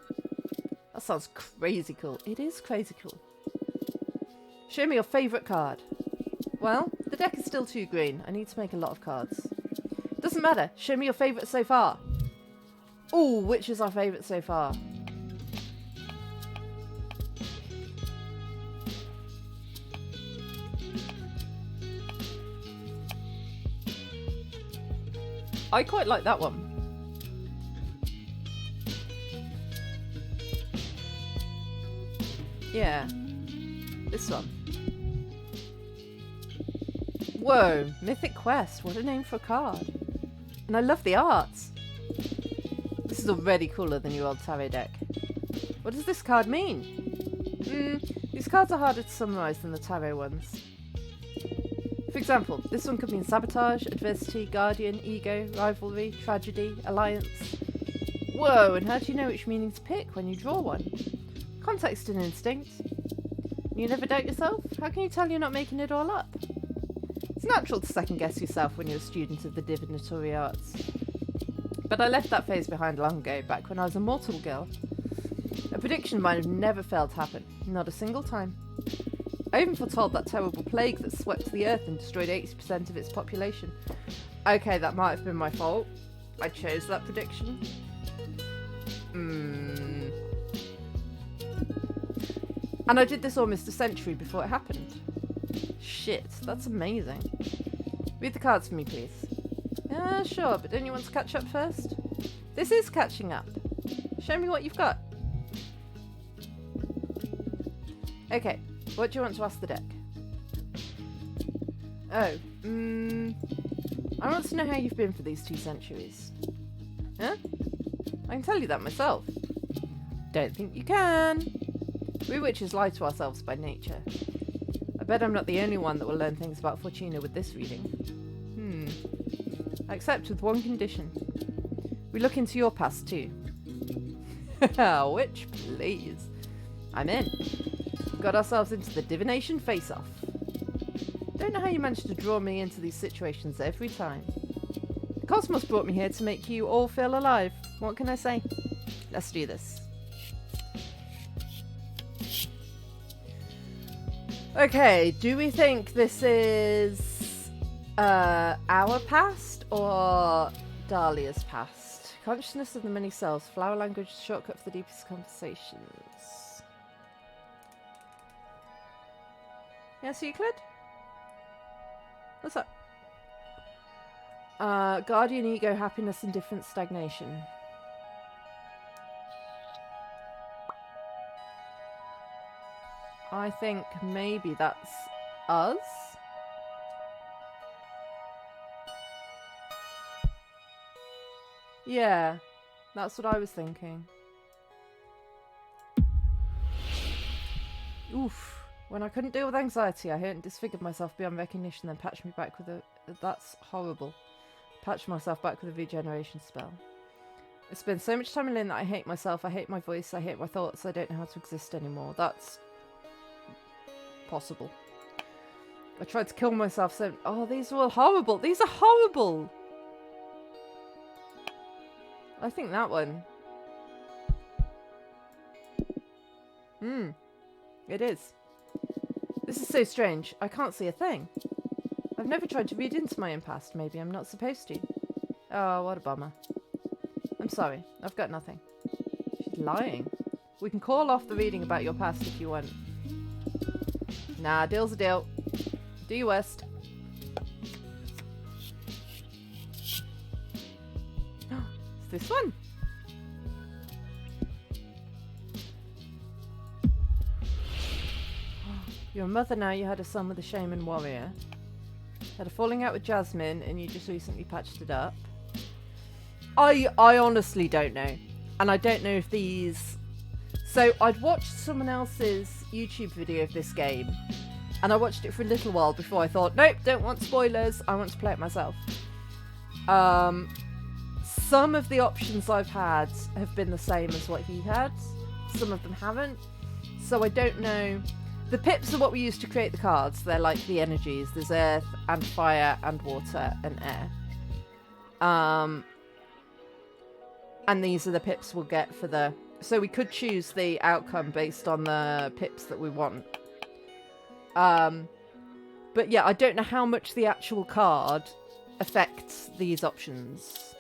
That sounds crazy cool. It is crazy cool. Show me your favourite card. Well, the deck is still too green. I need to make a lot of cards. Doesn't matter. Show me your favourite so far. Ooh, which is our favourite so far? I quite like that one. Yeah. This one. Whoa, Mythic Quest. What a name for a card. And I love the arts. This is already cooler than your old tarot deck. What does this card mean? These cards are harder to summarise than the tarot ones. For example, this one could mean sabotage, adversity, guardian, ego, rivalry, tragedy, alliance. Whoa, and how do you know which meaning to pick when you draw one? Context and instinct. You never doubt yourself? How can you tell you're not making it all up? It's natural to second guess yourself when you're a student of the divinatory arts. But I left that phase behind long ago, back when I was a mortal girl. A prediction of mine have never failed to happen, not a single time. I even foretold that terrible plague that swept the earth and destroyed 80% of its population. Okay, that might have been my fault. I chose that prediction. And I did this almost a century before it happened. Shit, that's amazing. Read the cards for me, please. Sure, but don't you want to catch up first? This is catching up. Show me what you've got. Okay, what do you want to ask the deck? Oh, I want to know how you've been for these 2 centuries. Huh? I can tell you that myself. Don't think you can. We witches lie to ourselves by nature. I bet I'm not the only one that will learn things about Fortuna with this reading. Except with one condition. We look into your past too. Witch, please. I'm in. Got ourselves into the divination face-off. Don't know how you managed to draw me into these situations every time. The cosmos brought me here to make you all feel alive. What can I say? Let's do this. Okay, do we think this is our past or Dahlia's past? Consciousness of the many selves. Flower language, shortcut for the deepest conversations. Yes, Euclid? What's up? Guardian, ego, happiness, indifference, stagnation. I think maybe that's us. Yeah, that's what I was thinking. Oof. When I couldn't deal with anxiety, I hurt and disfigured myself beyond recognition, then patched me back with a... That's horrible. Patched myself back with a regeneration spell. I spend so much time alone that I hate myself, I hate my voice, I hate my thoughts, I don't know how to exist anymore. That's... possible. I tried to kill myself, so... Oh, these are all horrible! These are horrible! I think that one. It is. This is so strange. I can't see a thing. I've never tried to read into my own past. Maybe I'm not supposed to. Oh, what a bummer. I'm sorry. I've got nothing. She's lying. We can call off the reading about your past if you want. Nah, deal's a deal. Do your worst. It's this one. You're a mother now, you had a son with a shaman warrior. Had a falling out with Jasmine and you just recently patched it up. I honestly don't know. And I don't know if these... So I'd watched someone else's YouTube video of this game. And I watched it for a little while before I thought, nope, don't want spoilers. I want to play it myself. Some of the options I've had have been the same as what he had. Some of them haven't. So I don't know. The pips are what we use to create the cards. They're like the energies. There's earth and fire and water and air. And these are the pips we'll get for the... So we could choose the outcome based on the pips that we want. But yeah, I don't know how much the actual card affects these options.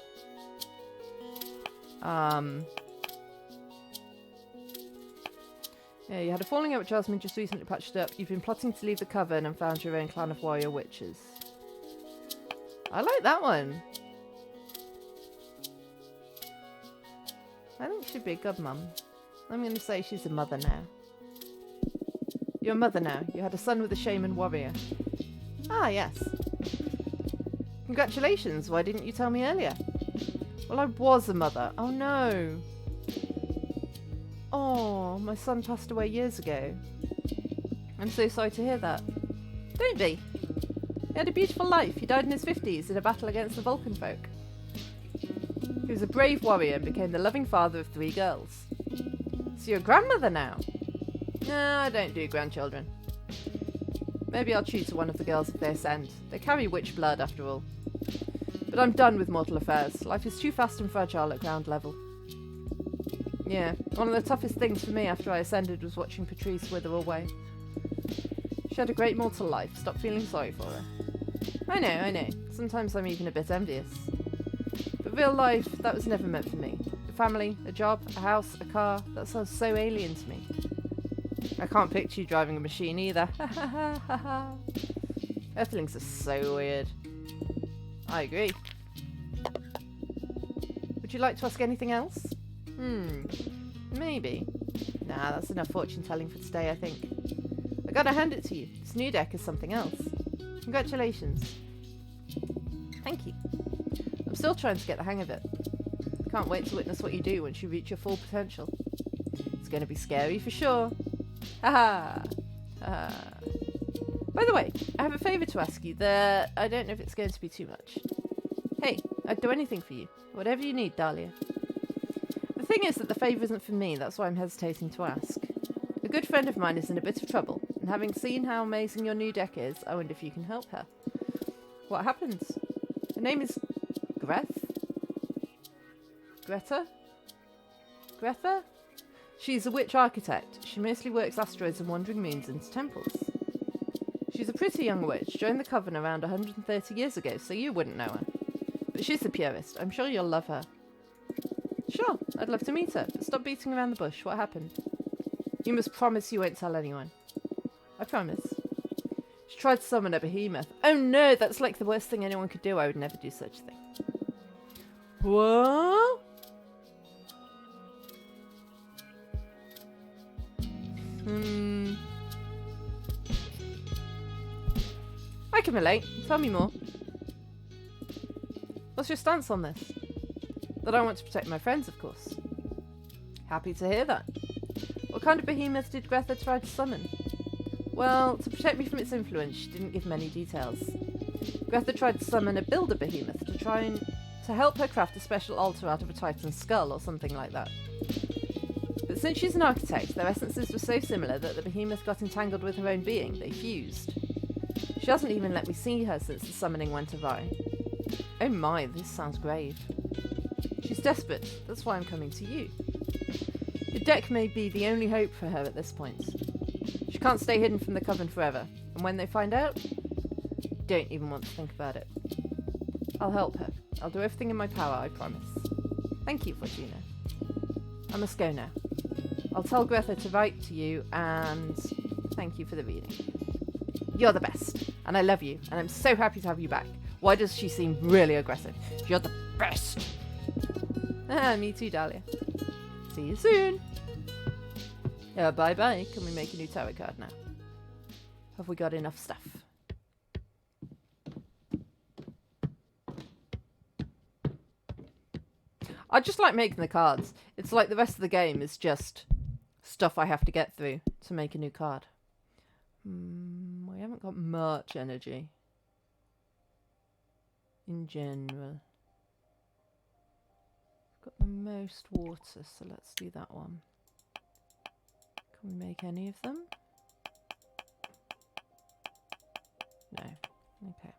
Yeah, you had a falling out with Jasmine, just recently patched up. You've been plotting to leave the coven and found your own clan of warrior witches. I like that one. I think she'd be a good mum. I'm going to say she's a mother now. You're a mother now. You had a son with a shaman warrior. Ah, yes. Congratulations. Why didn't you tell me earlier? Well, I was a mother. Oh, no. Oh, my son passed away years ago. I'm so sorry to hear that. Don't be. He had a beautiful life. He died in his 50s in a battle against the Vulcan folk. He was a brave warrior and became the loving father of 3 girls. So you're a grandmother now? No, I don't do grandchildren. Maybe I'll tutor one of the girls if they ascend. They carry witch blood, after all. But I'm done with mortal affairs. Life is too fast and fragile at ground level. Yeah, one of the toughest things for me after I ascended was watching Patrice wither away. She had a great mortal life. Stop feeling sorry for her. I know. Sometimes I'm even a bit envious. But real life, that was never meant for me. A family, a job, a house, a car, that sounds so alien to me. I can't picture you driving a machine either. Earthlings are so weird. I agree. Would you like to ask anything else? Maybe. Nah, that's enough fortune telling for today, I think. I gotta hand it to you. This new deck is something else. Congratulations. Thank you. I'm still trying to get the hang of it. Can't wait to witness what you do once you reach your full potential. It's gonna be scary for sure. Haha. By the way, I have a favour to ask you that I don't know if it's going to be too much. Hey, I'd do anything for you. Whatever you need, Dahlia. The thing is that the favour isn't for me, that's why I'm hesitating to ask. A good friend of mine is in a bit of trouble, and having seen how amazing your new deck is, I wonder if you can help her. What happens? Her name is Greta? She's a witch architect. She mostly works asteroids and wandering moons into temples. She's a pretty young witch, joined the coven around 130 years ago, so you wouldn't know her. But she's the purest. I'm sure you'll love her. Sure, I'd love to meet her, but stop beating around the bush. What happened? You must promise you won't tell anyone. I promise. She tried to summon a behemoth. Oh no, that's like the worst thing anyone could do. I would never do such a thing. What? I can relate. Tell me more. What's your stance on this? That I want to protect my friends, of course. Happy to hear that. What kind of behemoth did Greta try to summon? Well, to protect me from its influence, she didn't give many details. Greta tried to summon a builder behemoth to help her craft a special altar out of a titan's skull or something like that. But since she's an architect, their essences were so similar that the behemoth got entangled with her own being. They fused. She hasn't even let me see her since the summoning went awry. Oh my, this sounds grave. She's desperate, that's why I'm coming to you. Your deck may be the only hope for her at this point. She can't stay hidden from the coven forever, and when they find out, don't even want to think about it. I'll help her. I'll do everything in my power, I promise. Thank you, Fortuna. I must go now. I'll tell Greta to write to you, and thank you for the reading. You're the best, and I love you, and I'm so happy to have you back. Why does she seem really aggressive? You're the best! Ah, me too, Dahlia. See you soon! Bye-bye. Can we make a new tarot card now? Have we got enough stuff? I just like making the cards. It's like the rest of the game is just stuff I have to get through to make a new card. We haven't got much energy. In general. Got the most water, so let's do that one. Can we make any of them? No. Okay.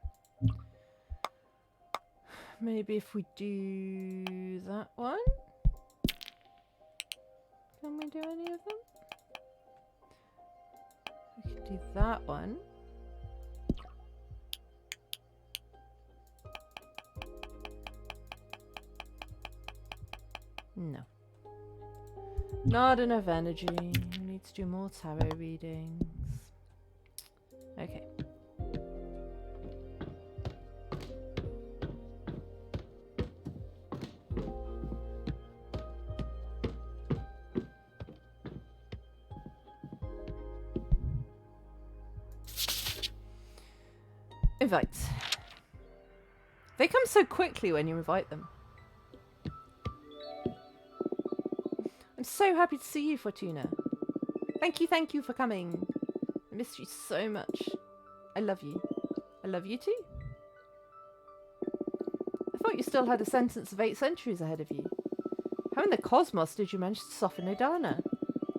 Maybe if we do that one? Can we do any of them? We can do that one. No. Not enough energy. We need to do more tarot readings. Okay. Invites. They come so quickly when you invite them. I'm so happy to see you, Fortuna. Thank you for coming. I missed you so much. I love you. I love you too. I thought you still had a sentence of 8 centuries ahead of you. How in the cosmos did you manage to soften Odana?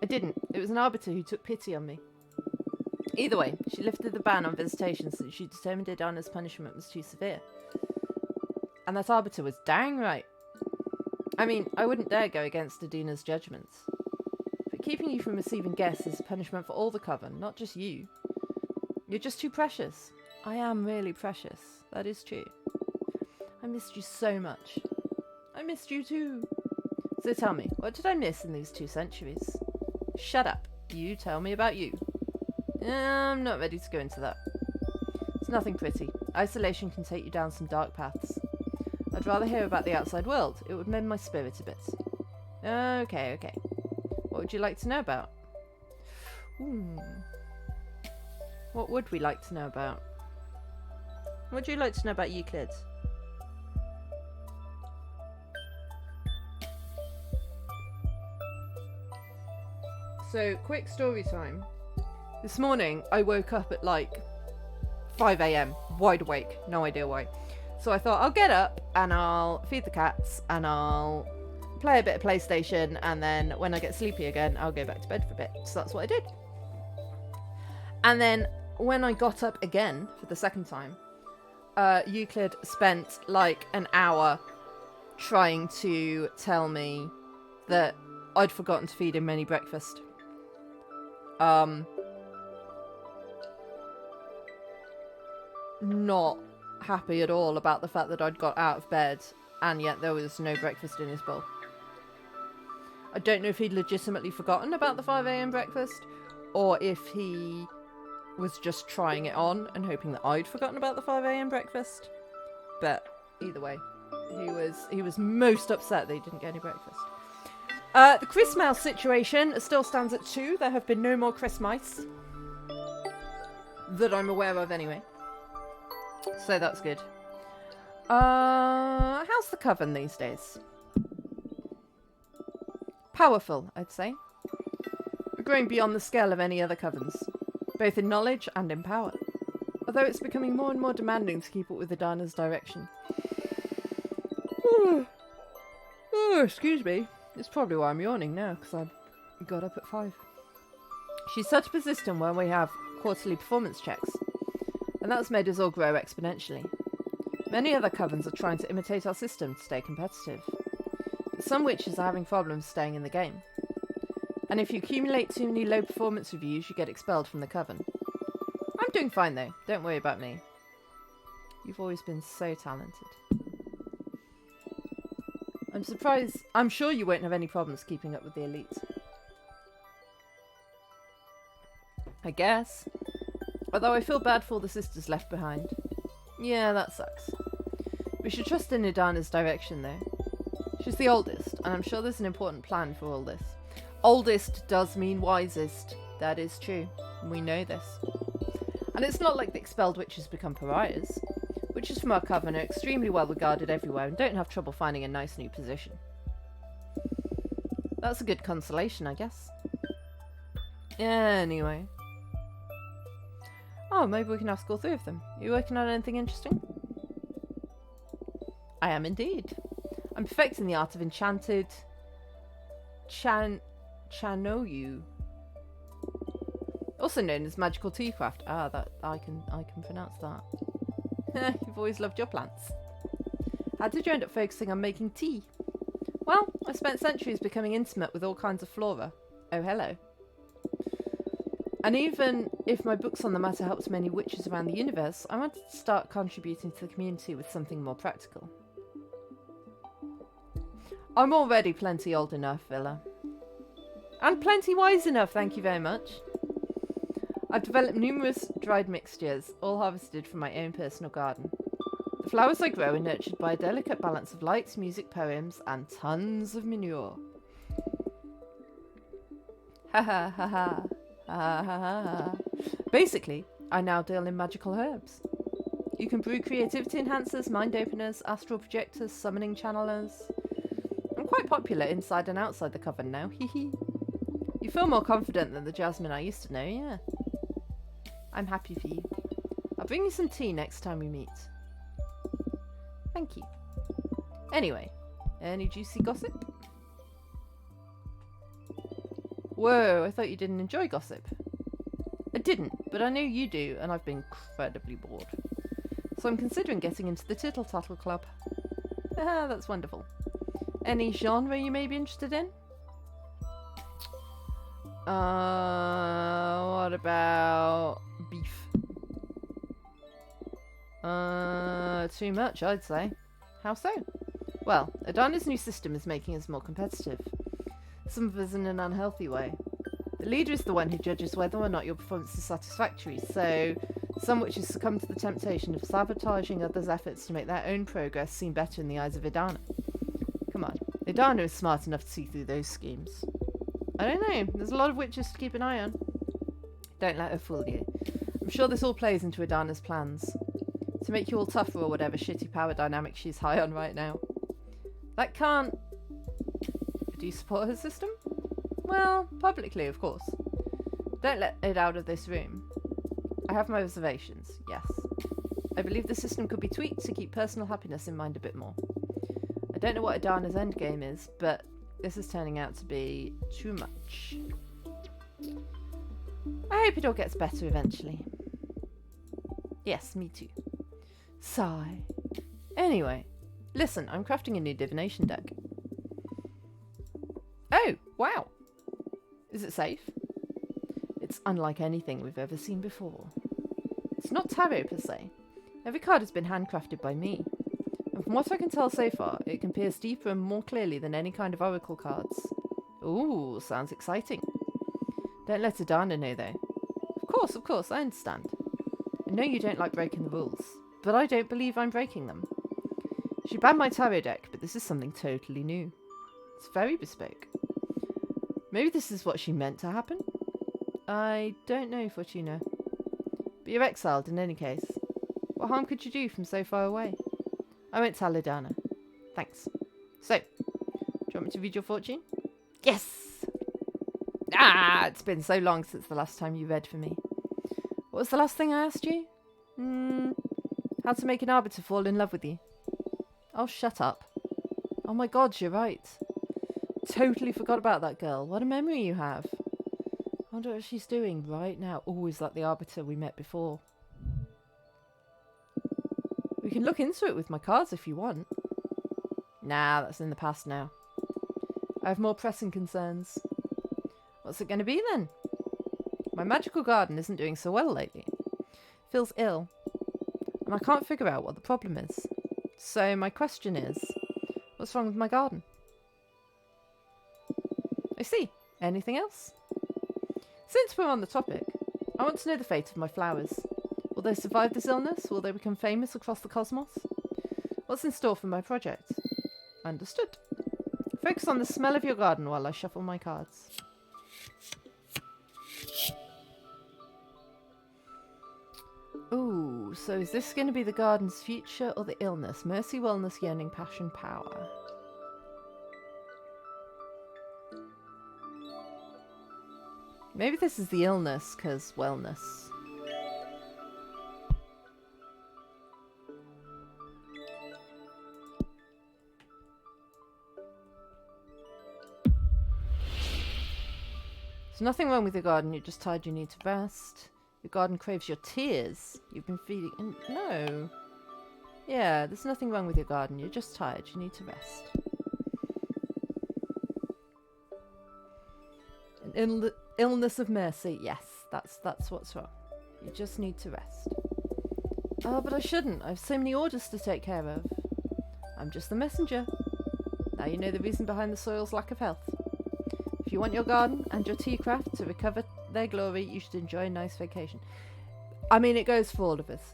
I didn't. It was an arbiter who took pity on me. Either way, she lifted the ban on visitation since she determined Odana's punishment was too severe. And that arbiter was dang right. I mean, I wouldn't dare go against Adina's judgments. But keeping you from receiving guests is a punishment for all the coven, not just you. You're just too precious. I am really precious. That is true. I missed you so much. I missed you too. So tell me, what did I miss in these 2 centuries? Shut up. You tell me about you. I'm not ready to go into that. It's nothing pretty. Isolation can take you down some dark paths. I'd rather hear about the outside world. It would mend my spirit a bit. Okay. What would you like to know about? What would we like to know about? What would you like to know about Euclid? So, quick story time. This morning, I woke up at like 5 AM, wide awake, no idea why. So I thought I'll get up and I'll feed the cats and I'll play a bit of PlayStation, and then when I get sleepy again, I'll go back to bed for a bit. So that's what I did. And then when I got up again for the second time, Euclid spent like an hour trying to tell me that I'd forgotten to feed him any breakfast. Not happy at all about the fact that I'd got out of bed and yet there was no breakfast in his bowl. I don't know if he'd legitimately forgotten about the 5 AM breakfast or if he was just trying it on and hoping that I'd forgotten about the 5 AM breakfast. But either way, he was most upset that he didn't get any breakfast. The Chris Mouse situation still stands at 2. There have been no more Chris Mice that I'm aware of anyway. So that's good. How's the coven these days? Powerful, I'd say. We're growing beyond the scale of any other covens, both in knowledge and in power. Although it's becoming more and more demanding to keep up with Adana's direction. Excuse me. It's probably why I'm yawning now, because I got up at 5. She's such persistent when we have quarterly performance checks, and that's made us all grow exponentially. Many other covens are trying to imitate our system to stay competitive, but some witches are having problems staying in the game. And if you accumulate too many low performance reviews, you get expelled from the coven. I'm doing fine though, don't worry about me. You've always been so talented. I'm surprised. I'm sure you won't have any problems keeping up with the elite. I guess. Although I feel bad for all the sisters left behind. Yeah, that sucks. We should trust in Adana's direction though. She's the oldest, and I'm sure there's an important plan for all this. Oldest does mean wisest. That is true. We know this. And it's not like the expelled witches become pariahs. Witches from our coven are extremely well regarded everywhere and don't have trouble finding a nice new position. That's a good consolation, I guess. Anyway. Oh, maybe we can ask all three of them. Are you working on anything interesting? I am indeed. I'm perfecting the art of enchanted Chanoyu, also known as magical tea craft. Ah, that I can pronounce that. You've always loved your plants. How did you end up focusing on making tea? Well, I spent centuries becoming intimate with all kinds of flora. Oh, hello. And even if my books on the matter helped many witches around the universe, I wanted to start contributing to the community with something more practical. I'm already plenty old enough, Villa. And plenty wise enough, thank you very much. I've developed numerous dried mixtures, all harvested from my own personal garden. The flowers I grow are nurtured by a delicate balance of light, music, poems, and tons of manure. Ha ha ha ha. Ha ha ha ha. Basically, I now deal in magical herbs. You can brew creativity enhancers, mind openers, astral projectors, summoning channelers. I'm quite popular inside and outside the coven now, hee. You feel more confident than the Jasmine I used to know, yeah. I'm happy for you. I'll bring you some tea next time we meet. Thank you. Anyway, any juicy gossip? Whoa, I thought you didn't enjoy gossip. I didn't, but I know you do, and I've been incredibly bored. So I'm considering getting into the Tittle Tattle Club. Ah, that's wonderful. Any genre you may be interested in? What about beef? Too much, I'd say. How so? Well, Adana's new system is making us more competitive. Some of us in an unhealthy way. The leader is the one who judges whether or not your performance is satisfactory, so some witches succumb to the temptation of sabotaging others' efforts to make their own progress seem better in the eyes of Adana. Come on, Adana is smart enough to see through those schemes. I don't know, there's a lot of witches to keep an eye on. Don't let her fool you. I'm sure this all plays into Adana's plans. To make you all tougher or whatever shitty power dynamic she's high on right now. That can't... Do you support her system? Well, publicly, of course. Don't let it out of this room. I have my reservations, yes. I believe the system could be tweaked to keep personal happiness in mind a bit more. I don't know what Adana's endgame is, but this is turning out to be too much. I hope it all gets better eventually. Yes, me too. Sigh. Anyway, listen, I'm crafting a new divination deck. Oh, wow. Is it safe? It's unlike anything we've ever seen before. It's not tarot per se. Every card has been handcrafted by me. And from what I can tell so far, it can pierce deeper and more clearly than any kind of oracle cards. Ooh, sounds exciting. Don't let Adana know though. Of course, I understand. I know you don't like breaking the rules, but I don't believe I'm breaking them. She banned my tarot deck, but this is something totally new. It's very bespoke. Maybe this is what she meant to happen? I don't know, Fortuna. But you're exiled in any case. What harm could you do from so far away? I won't tell Adana. Thanks. So, do you want me to read your fortune? Yes! Ah, it's been so long since the last time you read for me. What was the last thing I asked you? How to make an arbiter fall in love with you. Oh, shut up. Oh my god, you're right. Totally forgot about that girl. What a memory you have. I wonder what she's doing right now. Oh, is that the arbiter we met before? We can look into it with my cards if you want. Nah, that's in the past now. I have more pressing concerns. What's it going to be then? My magical garden isn't doing so well lately. Feels ill. And I can't figure out what the problem is. So my question is, what's wrong with my garden? I see. Anything else? Since we're on the topic, I want to know the fate of my flowers. Will they survive this illness? Will they become famous across the cosmos? What's in store for my project? Understood. Focus on the smell of your garden while I shuffle my cards. Ooh, so is this going to be the garden's future or the illness? Mercy, wellness, yearning, passion, power. Maybe this is the illness, because wellness. There's nothing wrong with your garden, you're just tired, you need to rest. Your garden craves your tears. You've been feeding... No. Yeah, there's nothing wrong with your garden, you're just tired, you need to rest. An illness of mercy, yes, that's what's wrong. You just need to rest. Oh, but I shouldn't, I have so many orders to take care of. I'm just the messenger. Now you know the reason behind the soil's lack of health. If you want your garden and your tea craft to recover their glory, you should enjoy a nice vacation. I mean, it goes for all of us.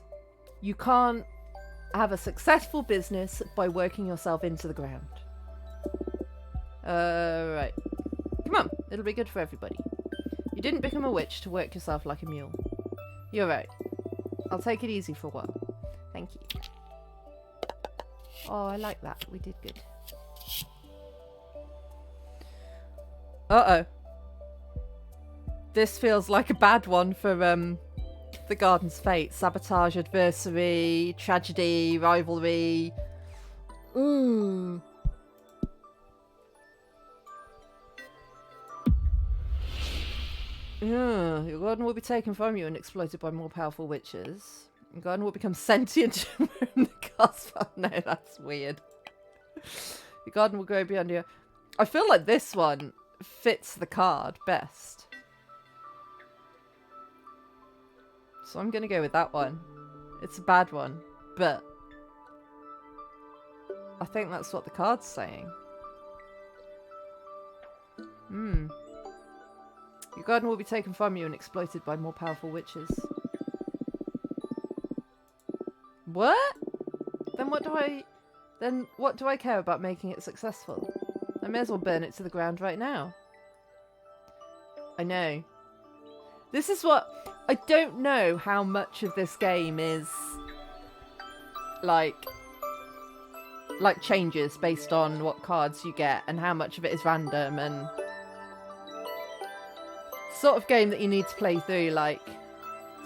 You can't have a successful business by working yourself into the ground. Right. Come on, it'll be good for everybody. You didn't become a witch to work yourself like a mule. You're right. I'll take it easy for a while. Thank you. Oh, I like that. We did good. Uh-oh. This feels like a bad one for the garden's fate. Sabotage, adversary, tragedy, rivalry. Ooh. Yeah, your garden will be taken from you and exploited by more powerful witches. Your garden will become sentient from the cosmos. No, that's weird. Your garden will grow beyond you. I feel like this one fits the card best. So I'm going to go with that one. It's a bad one, but I think that's what the card's saying. Your garden will be taken from you and exploited by more powerful witches. What? Then what do I care about making it successful? I may as well burn it to the ground right now. I know. This is what... I don't know how much of this game is... Like changes based on what cards you get and how much of it is random and... Sort of game that you need to play through like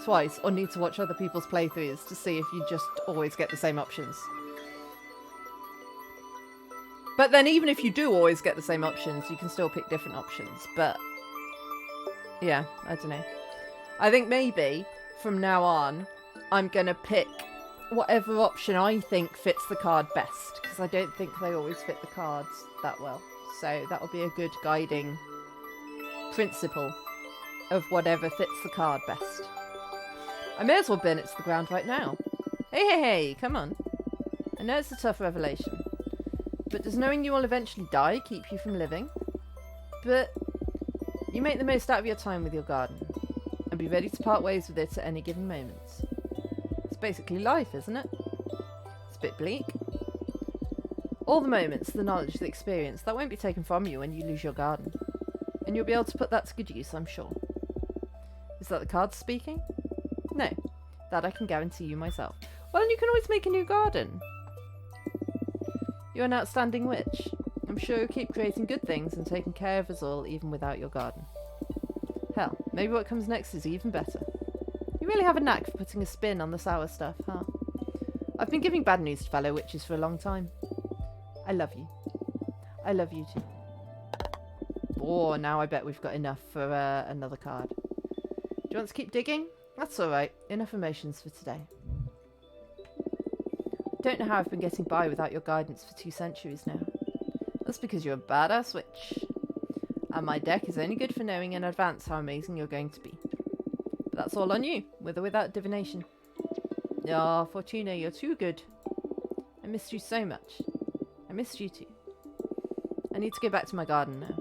twice or need to watch other people's playthroughs to see if you just always get the same options. But then even if you do always get the same options, you can still pick different options. But yeah, I don't know. I think maybe from now on, I'm going to pick whatever option I think fits the card best. Because I don't think they always fit the cards that well. So that'll be a good guiding principle of whatever fits the card best. I may as well burn it to the ground right now. Hey, come on. I know it's a tough revelation. But does knowing you will eventually die keep you from living? But you make the most out of your time with your garden. And be ready to part ways with it at any given moment. It's basically life, isn't it? It's a bit bleak. All the moments, the knowledge, the experience, that won't be taken from you when you lose your garden. And you'll be able to put that to good use, I'm sure. Is that the cards speaking? No. That I can guarantee you myself. Well, and you can always make a new garden. You're an outstanding witch. I'm sure you'll keep creating good things and taking care of us all even without your garden. Hell, maybe what comes next is even better. You really have a knack for putting a spin on the sour stuff, huh? I've been giving bad news to fellow witches for a long time. I love you. I love you too. Oh, now I bet we've got enough for another card. Do you want to keep digging? That's alright. Enough emotions for today. Don't know how I've been getting by without your guidance for 2 centuries now. That's because you're a badass witch. And my deck is only good for knowing in advance how amazing you're going to be. But that's all on you, with or without divination. Ah, Fortuna, you're too good. I missed you so much. I missed you too. I need to go back to my garden now.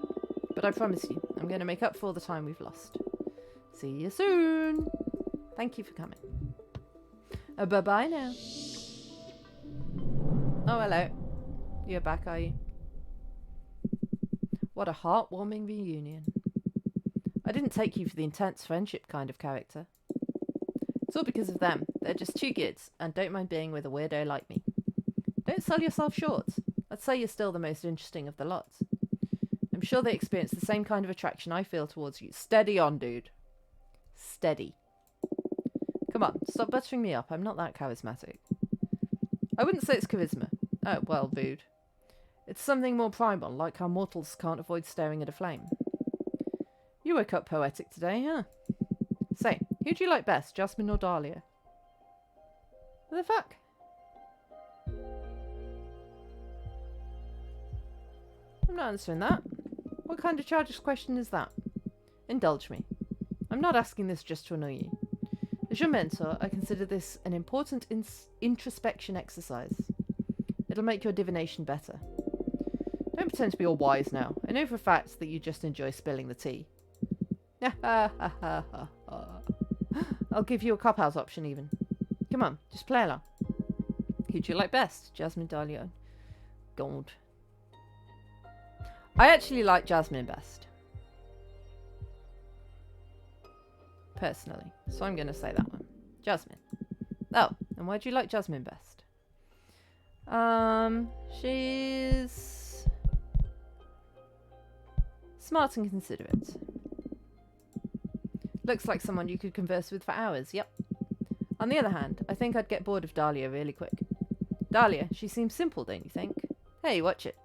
But I promise you, I'm going to make up for all the time we've lost. See you soon. Thank you for coming. Bye-bye now. Oh, hello. You're back, are you? What a heartwarming reunion. I didn't take you for the intense friendship kind of character. It's all because of them. They're just too good and don't mind being with a weirdo like me. Don't sell yourself short. I'd say you're still the most interesting of the lot. I'm sure they experience the same kind of attraction I feel towards you. Steady on, dude. Steady. Come on, stop buttering me up. I'm not that charismatic. I wouldn't say it's charisma. Oh, well, dude. It's something more primal, like how mortals can't avoid staring at a flame. You woke up poetic today, huh? Say, who do you like best, Jasmine or Dahlia? What the fuck? I'm not answering that. What kind of childish question is that? Indulge me. I'm not asking this just to annoy you. As your mentor, I consider this an important introspection exercise. It'll make your divination better. Don't pretend to be all wise now. I know for a fact that you just enjoy spilling the tea. I'll give you a cop-out option even. Come on, just play along. Who do you like best? Jasmine, Dahlia, Gold. I actually like Jasmine best. Personally. So I'm going to say that one. Jasmine. Oh, and why do you like Jasmine best? She's smart and considerate. Looks like someone you could converse with for hours, yep. On the other hand, I think I'd get bored of Dahlia really quick. Dahlia, she seems simple, don't you think? Hey, watch it.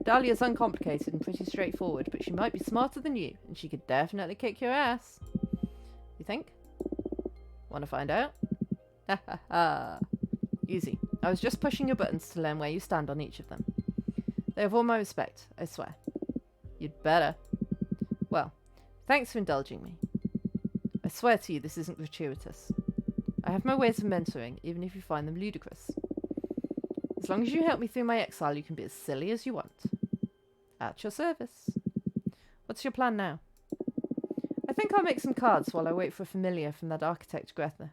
Dahlia's uncomplicated and pretty straightforward, but she might be smarter than you, and she could definitely kick your ass. You think? Want to find out? Ha ha ha. Easy. I was just pushing your buttons to learn where you stand on each of them. They have all my respect, I swear. You'd better. Well, thanks for indulging me. I swear to you this isn't gratuitous. I have my ways of mentoring, even if you find them ludicrous. As long as you help me through my exile, you can be as silly as you want. At your service. What's your plan now? I think I'll make some cards while I wait for a familiar from that architect Greta.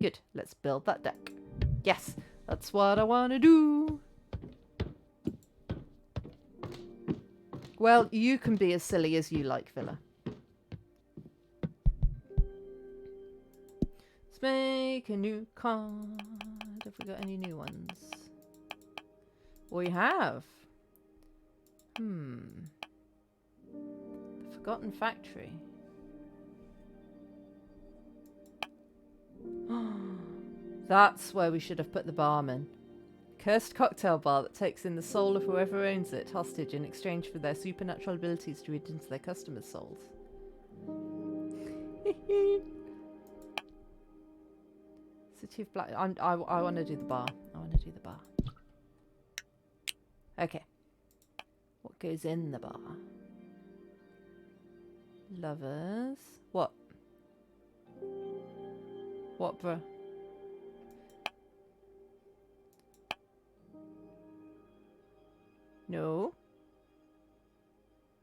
Good, let's build that deck. Yes, that's what I want to do. Well, you can be as silly as you like, Villa. Let's make a new card. Have we got any new ones? We have. The Forgotten Factory. That's where we should have put the barman. Cursed cocktail bar that takes in the soul of whoever owns it hostage in exchange for their supernatural abilities to read into their customers' souls. City of Black. I want to do the bar. I want to do the bar. Okay. What goes in the bar? Lovers. What? What, bruh? No.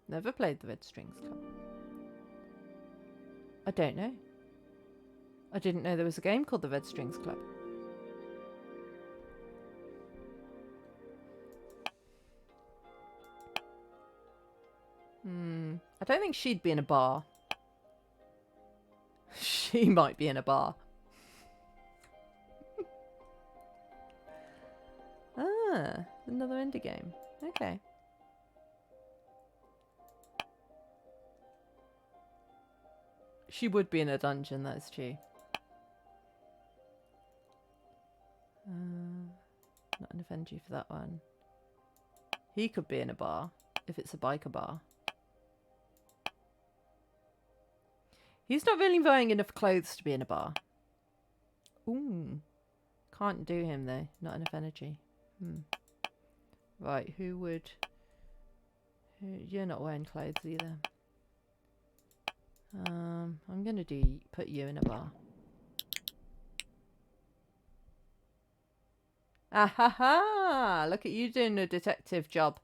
Never played the Red Strings Club. I don't know. I didn't know there was a game called the Red Strings Club. I don't think she'd be in a bar. She might be in a bar. Ah, another indie game. Okay. She would be in a dungeon, that's true. Not enough energy for that one. He could be in a bar, if it's a biker bar. He's not really wearing enough clothes to be in a bar. Ooh. Can't do him, though. Not enough energy. Right, who would... You're not wearing clothes either. I'm going to put you in a bar. Ah ha ha! Look at you doing a detective job.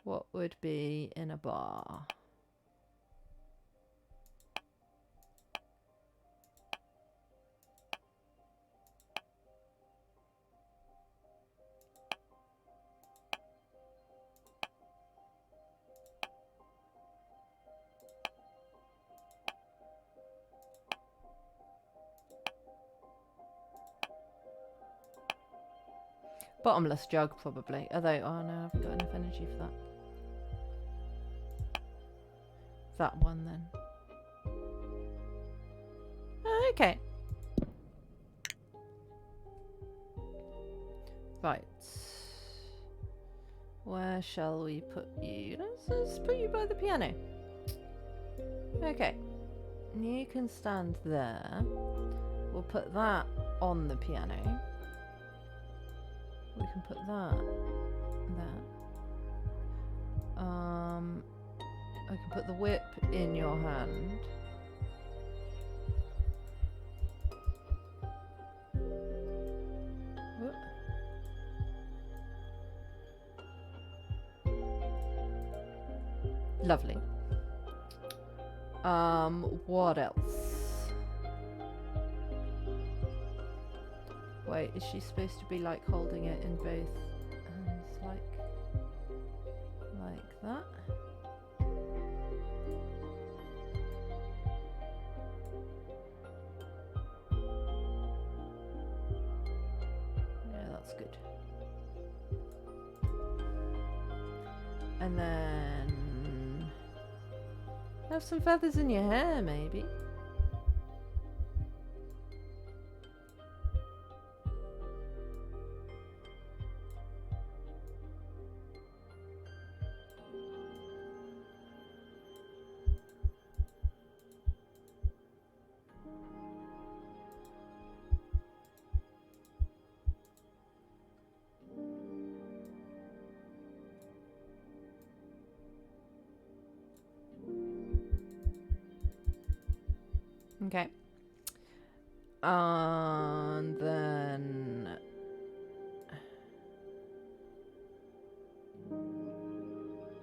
What would be in a bar? Bottomless jug, probably. Although, oh no, I haven't got enough energy for that. That one, then. Okay. Right. Where shall we put you? Let's put you by the piano. Okay. You can stand there. We'll put that on the piano. We can put that there. I can put the whip in your hand. Whoop. Lovely. What else? Wait, is she supposed to be like holding it in both hands like that? Yeah, that's good. And then have some feathers in your hair, maybe. Okay. And then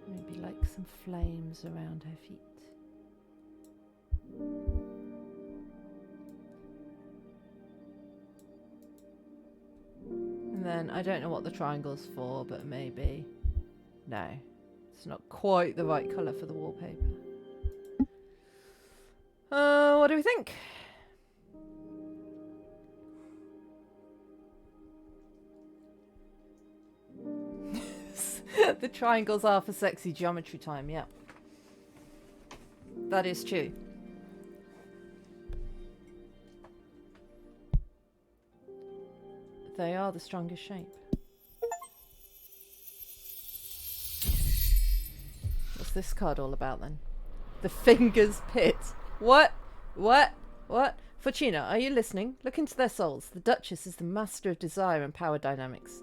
maybe like some flames around her feet. And then I don't know what the triangle's for, but maybe no. It's not quite the right colour for the wallpaper. What do we think? The triangles are for sexy geometry time, yeah. That is true. They are the strongest shape. What's this card all about then? The Fingers Pit. What? What? What? Fortuna, are you listening? Look into their souls. The Duchess is the master of desire and power dynamics.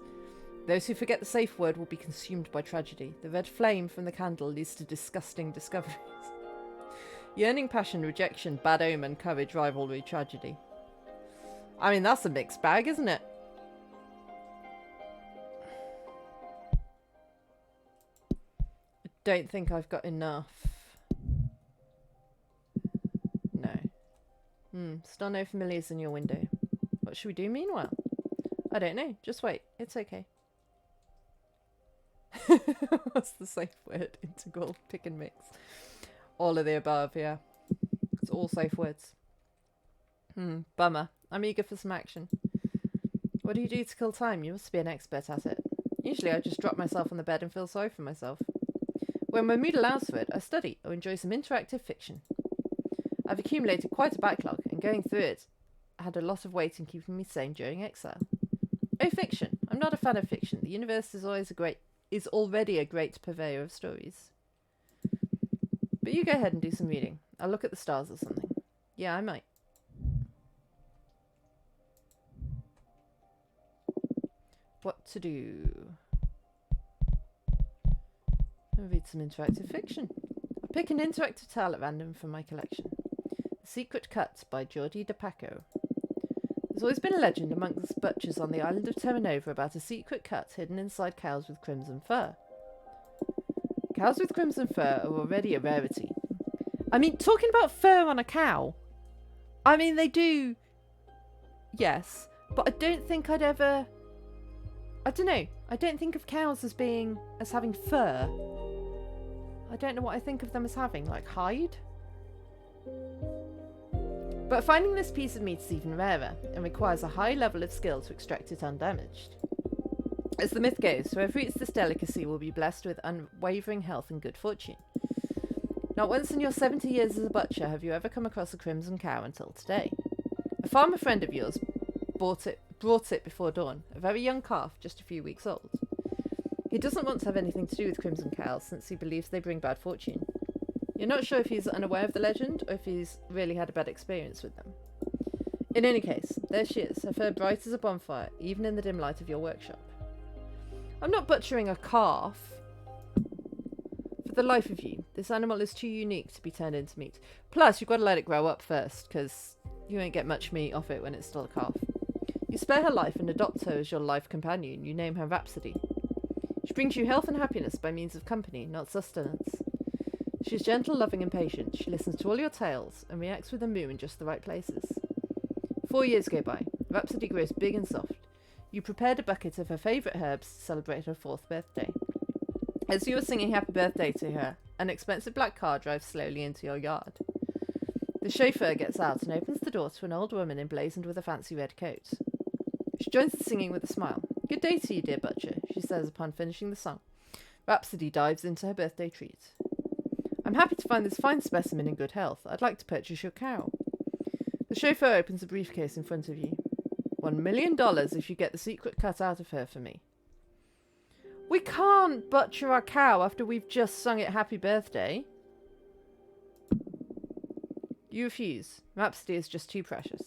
Those who forget the safe word will be consumed by tragedy. The red flame from the candle leads to disgusting discoveries. Yearning, passion, rejection, bad omen, courage, rivalry, tragedy. I mean, that's a mixed bag, isn't it? I don't think I've got enough. Still no familiars in your window. What should we do meanwhile? I don't know. Just wait. It's okay. What's the safe word? Integral, pick and mix. All of the above, yeah. It's all safe words. Bummer. I'm eager for some action. What do you do to kill time? You must be an expert at it. Usually I just drop myself on the bed and feel sorry for myself. When my mood allows for it, I study or enjoy some interactive fiction. I've accumulated quite a backlog, and going through it had a lot of weight in keeping me sane during exile. Oh, fiction. I'm not a fan of fiction. The universe is already a great purveyor of stories. But you go ahead and do some reading. I'll look at the stars or something. Yeah, I might. What to do? I'll read some interactive fiction. I'll pick an interactive tale at random from my collection. The Secret Cut by Geordie DePaco. There's always been a legend amongst butchers on the island of Terra Nova about a secret cut hidden inside cows with crimson fur. Cows with crimson fur are already a rarity. I mean, talking about fur on a cow, I mean, they do, yes, but I don't think I'd ever, I don't know, I don't think of cows as having fur. I don't know what I think of them as having, like hide? But finding this piece of meat is even rarer, and requires a high level of skill to extract it undamaged. As the myth goes, whoever eats this delicacy will be blessed with unwavering health and good fortune. Not once in your 70 years as a butcher have you ever come across a crimson cow until today. A farmer friend of yours brought it before dawn, a very young calf, just a few weeks old. He doesn't want to have anything to do with crimson cows, since he believes they bring bad fortune. You're not sure if he's unaware of the legend, or if he's really had a bad experience with them. In any case, there she is, her fur bright as a bonfire, even in the dim light of your workshop. I'm not butchering a calf. For the life of you, this animal is too unique to be turned into meat. Plus, you've got to let it grow up first, because you won't get much meat off it when it's still a calf. You spare her life and adopt her as your life companion. You name her Rhapsody. She brings you health and happiness by means of company, not sustenance. She's gentle, loving, and patient. She listens to all your tales and reacts with a moo in just the right places. 4 years go by. Rhapsody grows big and soft. You prepared a bucket of her favourite herbs to celebrate her 4th birthday. As you are singing happy birthday to her, an expensive black car drives slowly into your yard. The chauffeur gets out and opens the door to an old woman emblazoned with a fancy red coat. She joins the singing with a smile. "Good day to you, dear butcher," she says upon finishing the song. Rhapsody dives into her birthday treat. "I'm happy to find this fine specimen in good health. I'd like to purchase your cow." The chauffeur opens a briefcase in front of you. $1 million if you get the secret cut out of her for me. We can't butcher our cow after we've just sung it happy birthday. You refuse. Rhapsody is just too precious.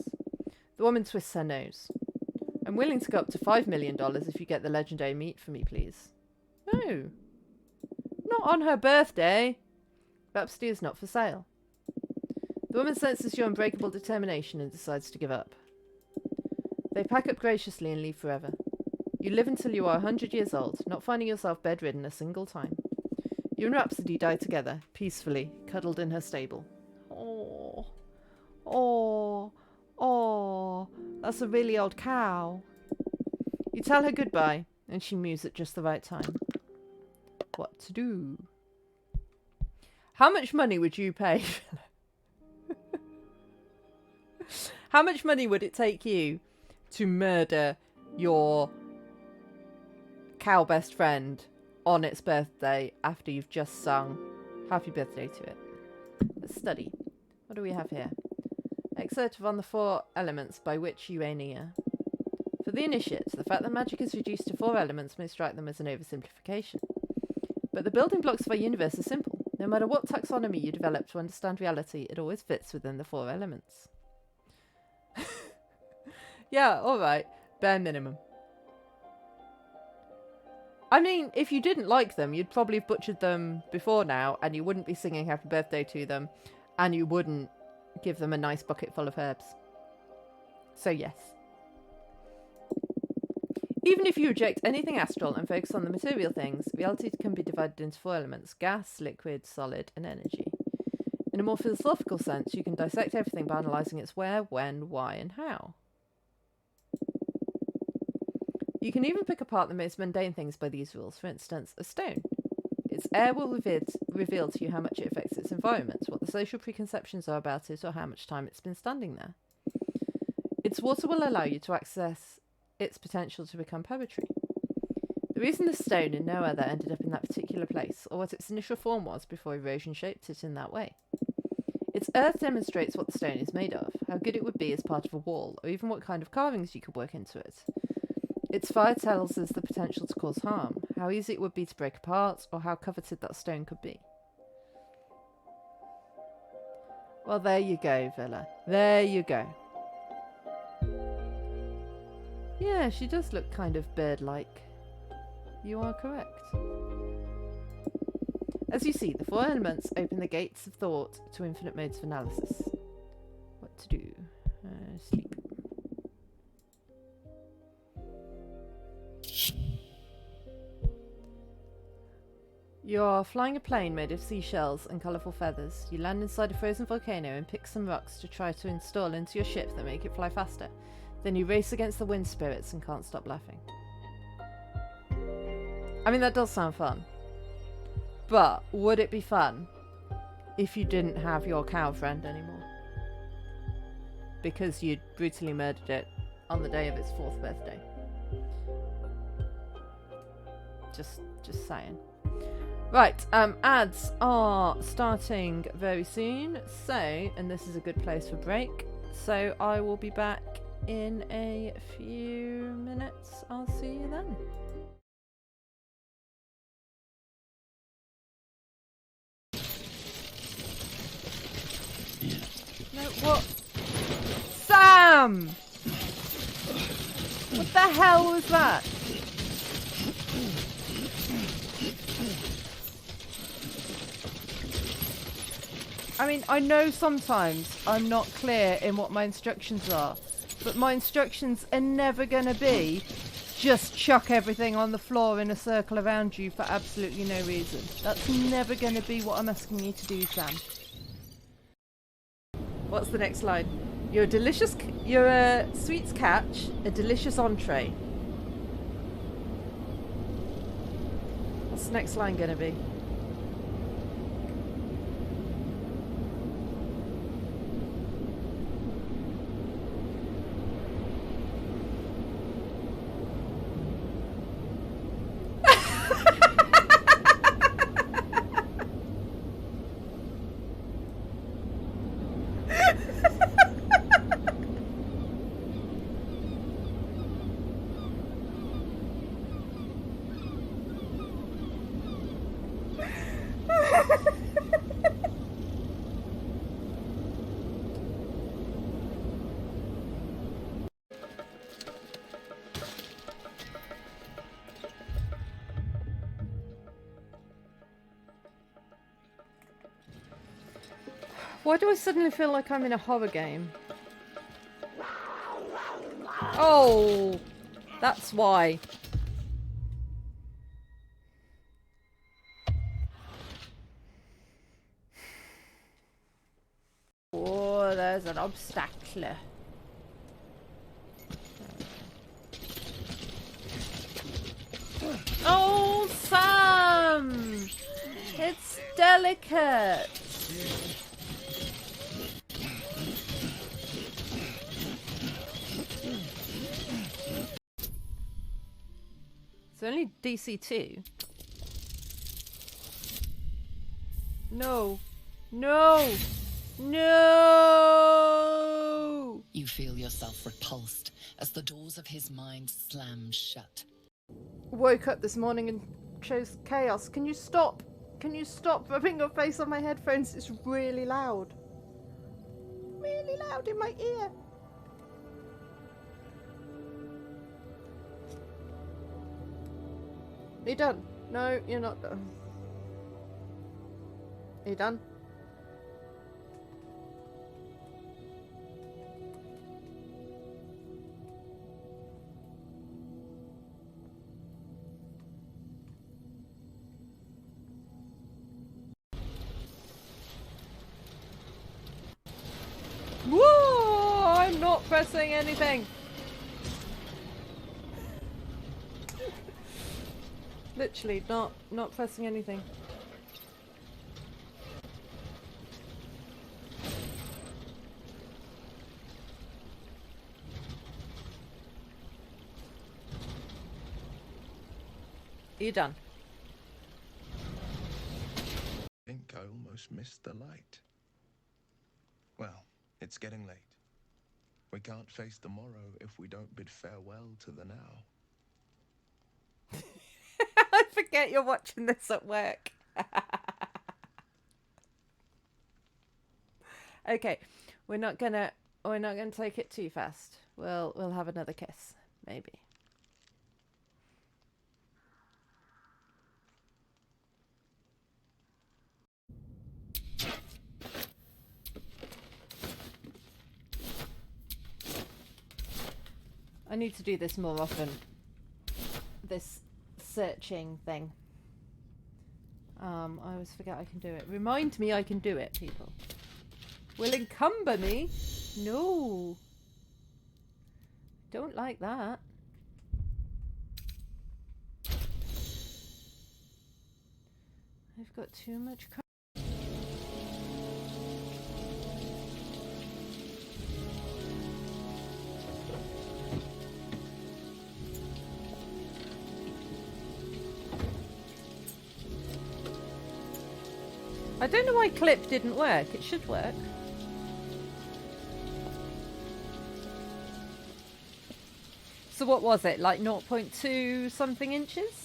The woman twists her nose. "I'm willing to go up to $5 million if you get the legendary meat for me, please." "No. Not on her birthday." Rhapsody is not for sale. The woman senses your unbreakable determination and decides to give up. They pack up graciously and leave forever. You live until you are 100 years old, not finding yourself bedridden a single time. You and Rhapsody die together, peacefully, cuddled in her stable. Oh, oh, oh, that's a really old cow. You tell her goodbye, and she mews at just the right time. What to do? How much money would you pay? How much money would it take you to murder your cow best friend on its birthday after you've just sung happy birthday to it? Let's study. What do we have here? Excerpt on the 4 elements by which you ain't here. For the initiates, the fact that magic is reduced to 4 elements may strike them as an oversimplification. But the building blocks of our universe are simple. No matter what taxonomy you develop to understand reality, it always fits within the 4 elements. Yeah, alright. Bare minimum. I mean, if you didn't like them, you'd probably have butchered them before now, and you wouldn't be singing happy birthday to them, and you wouldn't give them a nice bucket full of herbs. So yes. Even if you reject anything astral and focus on the material things, reality can be divided into 4 elements: gas, liquid, solid, and energy. In a more philosophical sense, you can dissect everything by analysing its where, when, why, and how. You can even pick apart the most mundane things by these rules. For instance, a stone. Its air will reveal to you how much it affects its environment, what the social preconceptions are about it, or how much time it's been standing there. Its water will allow you to access its potential to become poetry. The reason the stone and no other ended up in that particular place, or what its initial form was before erosion shaped it in that way. Its earth demonstrates what the stone is made of, how good it would be as part of a wall, or even what kind of carvings you could work into it. Its fire tells us the potential to cause harm, how easy it would be to break apart, or how coveted that stone could be. Well, there you go, Villa. There you go. Yeah, she does look kind of bird-like. You are correct. As you see, the 4 elements open the gates of thought to infinite modes of analysis. What to do? Sleep. You're flying a plane made of seashells and colourful feathers. You land inside a frozen volcano and pick some rocks to try to install into your ship that make it fly faster. Then you race against the wind spirits and can't stop laughing. I mean, that does sound fun. But would it be fun if you didn't have your cow friend anymore? Because you'd brutally murdered it on the day of its 4th birthday. Just saying. Right, ads are starting very soon, so, and this is a good place for break, so I will be back in a few minutes. I'll see you then. No, what? Sam! What the hell was that? I mean, I know sometimes I'm not clear in what my instructions are, but my instructions are never going to be just chuck everything on the floor in a circle around you for absolutely no reason. That's never going to be what I'm asking you to do, Sam. What's the next line? You're a sweets catch, a delicious entree. What's the next line going to be? Why do I suddenly feel like I'm in a horror game? Oh, that's why. Oh, there's an obstacle. Oh, Sam! It's delicate. It's only DC 2. No. No! No! You feel yourself repulsed as the doors of his mind slam shut. Woke up this morning and chose chaos. Can you stop? Can you stop rubbing your face on my headphones? It's really loud. Really loud in my ear. Are you done? No, you're not done. Are you done? Whoa! I'm not pressing anything. Literally not pressing anything. Are you done? I think I almost missed the light. Well, it's getting late. We can't face tomorrow if we don't bid farewell to the now. I forget you're watching this at work. Okay, we're not gonna take it too fast. We'll have another kiss, maybe. I need to do this more often. This searching thing. I always forget I can do it. Remind me I can do it, people. Will encumber me? No. Don't like that. I've got too much crap. I don't know why clip didn't work. It should work. So what was it? Like 0.2 something inches?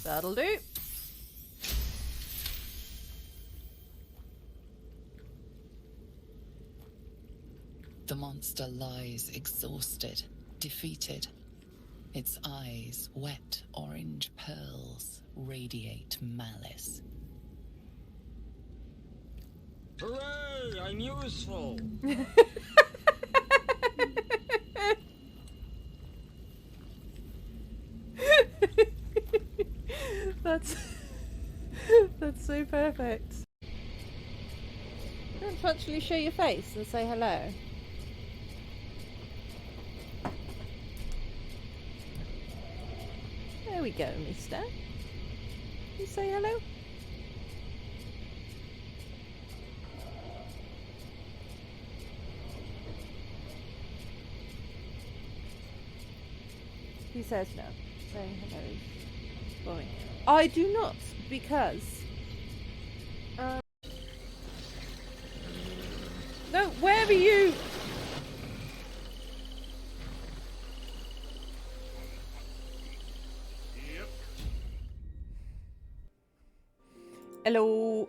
That'll do. The monster lies exhausted, defeated. Its eyes, wet orange pearls, radiate malice. Hooray! I'm useful! That's that's so perfect. You want to actually show your face and say hello? There we go, mister. You say hello? He says no. Saying hello is boring. I do not, because... no, where are you? Yep. Hello.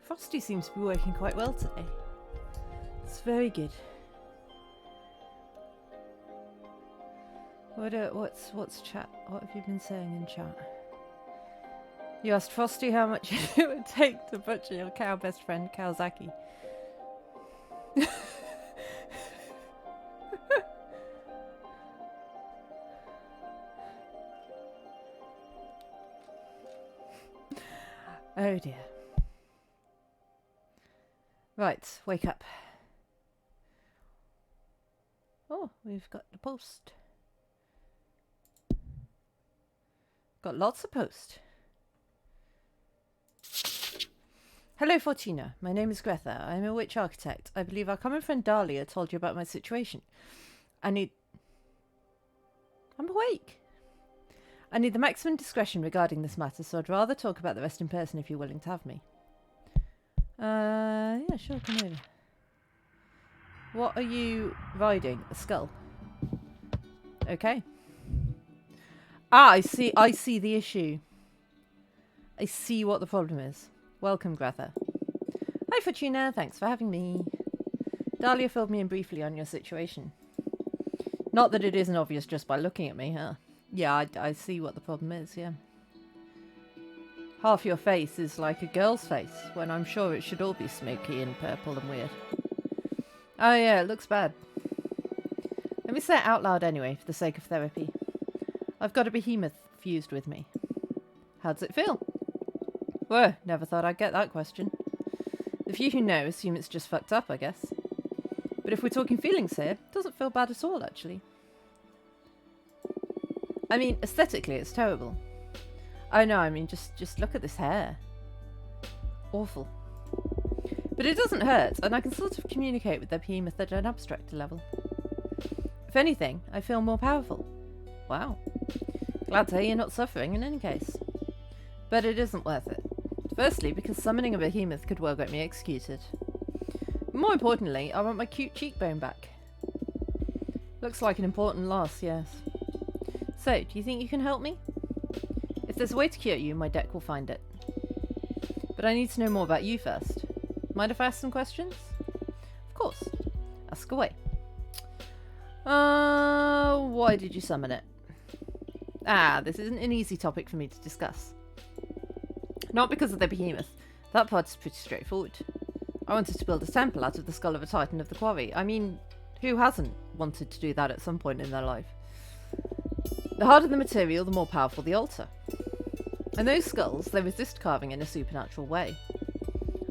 Frosty seems to be working quite well today. It's very good. What's chat? What have you been saying in chat? You asked Frosty how much it would take to butcher your cow best friend Kawasaki. Oh dear. Right, wake up. Oh, we've got the post. Got lots of post. Hello, Fortuna. My name is Greta. I'm a witch architect. I believe our common friend Dahlia told you about my situation. I'm awake. I need the maximum discretion regarding this matter, so I'd rather talk about the rest in person if you're willing to have me. Yeah, sure, come over. What are you riding? A skull? Okay. Ah, I see the issue. I see what the problem is. Welcome, Greta. Hi, Fortuna. Thanks for having me. Dahlia filled me in briefly on your situation. Not that it isn't obvious just by looking at me, huh? Yeah, I see what the problem is, yeah. Half your face is like a girl's face, when I'm sure it should all be smoky and purple and weird. Oh yeah, it looks bad. Let me say it out loud anyway, for the sake of therapy. I've got a behemoth fused with me. How does it feel? Whoa, never thought I'd get that question. The few who know assume it's just fucked up, I guess. But if we're talking feelings here, it doesn't feel bad at all, actually. I mean, aesthetically, it's terrible. Oh no, I mean, just look at this hair. Awful. But it doesn't hurt, and I can sort of communicate with the behemoth at an abstract level. If anything, I feel more powerful. Wow. Glad to hear you're not suffering in any case. But it isn't worth it. Firstly, because summoning a behemoth could well get me executed. More importantly, I want my cute cheekbone back. Looks like an important loss, yes. So, do you think you can help me? If there's a way to cure you, my deck will find it. But I need to know more about you first. Mind if I ask some questions? Of course. Ask away. Why did you summon it? Ah, this isn't an easy topic for me to discuss. Not because of the behemoth. That part is pretty straightforward. I wanted to build a temple out of the skull of a titan of the quarry. I mean, who hasn't wanted to do that at some point in their life? The harder the material, the more powerful the altar. And those skulls, they resist carving in a supernatural way.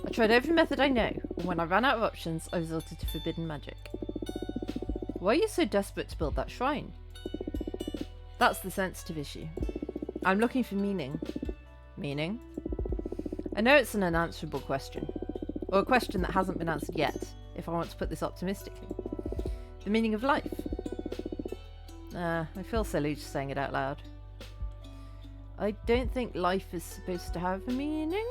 I tried every method I know, and when I ran out of options, I resorted to forbidden magic. Why are you so desperate to build that shrine? That's the sensitive issue. I'm looking for meaning. Meaning? I know it's an unanswerable question. Or a question that hasn't been answered yet, if I want to put this optimistically. The meaning of life. I feel silly just saying it out loud. I don't think life is supposed to have a meaning.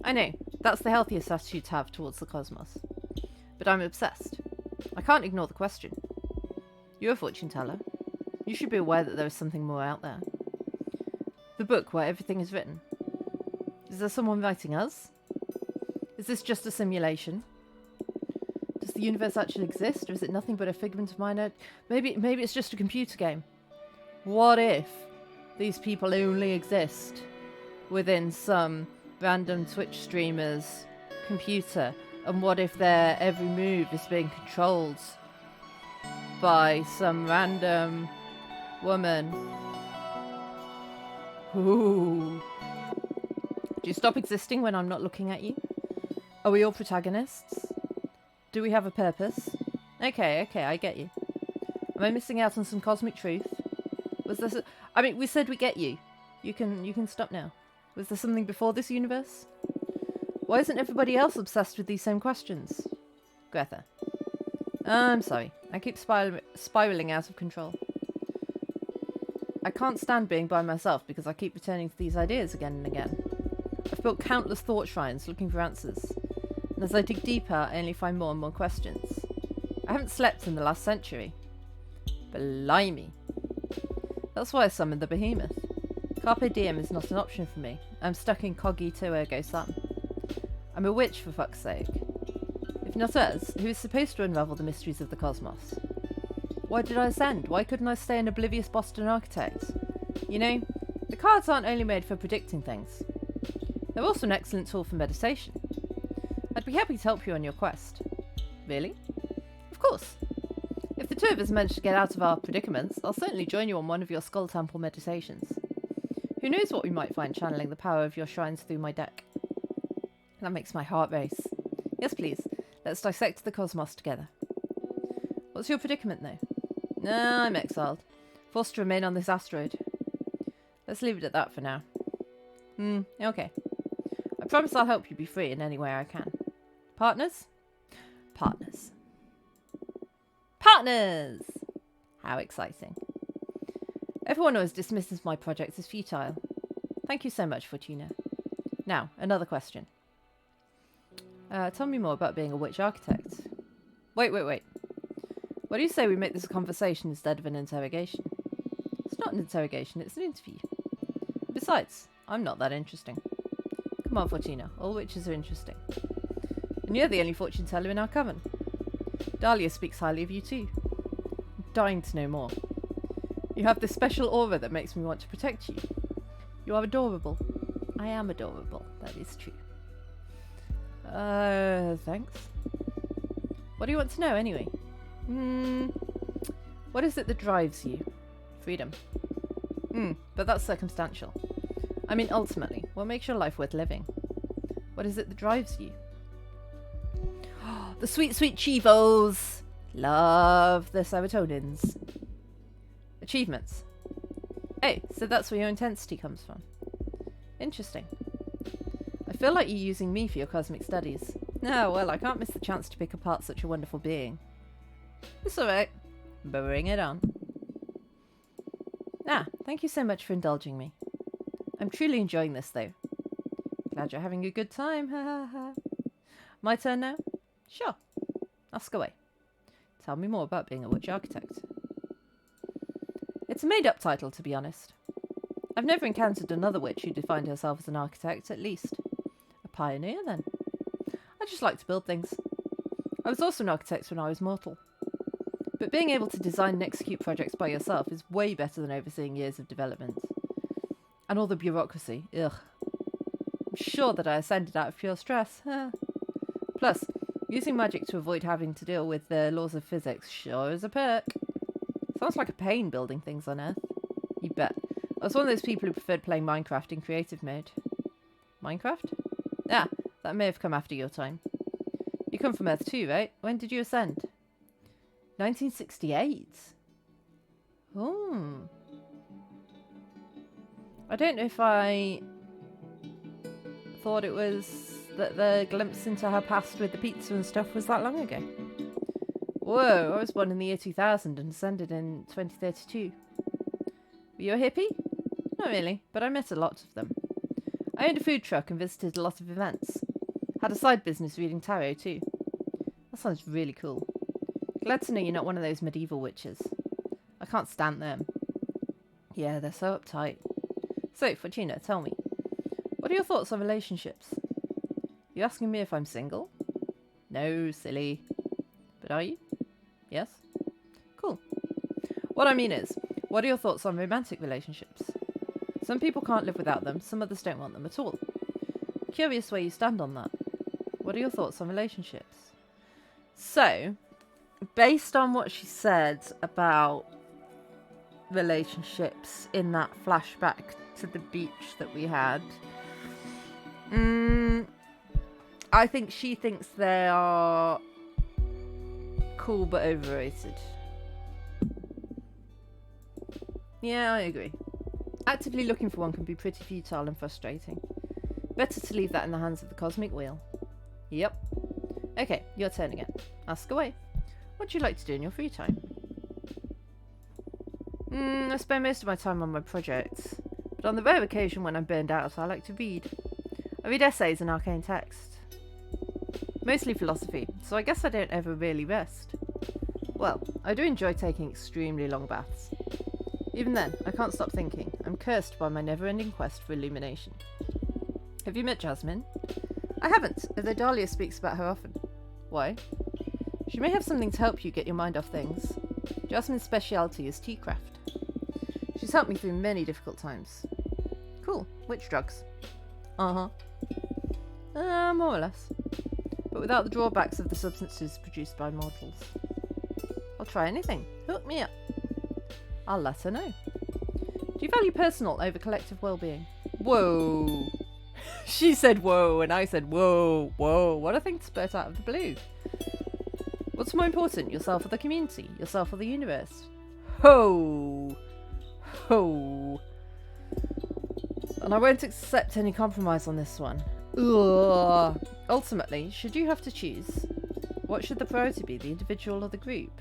I know, that's the healthiest attitude to have towards the cosmos. But I'm obsessed. I can't ignore the question. You're a fortune teller. You should be aware that there is something more out there. The book where everything is written. Is there someone writing us? Is this just a simulation? Does the universe actually exist, or is it nothing but a figment of my head? Maybe it's just a computer game. What if these people only exist within some random Twitch streamer's computer? And what if their every move is being controlled by some random woman? Ooh. Do you stop existing when I'm not looking at you? Are we all protagonists? Do we have a purpose? Okay, I get you. Am I missing out on some cosmic truth? Was this I mean, we said we get you. You can stop now. Was there something before this universe? Why isn't everybody else obsessed with these same questions? Greta. I'm sorry. I keep spiraling out of control. I can't stand being by myself because I keep returning to these ideas again and again. I've built countless thought shrines looking for answers. And as I dig deeper, I only find more and more questions. I haven't slept in the last century. Blimey. That's why I summoned the behemoth. Carpe diem is not an option for me. I'm stuck in cogito ergo sum. I'm a witch, for fuck's sake. If not us, who is supposed to unravel the mysteries of the cosmos? Why did I ascend? Why couldn't I stay an oblivious Boston architect? You know, the cards aren't only made for predicting things. They're also an excellent tool for meditation. I'd be happy to help you on your quest. Really? Of course. If the two of us manage to get out of our predicaments, I'll certainly join you on one of your Skull Temple meditations. Who knows what we might find channeling the power of your shrines through my deck. That makes my heart race. Yes, please. Let's dissect the cosmos together. What's your predicament, though? Nah, I'm exiled. Forced to remain on this asteroid. Let's leave it at that for now. Okay. I promise I'll help you be free in any way I can. Partners? Partners. Partners! How exciting. Everyone always dismisses my project as futile. Thank you so much, Fortuna. Now, another question. Tell me more about being a witch architect. Wait. What do you say we make this a conversation instead of an interrogation? It's not an interrogation, it's an interview. Besides, I'm not that interesting. Come on, Fortuna, all witches are interesting. And you're the only fortune teller in our coven. Dahlia speaks highly of you too. I'm dying to know more. You have this special aura that makes me want to protect you. You are adorable. I am adorable, that is true. Thanks. What do you want to know, anyway? What is it that drives you? Freedom. But that's circumstantial. I mean, ultimately, what makes your life worth living? What is it that drives you? The sweet, sweet Chivos! Love the serotonins. Achievements. Oh, so that's where your intensity comes from. Interesting. I feel like you're using me for your cosmic studies. Oh, well, I can't miss the chance to pick apart such a wonderful being. It's alright. Bring it on. Thank you so much for indulging me. I'm truly enjoying this, though. Glad you're having a good time. Ha ha ha. My turn now? Sure. Ask away. Tell me more about being a witch architect. It's a made-up title, to be honest. I've never encountered another witch who defined herself as an architect, at least. A pioneer, then. I just like to build things. I was also an architect when I was mortal. But being able to design and execute projects by yourself is way better than overseeing years of development. And all the bureaucracy, ugh. I'm sure that I ascended out of pure stress. Plus, using magic to avoid having to deal with the laws of physics sure is a perk. Sounds like a pain building things on Earth. You bet. I was one of those people who preferred playing Minecraft in creative mode. Minecraft? That may have come after your time. You come from Earth too, right? When did you ascend? 1968. I don't know if I thought it was that the glimpse into her past with the pizza and stuff was that long ago. Whoa, I was born in the year 2000 and descended in 2032. Were you a hippie? Not really, but I met a lot of them. I owned a food truck and visited a lot of events. Had a side business reading tarot too. That sounds really cool. Glad to know you're not one of those medieval witches. I can't stand them. Yeah, they're so uptight. So, Fortuna, tell me. What are your thoughts on relationships? You asking me if I'm single? No, silly. But are you? Yes? Cool. What I mean is, what are your thoughts on romantic relationships? Some people can't live without them, some others don't want them at all. Curious where you stand on that. What are your thoughts on relationships? So, based on what she said about relationships in that flashback to the beach that we had, I think she thinks they are cool but overrated. Yeah, I agree. Actively looking for one can be pretty futile and frustrating. Better to leave that in the hands of the cosmic wheel. Yep. Okay, your turn again. Ask away. What do you like to do in your free time? I spend most of my time on my projects, but on the rare occasion when I'm burned out, I like to read. I read essays and arcane text. Mostly philosophy, so I guess I don't ever really rest. Well, I do enjoy taking extremely long baths. Even then, I can't stop thinking. I'm cursed by my never-ending quest for illumination. Have you met Jasmine? I haven't, although Dahlia speaks about her often. Why? She may have something to help you get your mind off things. Jasmine's speciality is tea craft. She's helped me through many difficult times. Cool. Which drugs? More or less. But without the drawbacks of the substances produced by mortals. I'll try anything. Hook me up. I'll let her know. Do you value personal over collective well-being? Whoa. She said whoa, and I said whoa, whoa. What a thing to spurt out of the blue. What's more important, yourself or the community? Yourself or the universe? Ho! Ho! And I won't accept any compromise on this one. Ugh. Ultimately, should you have to choose, what should the priority be, the individual or the group?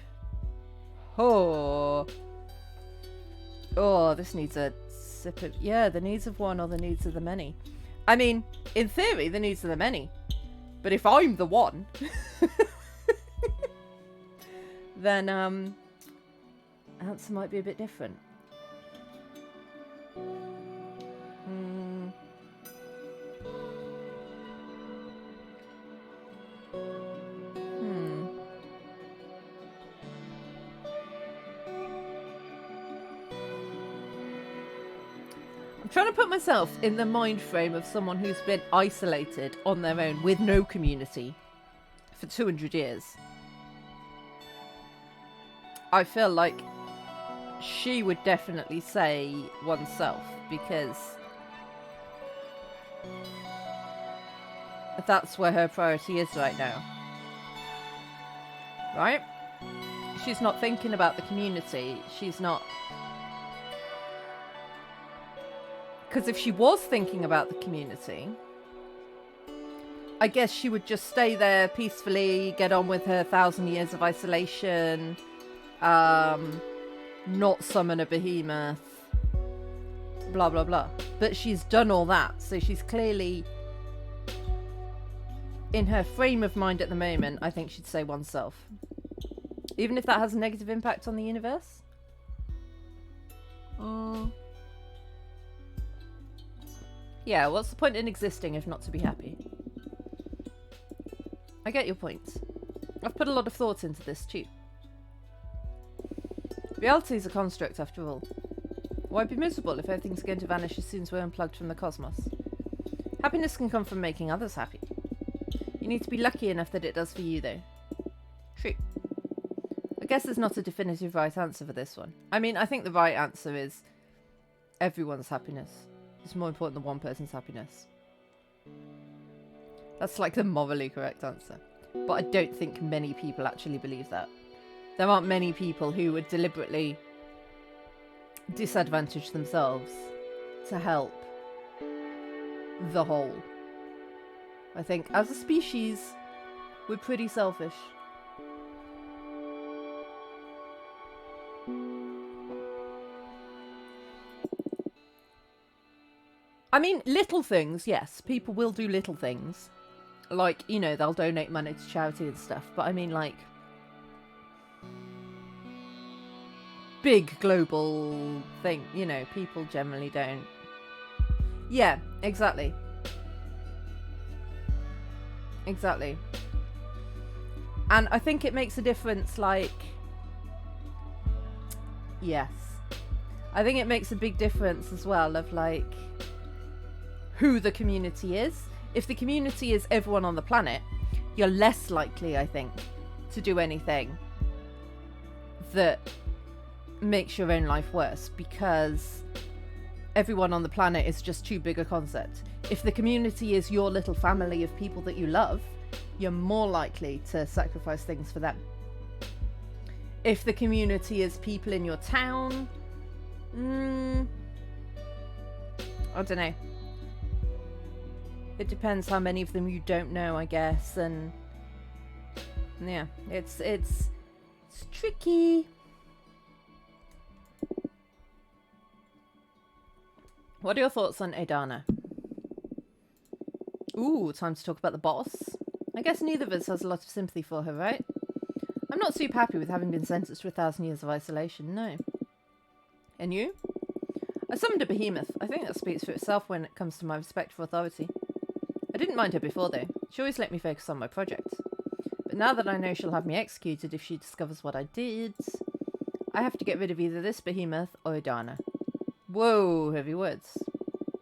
Oh. Oh, this needs a sip of... Yeah, the needs of one or the needs of the many. I mean, in theory, the needs of the many. But if I'm the one... then, answer might be a bit different. I'm trying to put myself in the mind frame of someone who's been isolated on their own with no community for 200 years. I feel like she would definitely say oneself, because that's where her priority is right now. Right? She's not thinking about the community. She's not... Because if she was thinking about the community, I guess she would just stay there peacefully, get on with her 1,000 years of isolation, not summon a behemoth, blah blah blah. But she's done all that, so she's clearly in her frame of mind at the moment. I think she'd say oneself, even if that has a negative impact on the universe. Yeah, what's the point in existing if not to be happy? I get your point. I've put a lot of thought into this too. Reality is a construct after all. Why be miserable if everything's going to vanish as soon as we're unplugged from the cosmos? Happiness can come from making others happy. You need to be lucky enough that it does for you though. True. I guess there's not a definitive right answer for this one. I mean, I think the right answer is everyone's happiness. It's more important than one person's happiness. That's like the morally correct answer. But I don't think many people actually believe that. There aren't many people who would deliberately disadvantage themselves to help the whole. I think as a species, we're pretty selfish. I mean, little things, yes. People will do little things. Like, you know, they'll donate money to charity and stuff. But I mean, like, big global thing, you know, people generally don't. Yeah, exactly. Exactly. And I think it makes a difference, like, yes. I think it makes a big difference as well of, like, who the community is. If the community is everyone on the planet, you're less likely, I think, to do anything that makes your own life worse, because everyone on the planet is just too big a concept. If the community is your little family of people that you love, you're more likely to sacrifice things for them. If the community is people in your town, I don't know. It depends how many of them you don't know, I guess, and yeah, it's tricky. What are your thoughts on Adana? Ooh, time to talk about the boss. I guess neither of us has a lot of sympathy for her, right? I'm not super happy with having been sentenced to 1,000 years of isolation, no. And you? I summoned a behemoth. I think that speaks for itself when it comes to my respect for authority. I didn't mind her before, though. She always let me focus on my project. But now that I know she'll have me executed if she discovers what I did, I have to get rid of either this behemoth or Adana. Whoa, heavy words.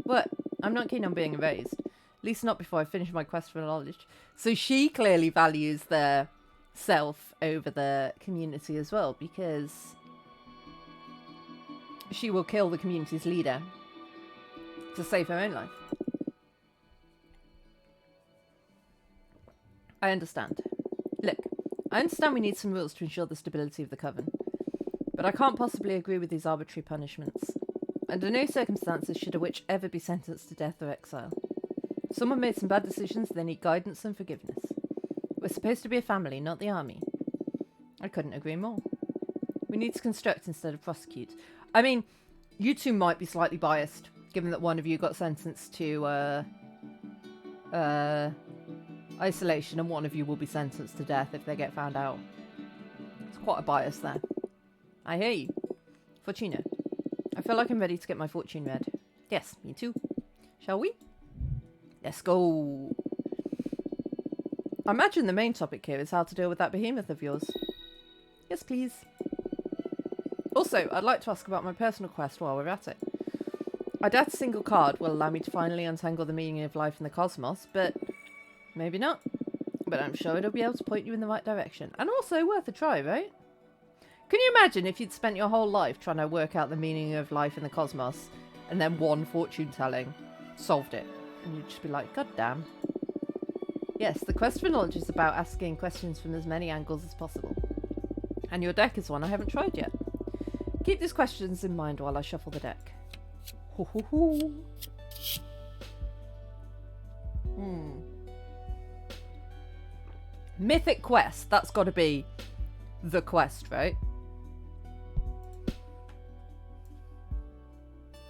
What? I'm not keen on being erased. At least not before I finish my quest for knowledge. So she clearly values their self over the community as well, because she will kill the community's leader to save her own life. I understand. Look, I understand we need some rules to ensure the stability of the Coven, but I can't possibly agree with these arbitrary punishments. Under no circumstances should a witch ever be sentenced to death or exile. Someone made some bad decisions, they need guidance and forgiveness. We're supposed to be a family, not the army. I couldn't agree more. We need to construct instead of prosecute. I mean, you two might be slightly biased, given that one of you got sentenced to isolation and one of you will be sentenced to death if they get found out. It's quite a bias there. I hear you. Fortuna. I feel like I'm ready to get my fortune read. Yes, me too. Shall we? Let's go. I imagine the main topic here is how to deal with that behemoth of yours. Yes, please. Also, I'd like to ask about my personal quest while we're at it. I doubt a single card will allow me to finally untangle the meaning of life in the cosmos, but maybe not. But I'm sure it'll be able to point you in the right direction. And also worth a try, right? Can you imagine if you'd spent your whole life trying to work out the meaning of life in the cosmos, and then one fortune telling solved it? And you'd just be like, God damn. Yes, the quest for knowledge is about asking questions from as many angles as possible. And your deck is one I haven't tried yet. Keep these questions in mind while I shuffle the deck. Ho ho ho. Mythic quest. That's got to be the quest, right?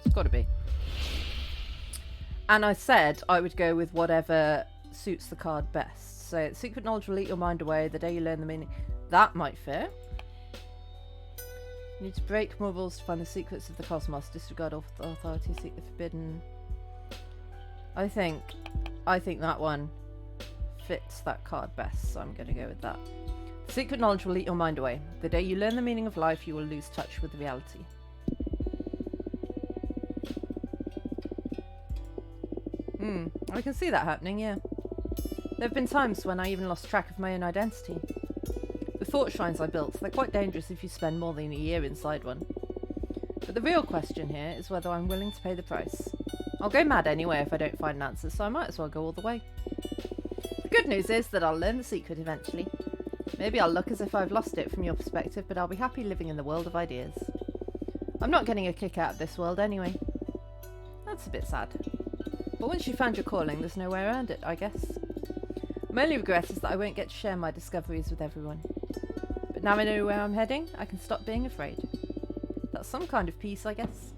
It's got to be. And I said I would go with whatever suits the card best. So secret knowledge will eat your mind away the day you learn the meaning. That might fit. You need to break more rules to find the secrets of the cosmos. Disregard all authority, seek the forbidden. I think that one fits that card best, so I'm going to go with that. Secret knowledge will eat your mind away. The day you learn the meaning of life, you will lose touch with reality. I can see that happening, yeah. There have been times when I even lost track of my own identity. The thought shrines I built, they're quite dangerous if you spend more than a year inside one. But the real question here is whether I'm willing to pay the price. I'll go mad anyway if I don't find an answer, so I might as well go all the way. The good news is that I'll learn the secret eventually. Maybe I'll look as if I've lost it from your perspective, but I'll be happy living in the world of ideas. I'm not getting a kick out of this world anyway. That's a bit sad. But once you found your calling, there's no way around it, I guess. My only regret is that I won't get to share my discoveries with everyone. But now I know where I'm heading, I can stop being afraid. That's some kind of peace, I guess.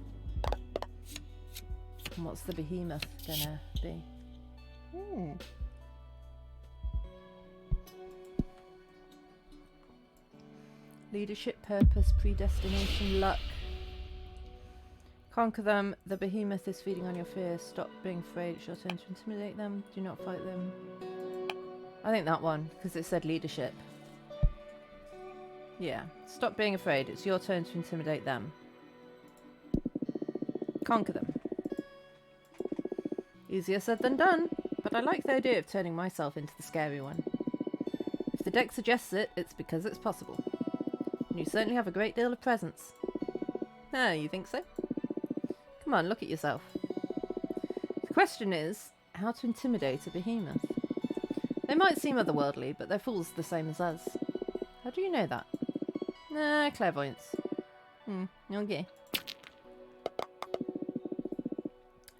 And what's the behemoth gonna be? Leadership, purpose, predestination, luck. Conquer them. The behemoth is feeding on your fear. Stop being afraid. It's your turn to intimidate them. Do not fight them. I think that one, because it said leadership. Yeah. Stop being afraid. It's your turn to intimidate them. Conquer them. Easier said than done, but I like the idea of turning myself into the scary one. If the deck suggests it, it's because it's possible. And you certainly have a great deal of presence. Ah, you think so? Come on, look at yourself. The question is, how to intimidate a behemoth. They might seem otherworldly, but they're fools the same as us. How do you know that? Clairvoyance. Okay.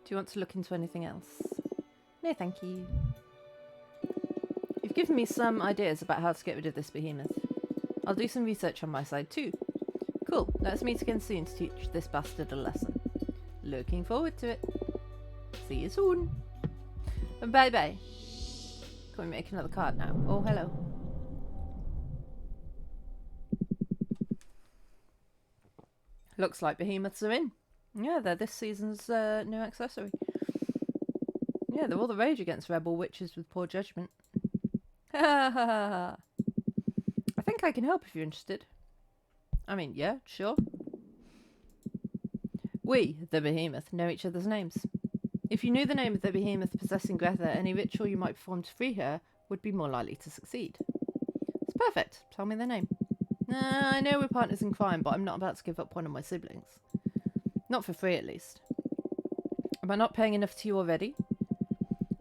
Do you want to look into anything else? No, thank you. You've given me some ideas about how to get rid of this behemoth. I'll do some research on my side too. Cool, let's meet again soon to teach this bastard a lesson. Looking forward to it. See you soon. Bye bye. Can we make another card now? Oh, hello. Looks like behemoths are in. Yeah, they're this season's new accessory. Yeah, they're all the rage against rebel witches with poor judgment. Ha ha ha ha. I think I can help if you're interested. I mean, yeah, sure. We, the behemoth, know each other's names. If you knew the name of the behemoth possessing Greta, any ritual you might perform to free her would be more likely to succeed. It's perfect. Tell me their name. I know we're partners in crime, but I'm not about to give up one of my siblings. Not for free, at least. Am I not paying enough to you already?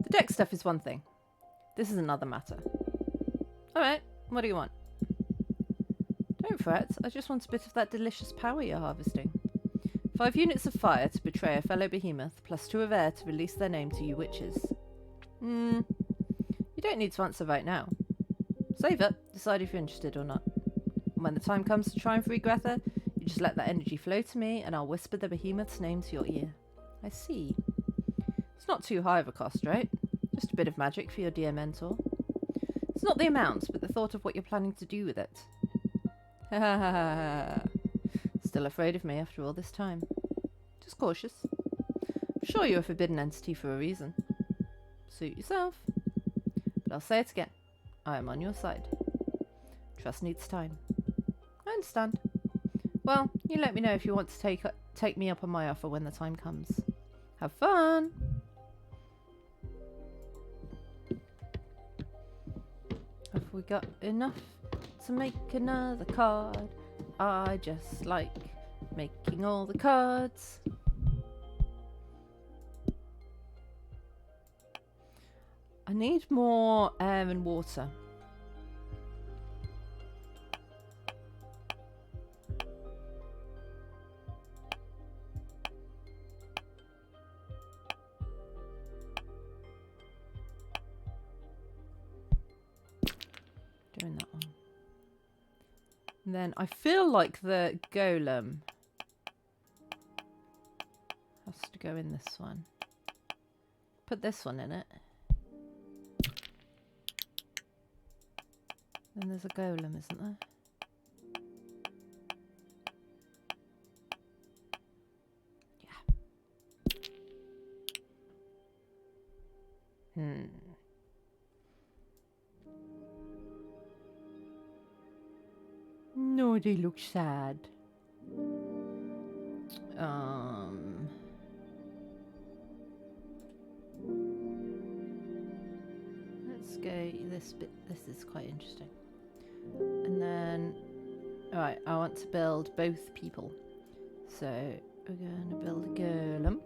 The deck stuff is one thing. This is another matter. Alright, what do you want? Don't fret, I just want a bit of that delicious power you're harvesting. 5 units of fire to betray a fellow behemoth, plus 2 of air to release their name to you witches. You don't need to answer right now. Save it, decide if you're interested or not. And when the time comes to try and free Greta, you just let that energy flow to me, and I'll whisper the behemoth's name to your ear. I see. It's not too high of a cost, right? Just a bit of magic for your dear mentor. It's not the amount, but the thought of what you're planning to do with it. Ha ha ha ha. Still afraid of me after all this time. Just cautious. I'm sure you're a forbidden entity for a reason. Suit yourself. But I'll say it again. I am on your side. Trust needs time. I understand. Well, you let me know if you want to take me up on my offer when the time comes. Have fun! Have we got enough to make another card? I just like making all the cards. I need more air and water. Doing that one. And then I feel like the golem has to go in this one. Put this one in it. Then there's a golem, isn't there? Yeah. No, they look sad. Let's go this bit. This is quite interesting. And then, alright, I want to build both people. So we're going to build a golem.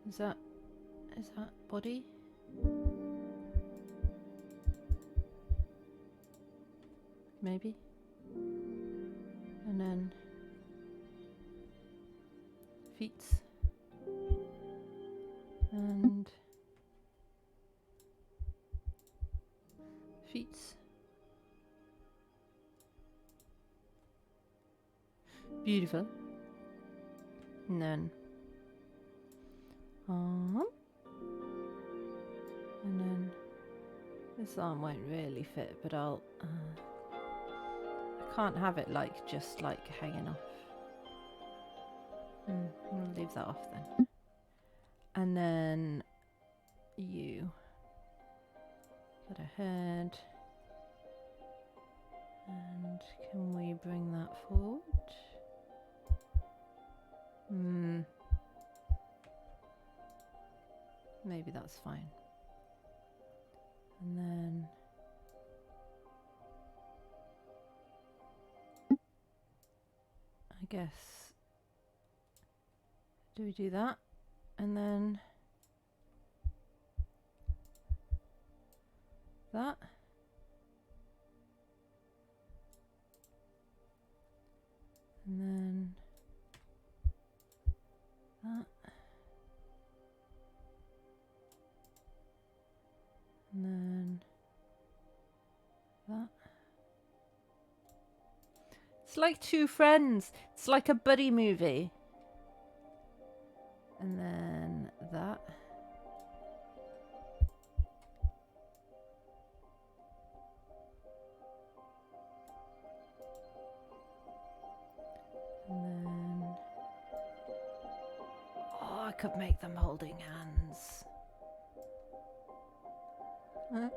Is that body? Maybe. And then feet. And Beautiful. And then this arm won't really fit, but I can't have it like just like hanging off. We'll leave that off then. And then you got a head. And can we bring that forward? Maybe that's fine. And then I guess, do we do that? And then that. And then that. And then that. It's like Two Friends. It's like a buddy movie. And then that. And then... oh, I could make them holding hands. Huh?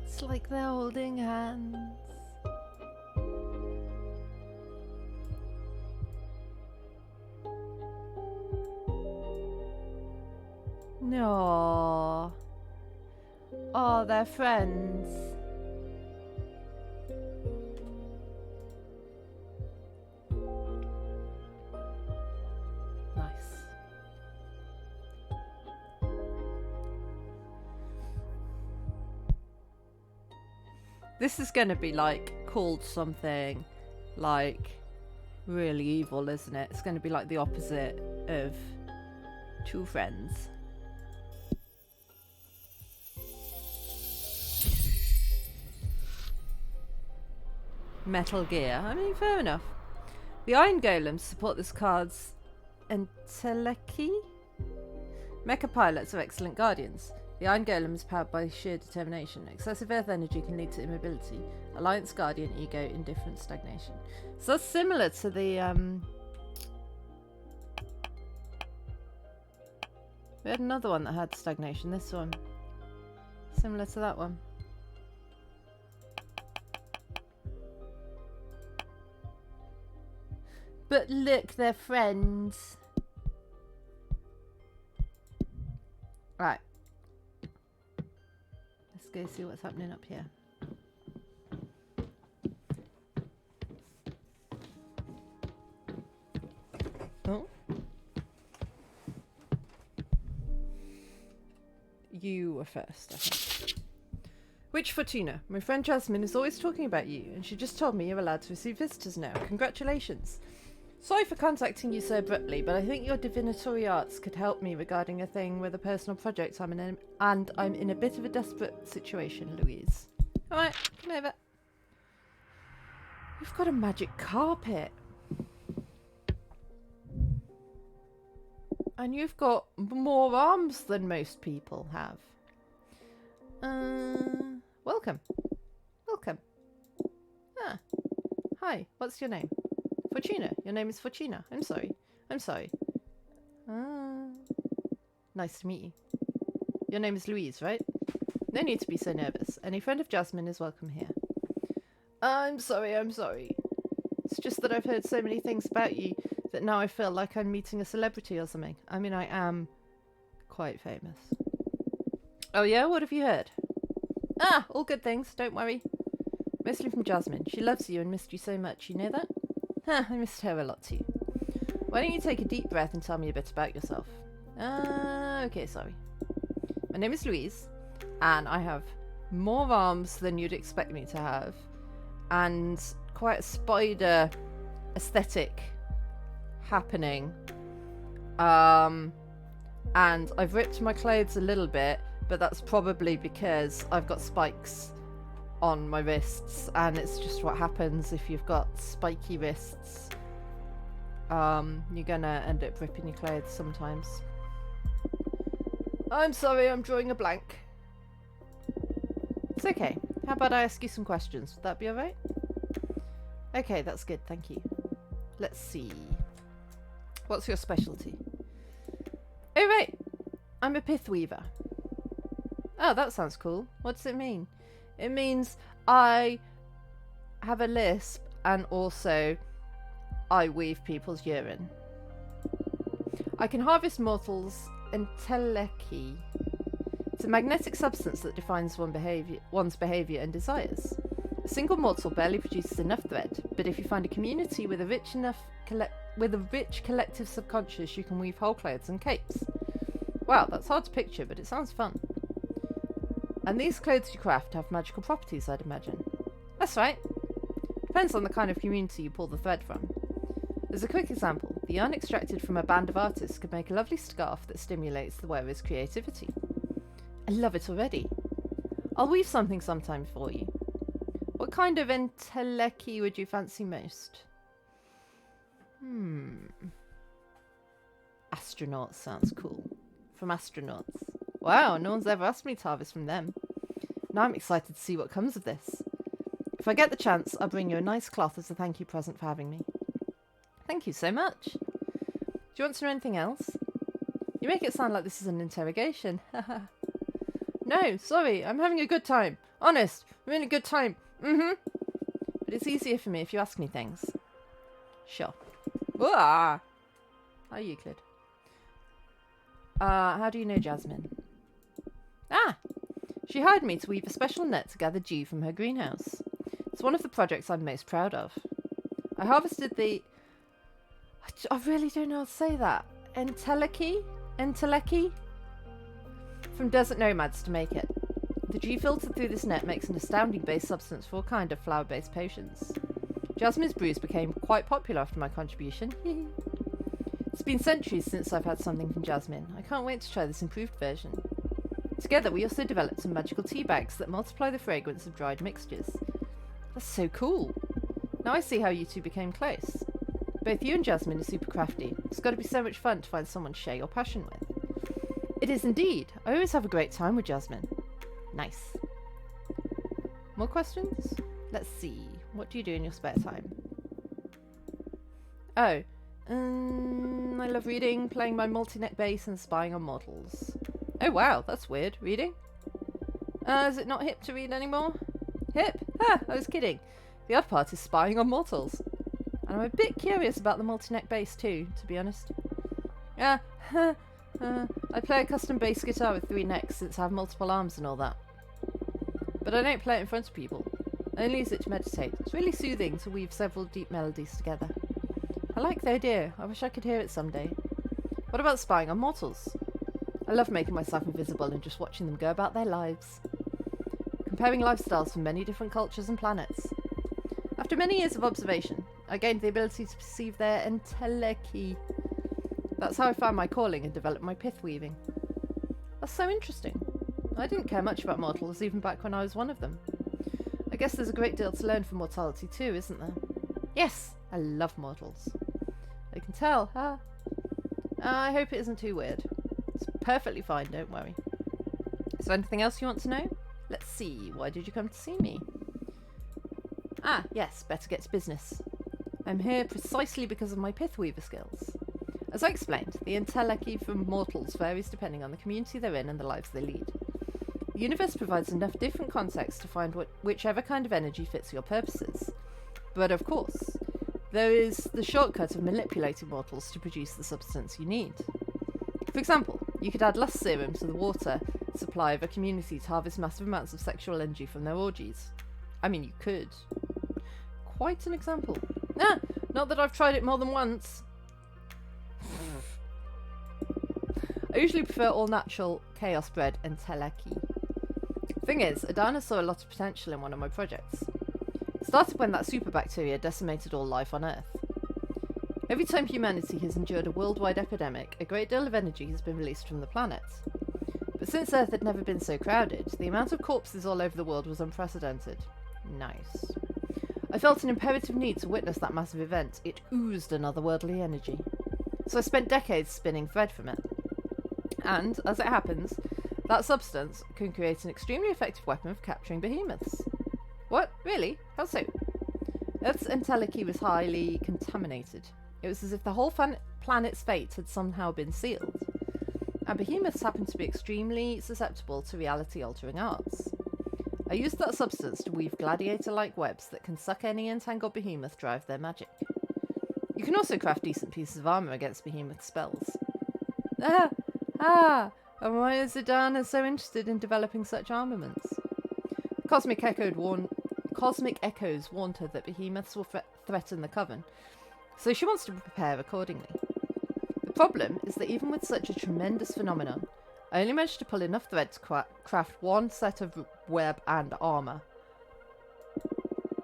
It's like they're holding hands. No. Oh, they're friends. Nice. This is going to be like called something like really evil, isn't it? It's going to be like the opposite of Two Friends. Metal Gear. I mean, fair enough. The Iron Golems support this card's entelechy. Mecha pilots are excellent guardians. The Iron Golem is powered by sheer determination. Excessive earth energy can lead to immobility. Alliance Guardian, ego, indifference, stagnation. So that's similar to the we had another one that had stagnation. This one. Similar to that one. But look, they're friends. Right. Let's go see what's happening up here. Oh. You were first, I think. Witch Fortuna, my friend Jasmine is always talking about you, and she just told me you're allowed to receive visitors now. Congratulations. Sorry for contacting you so abruptly, but I think your divinatory arts could help me regarding a thing with a personal project and I'm in a bit of a desperate situation, Louise. Alright, come over. You've got a magic carpet. And you've got more arms than most people have. Welcome. Welcome. Ah. Hi, what's your name? Fortuna. Your name is Fortuna. I'm sorry. I'm sorry. Nice to meet you. Your name is Louise, right? No need to be so nervous. Any friend of Jasmine is welcome here. I'm sorry, I'm sorry. It's just that I've heard so many things about you that now I feel like I'm meeting a celebrity or something. I mean, I am quite famous. Oh yeah? What have you heard? Ah, all good things. Don't worry. Mostly from Jasmine. She loves you and missed you so much. You know that? Huh, I missed her a lot too. Why don't you take a deep breath and tell me a bit about yourself? Okay, sorry. My name is Louise, and I have more arms than you'd expect me to have, and quite a spider aesthetic happening. And I've ripped my clothes a little bit but that's probably because I've got spikes on my wrists, and it's just what happens if you've got spiky wrists. You're gonna end up ripping your clothes sometimes. I'm sorry, I'm drawing a blank. It's okay. How about I ask you some questions? Would that be alright? Okay, that's good, thank you. Let's see. What's your specialty? Oh right, I'm a pith weaver. Oh, that sounds cool. What does it mean? It means I have a lisp and also I weave people's urine. I can harvest mortals' entelechy. It's a magnetic substance that defines one's behaviour and desires. A single mortal barely produces enough thread, but if you find a community with a rich collective subconscious, you can weave whole clothes and capes. Wow, that's hard to picture, but it sounds fun. And these clothes you craft have magical properties, I'd imagine. That's right. Depends on the kind of community you pull the thread from. As a quick example, the yarn extracted from a band of artists could make a lovely scarf that stimulates the wearer's creativity. I love it already. I'll weave something sometime for you. What kind of entelechy would you fancy most? Astronauts sounds cool. From astronauts. Wow, no one's ever asked me to harvest from them. Now I'm excited to see what comes of this. If I get the chance, I'll bring you a nice cloth as a thank you present for having me. Thank you so much. Do you want to know anything else? You make it sound like this is an interrogation. No, sorry, I'm having a good time. Honest, I'm in a good time. But it's easier for me if you ask me things. Sure. Hi, Euclid. How do you know Jasmine? She hired me to weave a special net to gather dew from her greenhouse. It's one of the projects I'm most proud of. I harvested the... I really don't know how to say that. Entelechy? From desert nomads to make it. The dew filtered through this net makes an astounding base substance for all kind of flower-based potions. Jasmine's brews became quite popular after my contribution. It's been centuries since I've had something from Jasmine. I can't wait to try this improved version. Together we also developed some magical tea bags that multiply the fragrance of dried mixtures. That's so cool. Now I see how you two became close. Both you and Jasmine are super crafty. It's got to be so much fun to find someone to share your passion with. It is indeed. I always have a great time with Jasmine. Nice. More questions? Let's see. What do you do in your spare time? Oh. I love reading, playing my multi-neck bass, and spying on models. Oh wow, that's weird. Reading? Is it not hip to read anymore? Hip? I was kidding. The odd part is spying on mortals. And I'm a bit curious about the multi-neck bass too, to be honest. I play a custom bass guitar with 3 necks since I have multiple arms and all that. But I don't play it in front of people. I only use it to meditate. It's really soothing to weave several deep melodies together. I like the idea. I wish I could hear it someday. What about spying on mortals? I love making myself invisible and just watching them go about their lives. Comparing lifestyles from many different cultures and planets. After many years of observation, I gained the ability to perceive their entelechy. That's how I found my calling and developed my pith weaving. That's so interesting. I didn't care much about mortals even back when I was one of them. I guess there's a great deal to learn from mortality too, isn't there? Yes, I love mortals. I can tell, huh? I hope it isn't too weird. It's perfectly fine, don't worry. Is there anything else you want to know? Let's see, why did you come to see me? Yes, better get to business. I'm here precisely because of my pith weaver skills. As I explained, the entelechy from mortals varies depending on the community they're in and the lives they lead. The universe provides enough different contexts to find whichever kind of energy fits your purposes. But of course, there is the shortcut of manipulating mortals to produce the substance you need. For example, you could add lust serum to the water supply of a community to harvest massive amounts of sexual energy from their orgies. I mean, you could. Quite an example. Not that I've tried it more than once. I usually prefer all-natural, chaos-bred entelechy. Thing is, Adana saw a lot of potential in one of my projects. It started when that superbacteria decimated all life on Earth. Every time humanity has endured a worldwide epidemic, a great deal of energy has been released from the planet. But since Earth had never been so crowded, the amount of corpses all over the world was unprecedented. Nice. I felt an imperative need to witness that massive event. It oozed anotherworldly energy. So I spent decades spinning thread from it. And, as it happens, that substance can create an extremely effective weapon for capturing behemoths. What? Really? How so? Earth's entelechy was highly contaminated. It was as if the whole planet's fate had somehow been sealed. And behemoths happen to be extremely susceptible to reality-altering arts. I used that substance to weave gladiator-like webs that can suck any entangled behemoth dry of their magic. You can also craft decent pieces of armour against behemoth spells. And why is Zidane so interested in developing such armaments? Cosmic Echoes warned her that behemoths will threaten the Coven, so she wants to prepare accordingly. The problem is that even with such a tremendous phenomenon, I only managed to pull enough thread to craft one set of web and armour.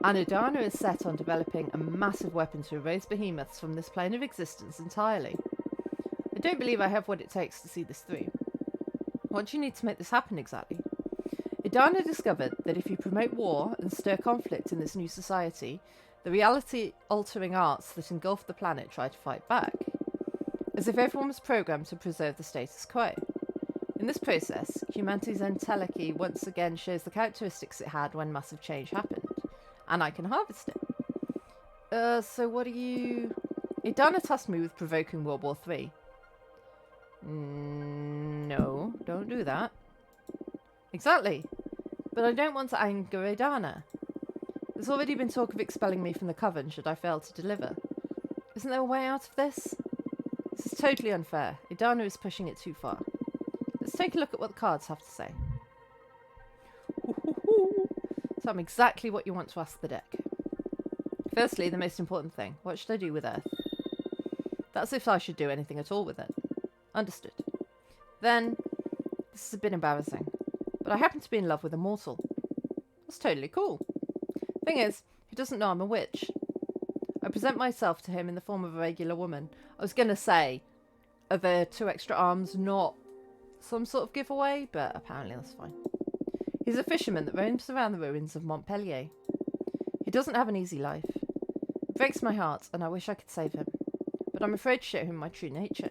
And Idana is set on developing a massive weapon to erase behemoths from this plane of existence entirely. I don't believe I have what it takes to see this through. What do you need to make this happen exactly? Idana discovered that if you promote war and stir conflict in this new society, the reality-altering arts that engulf the planet try to fight back, as if everyone was programmed to preserve the status quo. In this process, humanity's entelechy once again shows the characteristics it had when massive change happened, and I can harvest it. So what are you... Idana tasked me with provoking World War III. No, don't do that. Exactly. But I don't want to anger Idana. There's already been talk of expelling me from the Coven should I fail to deliver. Isn't there a way out of this? This is totally unfair. Idana is pushing it too far. Let's take a look at what the cards have to say. Tell me exactly what you want to ask the deck. Firstly, the most important thing. What should I do with Earth? That's if I should do anything at all with it. Understood. Then, this is a bit embarrassing, but I happen to be in love with a mortal. That's totally cool. Thing is, he doesn't know I'm a witch. I present myself to him in the form of a regular woman. I was going to say, are there 2 extra arms not some sort of giveaway? But apparently that's fine. He's a fisherman that roams around the ruins of Montpellier. He doesn't have an easy life. It breaks my heart, and I wish I could save him. But I'm afraid to show him my true nature.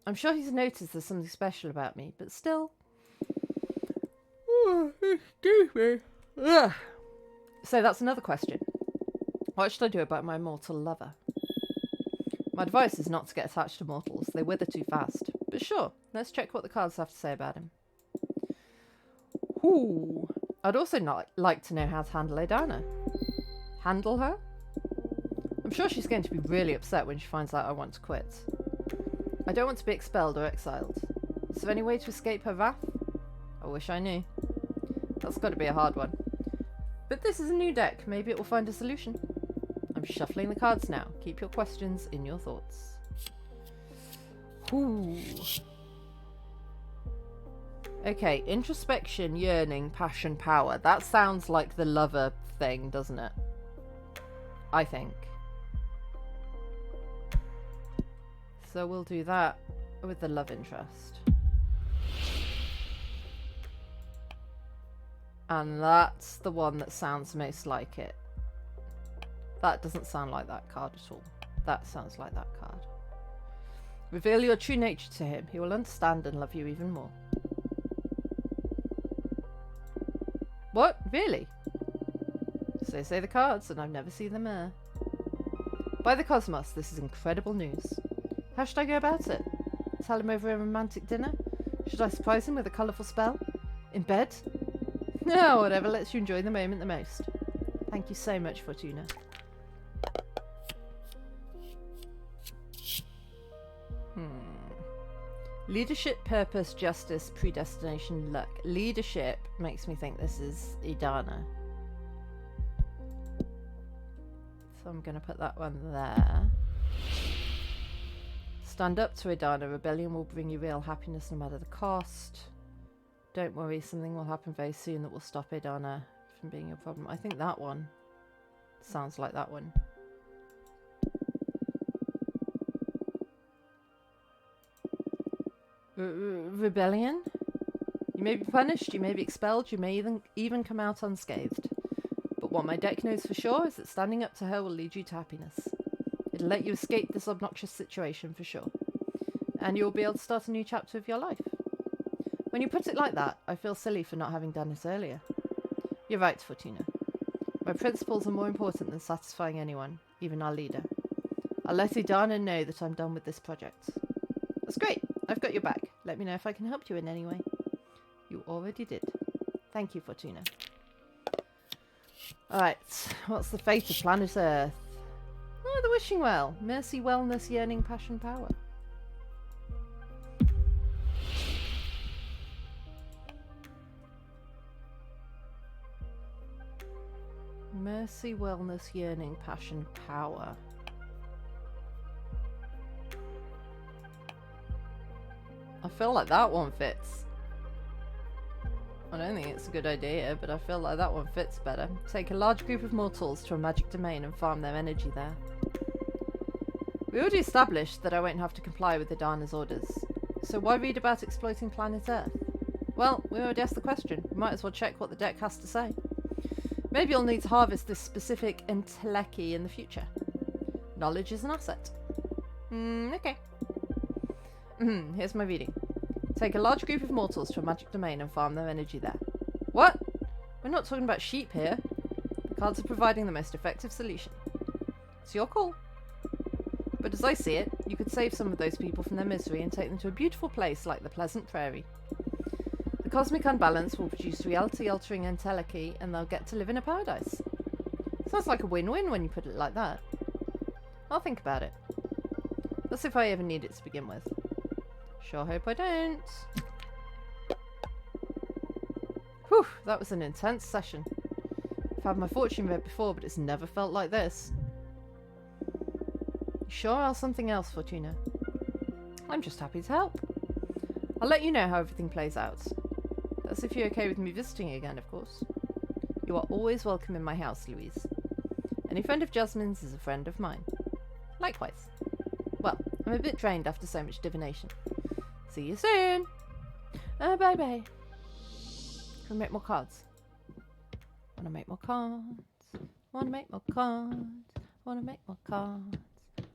I'm sure he's noticed there's something special about me, but still... excuse me. Ugh. So that's another question. What should I do about my mortal lover? My advice is not to get attached to mortals. They wither too fast. But sure, let's check what the cards have to say about him. Ooh. I'd also like to know how to handle Idana. Handle her? I'm sure she's going to be really upset when she finds out I want to quit. I don't want to be expelled or exiled. Is there any way to escape her wrath? I wish I knew. That's got to be a hard one. But this is a new deck. Maybe it will find a solution. I'm shuffling the cards now. Keep your questions in your thoughts. Ooh. Okay, introspection, yearning, passion, power. That sounds like the lover thing, doesn't it? I think. So we'll do that with the love interest. And that's the one that sounds most like it. That doesn't sound like that card at all. That sounds like that card. Reveal your true nature to him. He will understand and love you even more. What? Really? So say the cards, and I've never seen them err. By the cosmos, this is incredible news. How should I go about it? Tell him over a romantic dinner? Should I surprise him with a colourful spell? In bed? No, whatever lets you enjoy the moment the most. Thank you so much, Fortuna. Leadership, purpose, justice, predestination, luck. Leadership makes me think this is Idana. So I'm going to put that one there. Stand up to Idana. Rebellion will bring you real happiness no matter the cost. Don't worry, something will happen very soon that will stop Idana from being your problem. I think that one sounds like that one. Rebellion? You may be punished, you may be expelled, you may even come out unscathed. But what my deck knows for sure is that standing up to her will lead you to happiness. It'll let you escape this obnoxious situation for sure. And you'll be able to start a new chapter of your life. When you put it like that, I feel silly for not having done it earlier. You're right, Fortuna. My principles are more important than satisfying anyone, even our leader. I'll let Idana know that I'm done with this project. That's great. I've got your back. Let me know if I can help you in any way. You already did. Thank you, Fortuna. Alright, what's the fate of planet Earth? Oh, the wishing well. Mercy, wellness, yearning, passion, power. Mercy, wellness, yearning, passion, power. I feel like that one fits. I don't think it's a good idea, but I feel like that one fits better. Take a large group of mortals to a magic domain and farm their energy there. We already established that I won't have to comply with Idana's orders. So why read about exploiting planet Earth? Well, we already asked the question. We might as well check what the deck has to say. Maybe you'll need to harvest this specific entelechy in the future. Knowledge is an asset. Okay. Here's my reading. Take a large group of mortals to a magic domain and farm their energy there. What? We're not talking about sheep here. The cards are providing the most effective solution. It's your call. But as I see it, you could save some of those people from their misery and take them to a beautiful place like the Pleasant Prairie. The cosmic unbalance will produce reality-altering entelechy and they'll get to live in a paradise. Sounds like a win-win when you put it like that. I'll think about it. That's if I ever need it to begin with. Sure hope I don't. Whew, that was an intense session. I've had my fortune read before, but it's never felt like this. You sure are something else, Fortuna. I'm just happy to help. I'll let you know how everything plays out. That's if you're okay with me visiting again, of course. You are always welcome in my house, Louise. Any friend of Jasmine's is a friend of mine. Likewise. Well, I'm a bit drained after so much divination. See you soon. Bye-bye. Can we make more cards? Wanna make more cards. Wanna make more cards. Wanna make more cards.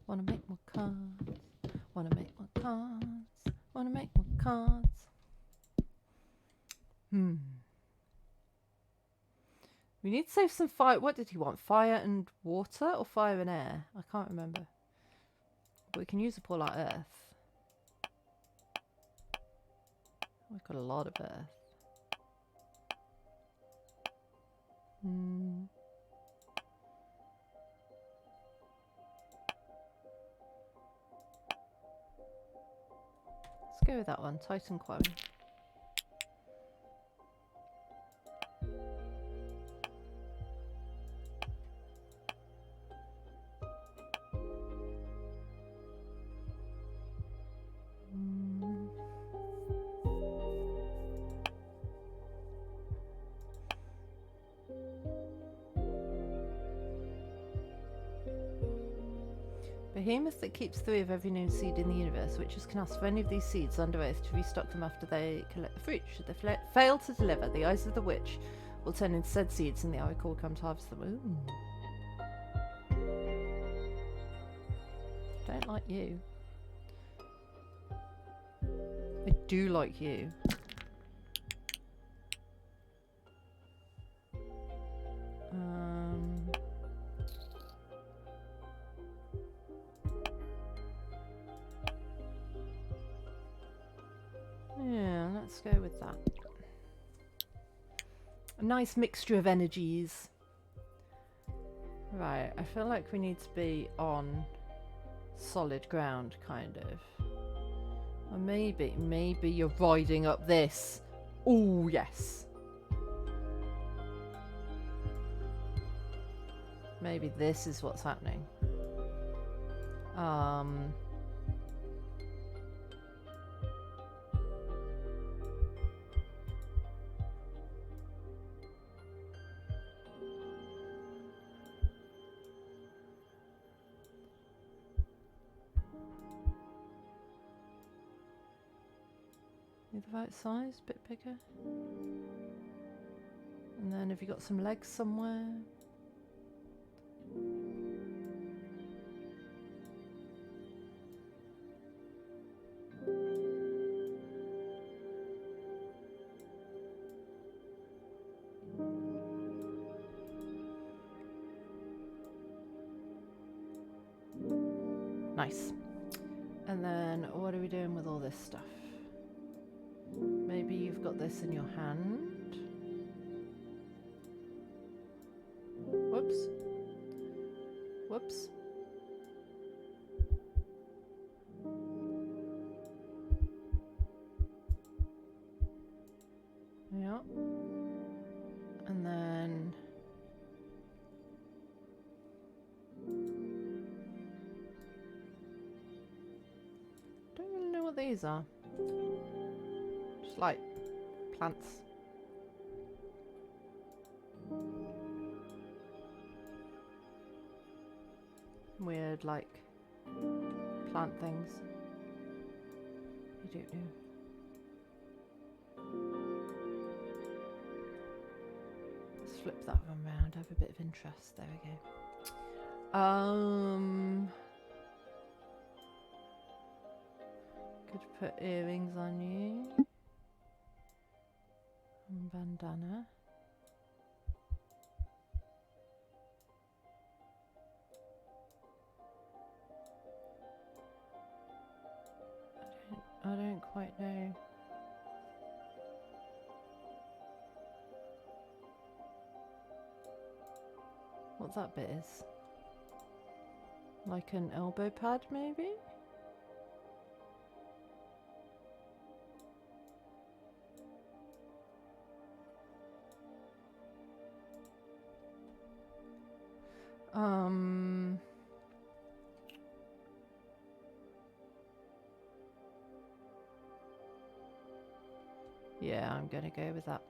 Wanna make more cards. Wanna make more cards. Wanna make more cards. We need to save some fire. What did he want? Fire and water or fire and air? I can't remember. But we can use up all our earth. We've got a lot of earth. Let's go with that one. Titan Quarry. Behemoth that keeps 3 of every known seed in the universe. Witches can ask for any of these seeds under oath to restock them after they collect the fruit. Should they fail to deliver, the eyes of the witch will turn into said seeds and the oracle will come to harvest them. Ooh. Don't like you. I do like you. Yeah, let's go with that. A nice mixture of energies. Right, I feel like we need to be on solid ground, kind of. Or maybe you're riding up this. Oh, yes. Maybe this is what's happening. Maybe the right size, a bit bigger. And then have you got some legs somewhere? Nice. And then what are we doing with all this stuff? Maybe you've got this in your hand. Whoops. Whoops. Yeah. And then don't really know what these are. Just like plants. Weird, like plant things. You don't know. Let's flip that one round. Have a bit of interest. There we go. Could put earrings on you. And bandana. I don't quite know. What that bit is. Like an elbow pad, maybe? Yeah, I'm gonna go with that.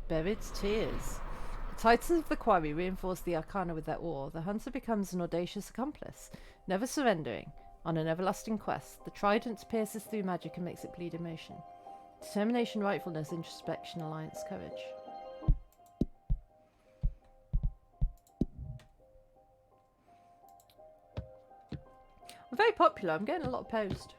Buried tears. The Titans of the Quarry reinforce the arcana with their ore. The hunter becomes an audacious accomplice, never surrendering. On an everlasting quest, the trident pierces through magic and makes it bleed emotion. Determination, rightfulness, introspection, alliance, courage. I'm very popular. I'm getting a lot of post.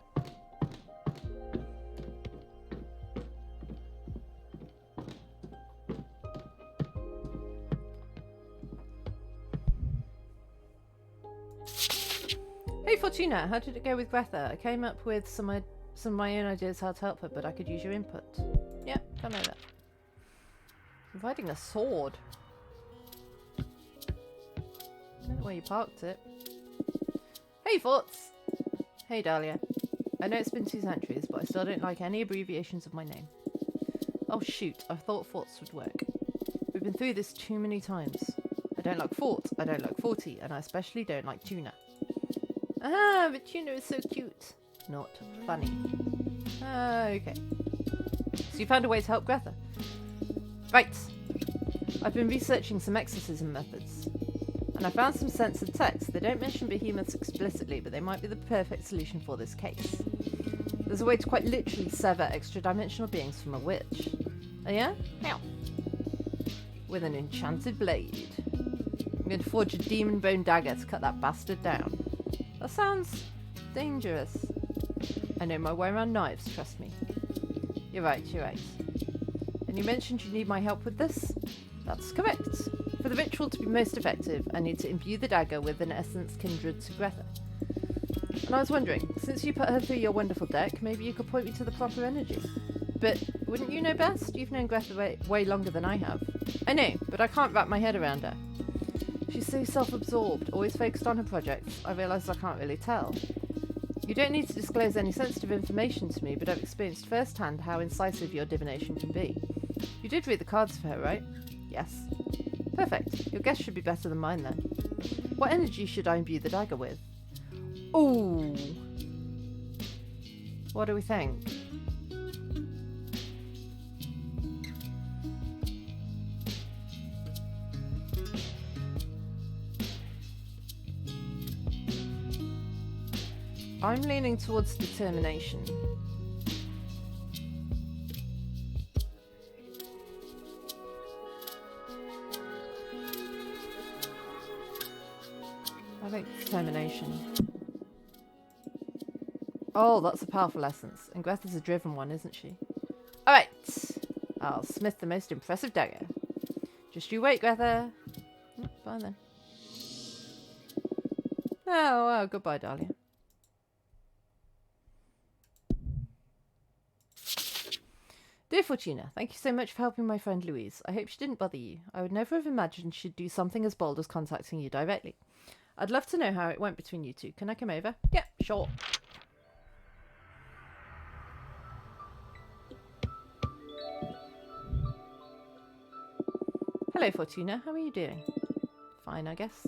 Hey Fortuna, how did it go with Greta? I came up with some of my own ideas how to help her, but I could use your input. Yeah, come over. Providing a sword. I don't know where you parked it. Hey Forts! Hey Dahlia. I know it's been 2 centuries, but I still don't like any abbreviations of my name. Oh shoot, I thought Forts would work. We've been through this too many times. I don't like Fort, I don't like Forty, and I especially don't like Tuna. Ah, but Tuna is so cute. Not funny. Okay. So you found a way to help Greta? Right. I've been researching some exorcism methods. And I found some censored texts. They don't mention behemoths explicitly, but they might be the perfect solution for this case. There's a way to quite literally sever extra-dimensional beings from a witch. Oh yeah? How? With an enchanted blade. I'm going to forge a demon bone dagger to cut that bastard down. That sounds dangerous. I know my way around knives, trust me. You're right. And you mentioned you need my help with this? That's correct. For the ritual to be most effective, I need to imbue the dagger with an essence kindred to Greta. And I was wondering, since you put her through your wonderful deck, maybe you could point me to the proper energy. But wouldn't you know best? You've known Greta way longer than I have. I know, but I can't wrap my head around her. She's so self-absorbed, always focused on her projects, I realise I can't really tell. You don't need to disclose any sensitive information to me, but I've experienced firsthand how incisive your divination can be. You did read the cards for her, right? Yes. Perfect. Your guess should be better than mine then. What energy should I imbue the dagger with? Ooh. What do we think? I'm leaning towards determination. I think determination. Oh, that's a powerful essence. And Greta's a driven one, isn't she? Alright. I'll smith the most impressive dagger. Just you wait, Greta. Fine then. Oh, well, goodbye, Dahlia. Dear Fortuna, thank you so much for helping my friend Louise. I hope she didn't bother you. I would never have imagined she'd do something as bold as contacting you directly. I'd love to know how it went between you two. Can I come over? Yeah, sure. Hello, Fortuna. How are you doing? Fine, I guess.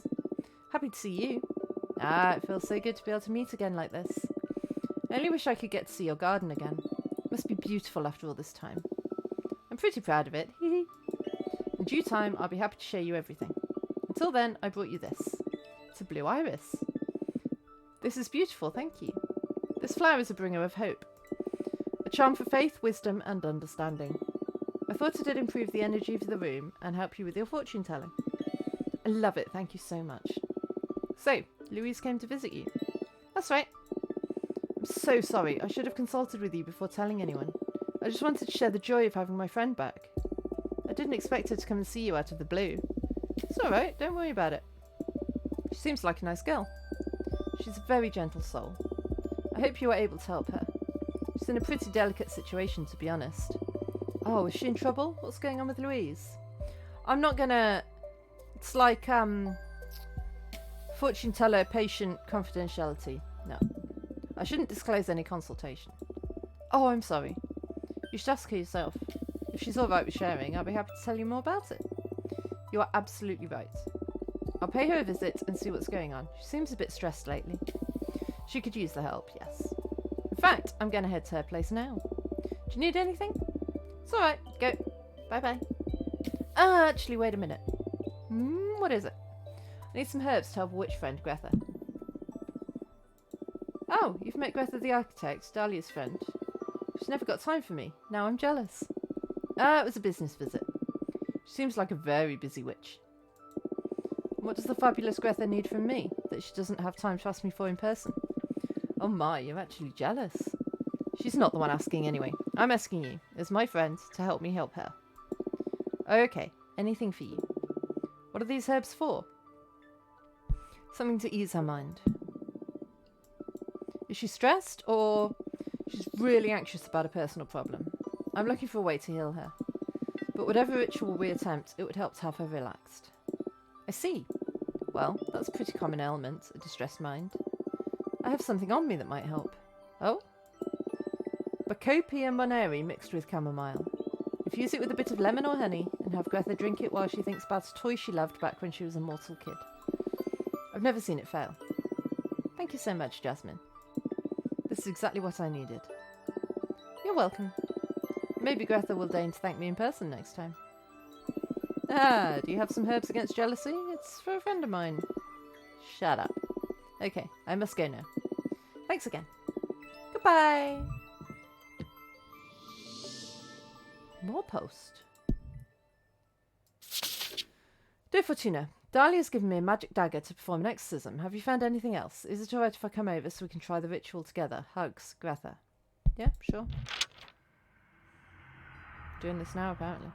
Happy to see you. Ah, it feels so good to be able to meet again like this. I only wish I could get to see your garden again. It must be beautiful after all this time. I'm pretty proud of it. Hee hee. In due time, I'll be happy to show you everything. Until then, I brought you this. It's a blue iris. This is beautiful, thank you. This flower is a bringer of hope. A charm for faith, wisdom, and understanding. I thought it'd improve the energy of the room and help you with your fortune telling. I love it, thank you so much. So, Louise came to visit you. That's right. I'm so sorry, I should have consulted with you before telling anyone. I just wanted to share the joy of having my friend back. I didn't expect her to come and see you out of the blue. It's alright, don't worry about it. She seems like a nice girl. She's a very gentle soul. I hope you were able to help her. She's in a pretty delicate situation, to be honest. Oh, is she in trouble? What's going on with Louise? I'm not gonna... It's like, fortune teller, patient, confidentiality. No. I shouldn't disclose any consultation. Oh, I'm sorry. You should ask her yourself. If she's alright with sharing, I'll be happy to tell you more about it. You are absolutely right. I'll pay her a visit and see what's going on. She seems a bit stressed lately. She could use the help, yes. In fact, I'm going to head to her place now. Do you need anything? It's alright, go. Bye-bye. Actually, wait a minute. What is it? I need some herbs to help a witch friend, Greta. Oh, you've met Greta the architect, Dahlia's friend. She's never got time for me. Now I'm jealous. It was a business visit. She seems like a very busy witch. What does the fabulous Greta need from me that she doesn't have time to ask me for in person? Oh my, you're actually jealous. She's not the one asking anyway. I'm asking you, as my friend, to help me help her. Okay, anything for you. What are these herbs for? Something to ease her mind. Is she stressed, or she's really anxious about a personal problem? I'm looking for a way to heal her. But whatever ritual we attempt, it would help to have her relaxed. I see. Well, that's a pretty common ailment, a distressed mind. I have something on me that might help. Oh? Bacopa moneri mixed with chamomile. Infuse it with a bit of lemon or honey and have Greta drink it while she thinks about a toy she loved back when she was a mortal kid. I've never seen it fail. Thank you so much, Jasmine. This is exactly what I needed. You're welcome. Maybe Greta will deign to thank me in person next time. Ah, do you have some herbs against jealousy? It's for a friend of mine. Shut up. Okay, I must go now. Thanks again. Goodbye. More post. Dear Fortuna, Dahlia's given me a magic dagger to perform an exorcism. Have you found anything else? Is it alright if I come over so we can try the ritual together? Hugs, Greta. Yeah, sure. Doing this now, apparently.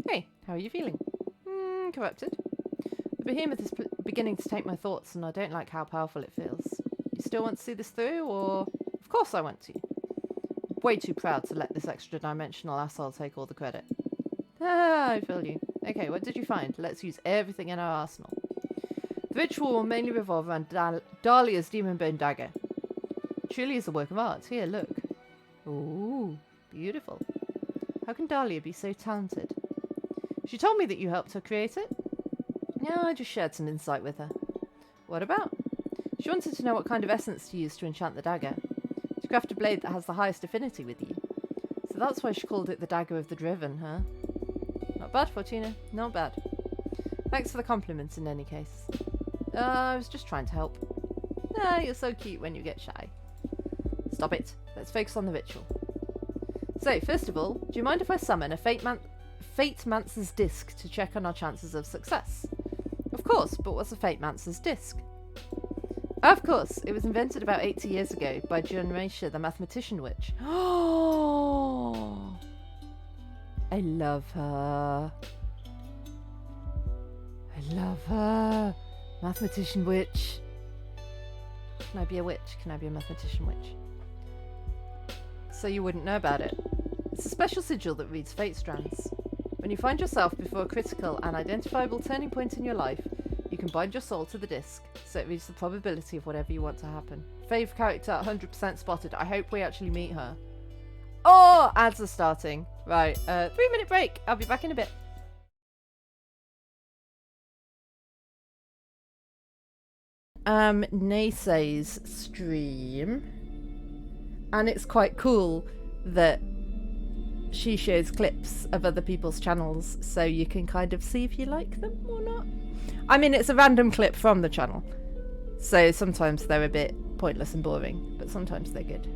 Hey, how are you feeling? Corrupted. The behemoth is beginning to take my thoughts, and I don't like how powerful it feels. You still want to see this through, or... Of course I want to. Way too proud to let this extra-dimensional asshole take all the credit. Ah, I feel you. Okay, what did you find? Let's use everything in our arsenal. The ritual will mainly revolve around Dahlia's demon bone dagger. It truly is a work of art. Here, look. Ooh, beautiful. How can Dahlia be so talented? She told me that you helped her create it. Yeah, I just shared some insight with her. What about? She wanted to know what kind of essence to use to enchant the dagger. To craft a blade that has the highest affinity with you. So that's why she called it the Dagger of the Driven, huh? Not bad, Fortuna. Not bad. Thanks for the compliments in any case. I was just trying to help. Ah, you're so cute when you get shy. Stop it. Let's focus on the ritual. So, first of all, do you mind if I summon a Fate-Mancer's disc to check on our chances of success? Of course, but what's a Fate-Mancer's disc? Of course, it was invented about 80 years ago by Junracia, the mathematician witch. Oh, I love her. I love her. Mathematician witch. Can I be a witch? Can I be a mathematician witch? So you wouldn't know about it. It's a special sigil that reads fate strands. When you find yourself before a critical and identifiable turning point in your life, you can bind your soul to the disc, so it reads the probability of whatever you want to happen. Fave character 100% spotted. I hope we actually meet her. Oh, ads are starting. Right, 3-minute break. I'll be back in a bit. Naysay's stream, and it's quite cool that she shows clips of other people's channels so you can kind of see if you like them or not. I mean, it's a random clip from the channel, so sometimes they're a bit pointless and boring, but sometimes they're good.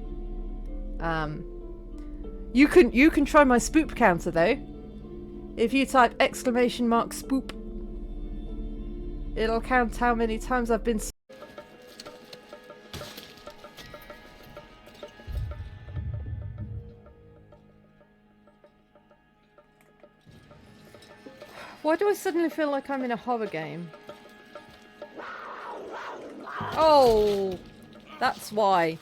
You can try my spoop counter though. If you type !spoop, it'll count how many times I've been. Why do I suddenly feel like I'm in a horror game? Oh, that's why.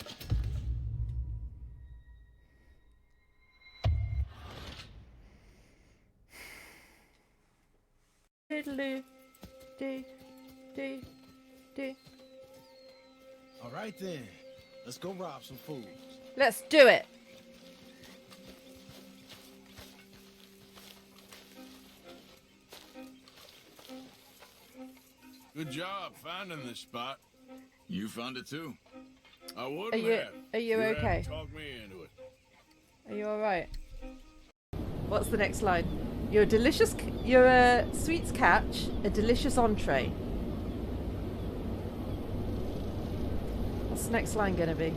Diddly, dee, dee, dee. All right then, let's go rob some fools. Let's do it. Good job finding this spot. You found it too. I wouldn't Are you have. okay? Had to talk me into it. Are you alright? What's the next line? You're a sweets catch, a delicious entree. What's the next line gonna be?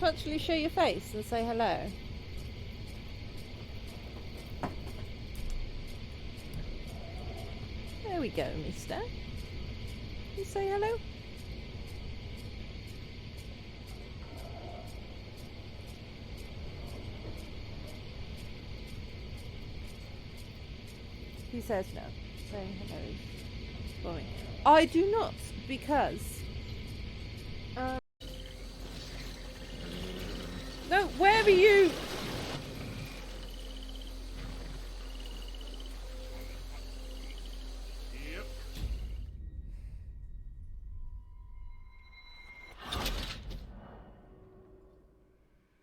To actually show your face and say hello. There we go, mister. You say hello? He says no. Saying hello is boring. I do not, because no, where are you? Yep.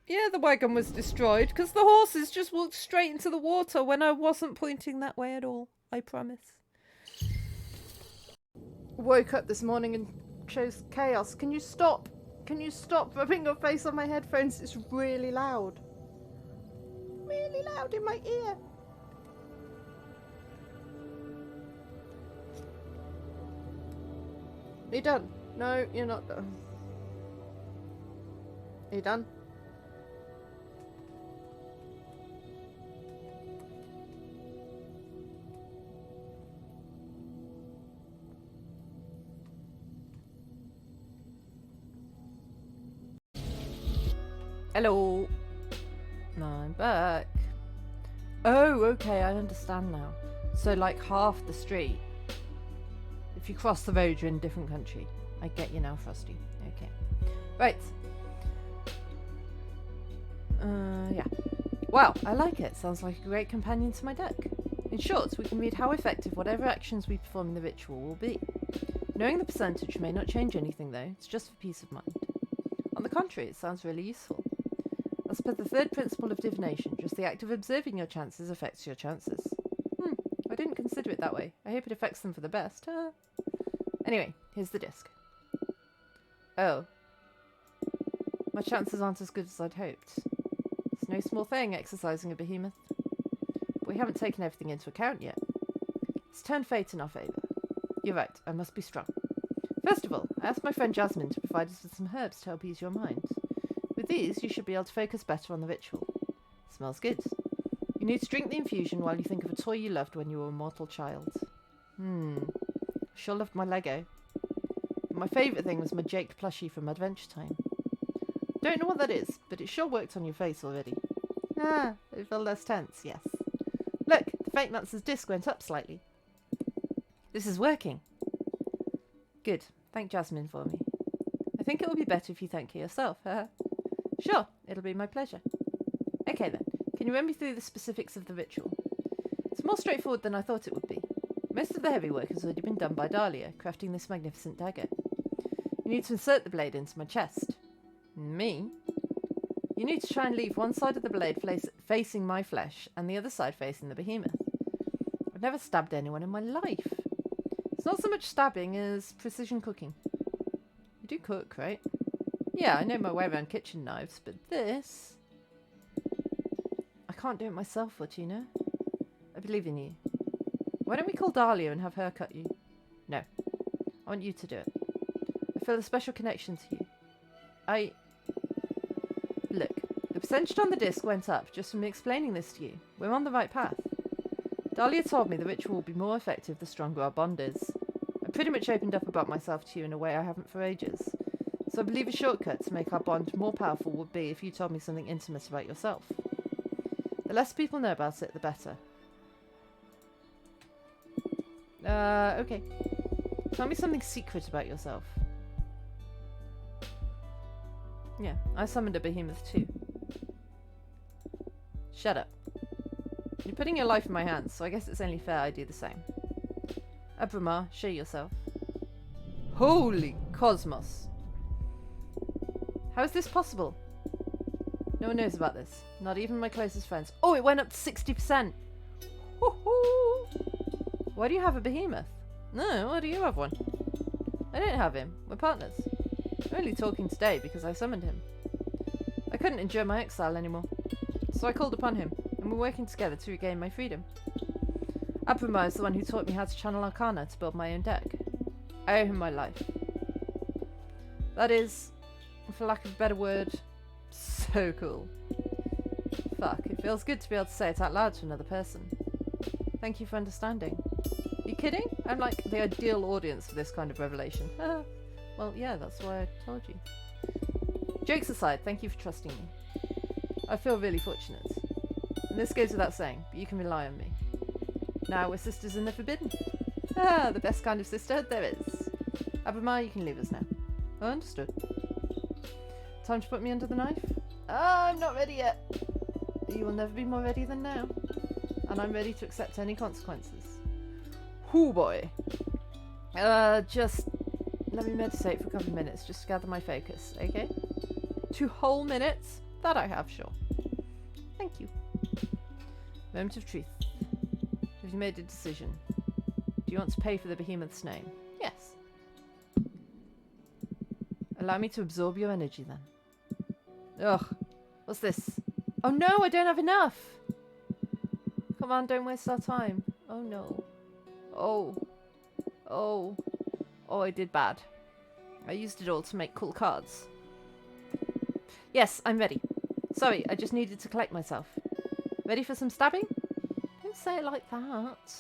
Yeah, the wagon was destroyed because the horses just walked straight into the water when I wasn't pointing that way at all. I promise. Woke up this morning and chose chaos. Can you stop? Can you stop rubbing your face on my headphones? It's really loud. Really loud in my ear. Are you done? No, you're not done. Are you done? Hello. No, I'm back. Oh, okay, I understand now. So like half the street. If you cross the road, you're in a different country. I get you now, Frosty. Okay. Right. Yeah. Wow, I like it. Sounds like a great companion to my deck. In short, we can read how effective whatever actions we perform in the ritual will be. Knowing the percentage may not change anything, though. It's just for peace of mind. On the contrary, it sounds really useful. As per the third principle of divination, just the act of observing your chances affects your chances. I didn't consider it that way. I hope it affects them for the best. Anyway, here's the disc. Oh. My chances aren't as good as I'd hoped. It's no small thing exercising a behemoth. But we haven't taken everything into account yet. Let's turn fate in our favour. You're right, I must be strong. First of all, I asked my friend Jasmine to provide us with some herbs to help ease your mind. With these, you should be able to focus better on the ritual. Smells good. You need to drink the infusion while you think of a toy you loved when you were a mortal child. Sure loved my Lego. But my favourite thing was my Jake plushie from Adventure Time. Don't know what that is, but it sure worked on your face already. It felt less tense, yes. Look, the Fate Monster's disc went up slightly. This is working. Good. Thank Jasmine for me. I think it will be better if you thank her yourself. Sure, it'll be my pleasure. Okay then, can you run me through the specifics of the ritual? It's more straightforward than I thought it would be. Most of the heavy work has already been done by Dahlia, crafting this magnificent dagger. You need to insert the blade into my chest. Me? You need to try and leave one side of the blade facing my flesh and the other side facing the behemoth. I've never stabbed anyone in my life. It's not so much stabbing as precision cooking. You do cook, right? Yeah, I know my way around kitchen knives, but this... I can't do it myself, Fortuna. I believe in you. Why don't we call Dahlia and have her cut you? No. I want you to do it. I feel a special connection to you. Look, the percentage on the disc went up just from me explaining this to you. We're on the right path. Dahlia told me the ritual will be more effective the stronger our bond is. I pretty much opened up about myself to you in a way I haven't for ages. So I believe a shortcut to make our bond more powerful would be if you told me something intimate about yourself. The less people know about it, the better. Okay. Tell me something secret about yourself. Yeah, I summoned a behemoth too. Shut up. You're putting your life in my hands, so I guess it's only fair I do the same. Abramar, show yourself. Holy cosmos! How is this possible? No one knows about this. Not even my closest friends. Oh, it went up to 60%! Woohoo! Why do you have a behemoth? No, why do you have one? I don't have him. We're partners. We're only talking today because I summoned him. I couldn't endure my exile anymore. So I called upon him, and we're working together to regain my freedom. Abramar is the one who taught me how to channel Arcana to build my own deck. I owe him my life. That is, for lack of a better word, so cool. Fuck, it feels good to be able to say it out loud to another person. Thank you for understanding. You kidding? I'm like the ideal audience for this kind of revelation. Well, yeah, that's why I told you. Jokes aside, thank you for trusting me. I feel really fortunate. And this goes without saying, but you can rely on me. Now we're sisters in the forbidden. The best kind of sisterhood there is. Abramar, you can leave us now. Understood. Time to put me under the knife? I'm not ready yet. You will never be more ready than now. And I'm ready to accept any consequences. Hoo boy. Just let me meditate for a couple of minutes just to gather my focus, okay? 2 whole minutes? That I have, sure. Thank you. Moment of truth. Have you made a decision? Do you want to pay for the behemoth's name? Yes. Allow me to absorb your energy then. Ugh. What's this? Oh no, I don't have enough! Come on, don't waste our time. Oh no. Oh. Oh. Oh, I did bad. I used it all to make cool cards. Yes, I'm ready. Sorry, I just needed to collect myself. Ready for some stabbing? Don't say it like that.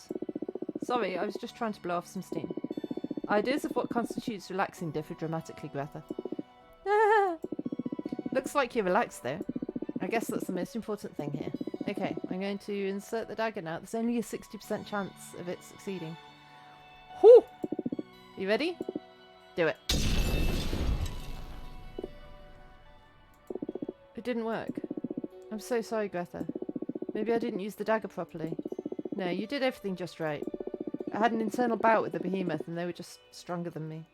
Sorry, I was just trying to blow off some steam. Ideas of what constitutes relaxing differ dramatically, Greta. Looks like you're relaxed though. I guess that's the most important thing here. Okay, I'm going to insert the dagger now. There's only a 60% chance of it succeeding. Whew! You ready? Do it. It didn't work. I'm so sorry, Greta. Maybe I didn't use the dagger properly. No, you did everything just right. I had an internal bout with the behemoth and they were just stronger than me.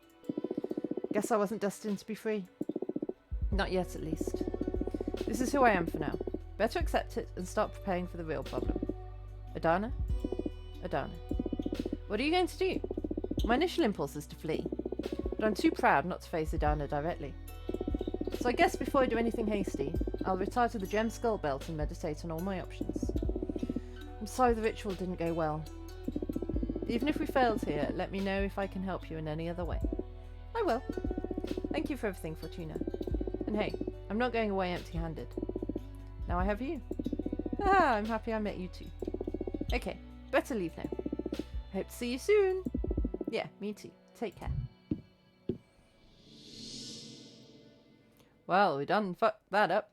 Guess I wasn't destined to be free. Not yet, at least. This is who I am for now. Better accept it and start preparing for the real problem. Adana? Adana. What are you going to do? My initial impulse is to flee, but I'm too proud not to face Adana directly. So I guess before I do anything hasty, I'll retire to the Gem Skull Belt and meditate on all my options. I'm sorry the ritual didn't go well. Even if we failed here, let me know if I can help you in any other way. I will. Thank you for everything, Fortuna. And hey, I'm not going away empty-handed. Now I have you. Ah, I'm happy I met you too. Okay, better leave now. Hope to see you soon. Yeah, me too. Take care. Well, we done fucked that up.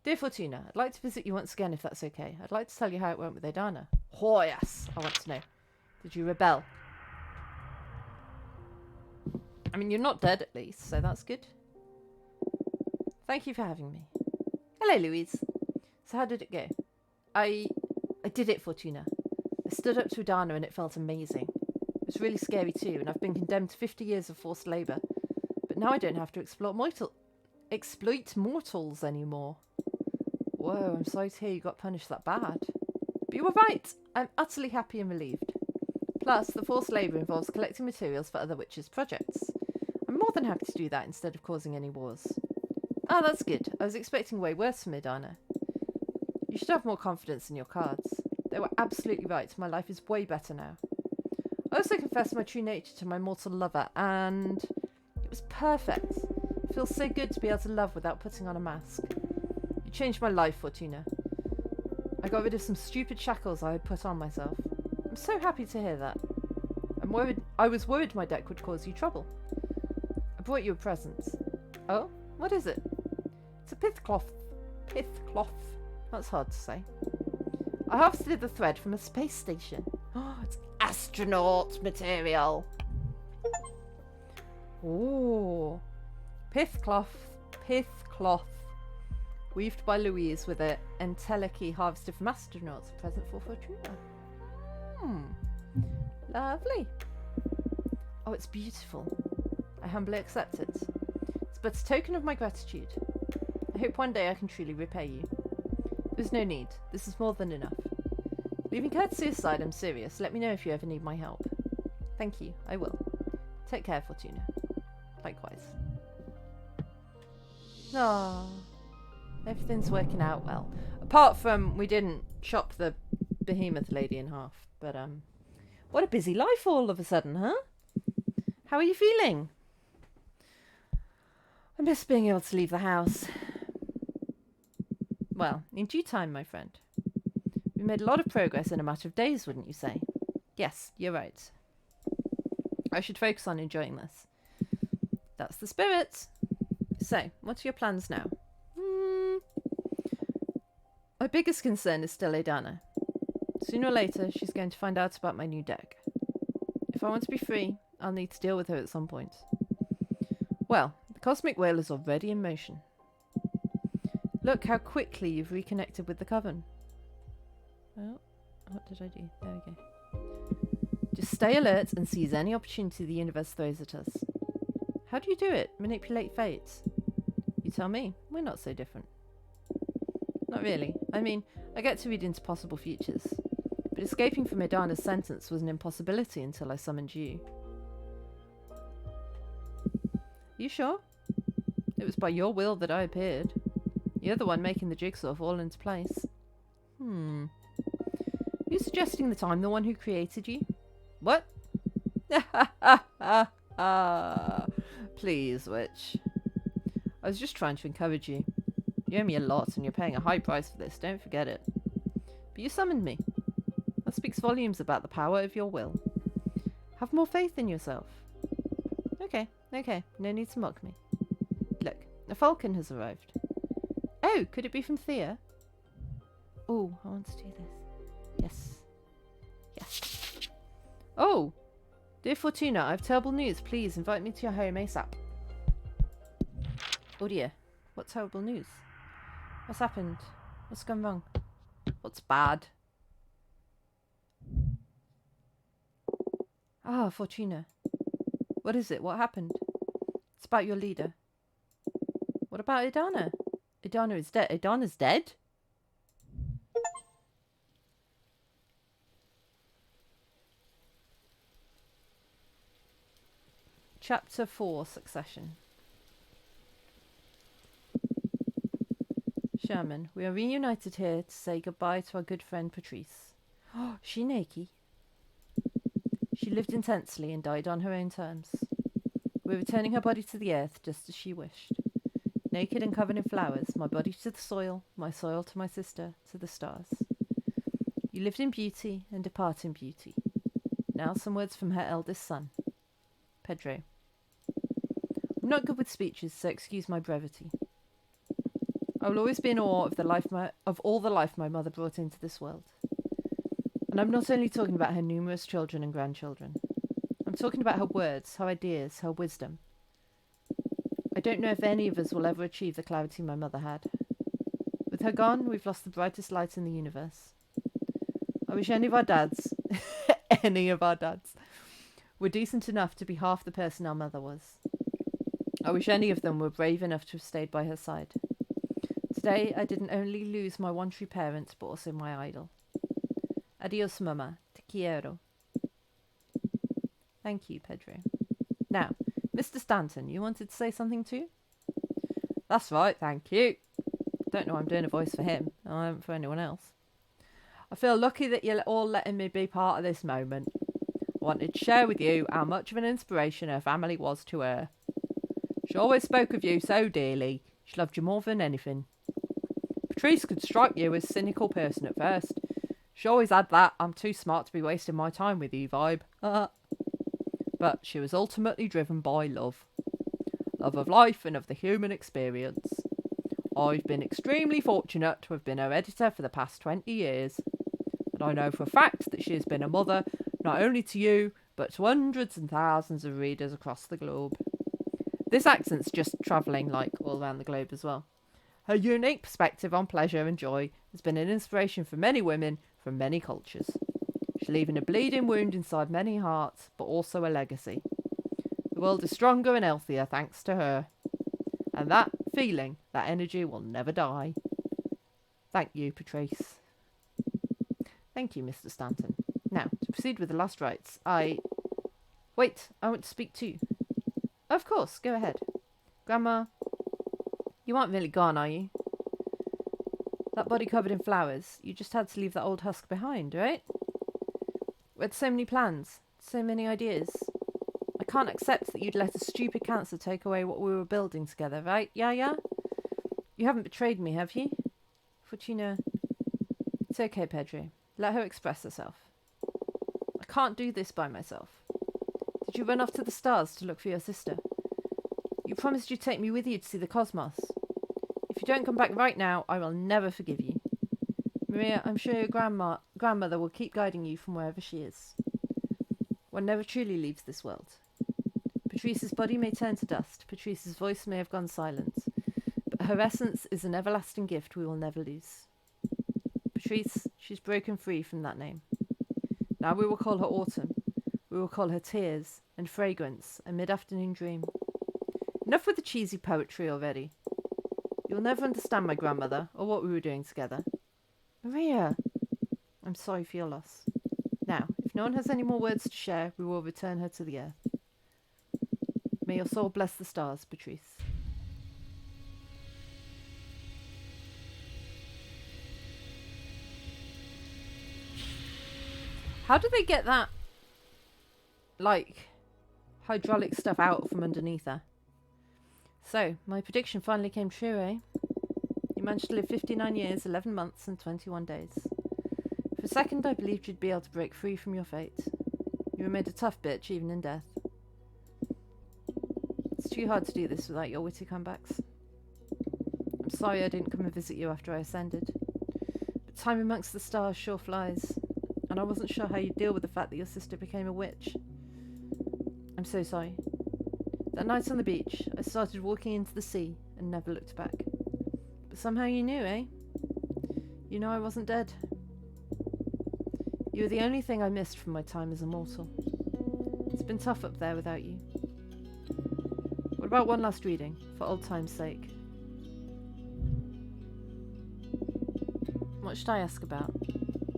Dear Fortuna, I'd like to visit you once again if that's okay. I'd like to tell you how it went with Adana. Oh yes, I want to know. Did you rebel? I mean, you're not dead at least, so that's good. Thank you for having me. Hello, Louise. So how did it go? I did it, Fortuna. I stood up to Adana and it felt amazing. It was really scary too, and I've been condemned to 50 years of forced labour. But now I don't have to exploit mortals anymore. Whoa, I'm sorry to hear you got punished that bad. But you were right. I'm utterly happy and relieved. Plus, the forced labour involves collecting materials for other witches' projects. I'm more than happy to do that instead of causing any wars. Ah, that's good. I was expecting way worse from Adana. You should have more confidence in your cards. They were absolutely right. My life is way better now. I also confessed my true nature to my mortal lover, and it was perfect. It feels so good to be able to love without putting on a mask. You changed my life, Fortuna. I got rid of some stupid shackles I had put on myself. I'm so happy to hear that. I was worried my deck would cause you trouble. I brought you a present. Oh, what is it? It's a pith cloth. Pith cloth. That's hard to say. I harvested the thread from a space station. Oh, it's astronaut material. Oh, pith cloth. Pith cloth. Weaved by Louise with an entelechy harvested from astronauts. A present for Fortuna. Lovely. Oh, it's beautiful. I humbly accept it. It's but a token of my gratitude. I hope one day I can truly repay you. There's no need. This is more than enough. Leaving courtesy aside, I'm serious. Let me know if you ever need my help. Thank you. I will. Take care, Fortuna. Likewise. Ah, everything's working out well. Apart from we didn't chop the behemoth lady in half. But, what a busy life all of a sudden, huh? How are you feeling? I miss being able to leave the house. Well, in due time, my friend. We made a lot of progress in a matter of days, wouldn't you say? Yes, you're right. I should focus on enjoying this. That's the spirit. So, what are your plans now? My biggest concern is still Adana. Sooner or later, she's going to find out about my new deck. If I want to be free, I'll need to deal with her at some point. Well, the cosmic whale is already in motion. Look how quickly you've reconnected with the coven. Oh, what did I do? There we go. Just stay alert and seize any opportunity the universe throws at us. How do you do it? Manipulate fate? You tell me. We're not so different. Not really. I mean, I get to read into possible futures. But escaping from Adana's sentence was an impossibility until I summoned you. You sure? It was by your will that I appeared. You're the one making the jigsaw fall into place. Are you suggesting that I'm the one who created you? What? Please, witch. I was just trying to encourage you. You owe me a lot and you're paying a high price for this, don't forget it. But you summoned me. That speaks volumes about the power of your will. Have more faith in yourself. Okay, no need to mock me. Look, a falcon has arrived. Oh, could it be from Thea? Oh, I want to do this. Yes. Oh, dear Fortuna, I have terrible news. Please invite me to your home ASAP. Oh dear. What terrible news? What's happened? What's gone wrong? What's bad? Ah, Fortuna. What is it? What happened? It's about your leader. What about Idana? Idana is dead. Idana's dead? Chapter 4, Succession. Sherman, we are reunited here to say goodbye to our good friend Patrice. Oh, she naked. She lived intensely and died on her own terms. We're returning her body to the earth just as she wished. Naked and covered in flowers, my body to the soil, my soil to my sister, to the stars. You lived in beauty and depart in beauty. Now some words from her eldest son. Pedro. I'm not good with speeches, so excuse my brevity. I will always be in awe of all the life my mother brought into this world. And I'm not only talking about her numerous children and grandchildren. I'm talking about her words, her ideas, her wisdom. I don't know if any of us will ever achieve the clarity my mother had. With her gone, we've lost the brightest light in the universe. I wish any of our dads were decent enough to be half the person our mother was. I wish any of them were brave enough to have stayed by her side. Today, I didn't only lose my one true parent, but also my idol. Adios, Mama. Te quiero. Thank you, Pedro. Now, Mr. Stanton, you wanted to say something too? That's right, thank you. Don't know I'm doing a voice for him. I haven't for anyone else. I feel lucky that you're all letting me be part of this moment. I wanted to share with you how much of an inspiration her family was to her. She always spoke of you so dearly. She loved you more than anything. Patrice could strike you as a cynical person at first. She always had that I'm too smart to be wasting my time with you vibe. But she was ultimately driven by love. Love of life and of the human experience. I've been extremely fortunate to have been her editor for the past 20 years. And I know for a fact that she has been a mother not only to you, but to hundreds and thousands of readers across the globe. This accent's just travelling like all around the globe as well. Her unique perspective on pleasure and joy has been an inspiration for many women from many cultures. She's leaving a bleeding wound inside many hearts, but also a legacy. The world is stronger and healthier thanks to her. And that feeling, that energy will never die. Thank you, Patrice. Thank you, Mr. Stanton. Now, to proceed with the last rites, Wait, I want to speak too. Of course, go ahead. Grandma, you aren't really gone, are you? That body covered in flowers, you just had to leave that old husk behind, right? We had so many plans, so many ideas. I can't accept that you'd let a stupid cancer take away what we were building together, right? Yeah? You haven't betrayed me, have you? Fortuna. It's okay, Pedro. Let her express herself. I can't do this by myself. Did you run off to the stars to look for your sister? You promised you'd take me with you to see the cosmos. If you don't come back right now, I will never forgive you. Maria, I'm sure your grandmother will keep guiding you from wherever she is. One never truly leaves this world. Patrice's body may turn to dust, Patrice's voice may have gone silent, but her essence is an everlasting gift we will never lose. Patrice, she's broken free from that name. Now we will call her Autumn. We will call her Tears and Fragrance and Mid-Afternoon Dream. Enough with the cheesy poetry already. You'll never understand my grandmother or what we were doing together. Maria! I'm sorry for your loss. Now, if no one has any more words to share, we will return her to the earth. May your soul bless the stars, Patrice. How do they get that, hydraulic stuff out from underneath her? So, my prediction finally came true, eh? You managed to live 59 years, 11 months, and 21 days. For a second, I believed you'd be able to break free from your fate. You remained a tough bitch, even in death. It's too hard to do this without your witty comebacks. I'm sorry I didn't come and visit you after I ascended. But time amongst the stars sure flies, and I wasn't sure how you'd deal with the fact that your sister became a witch. I'm so sorry. That night on the beach, I started walking into the sea and never looked back. But somehow you knew, eh? You know I wasn't dead. You were the only thing I missed from my time as a mortal. It's been tough up there without you. What about one last reading, for old time's sake? What should I ask about?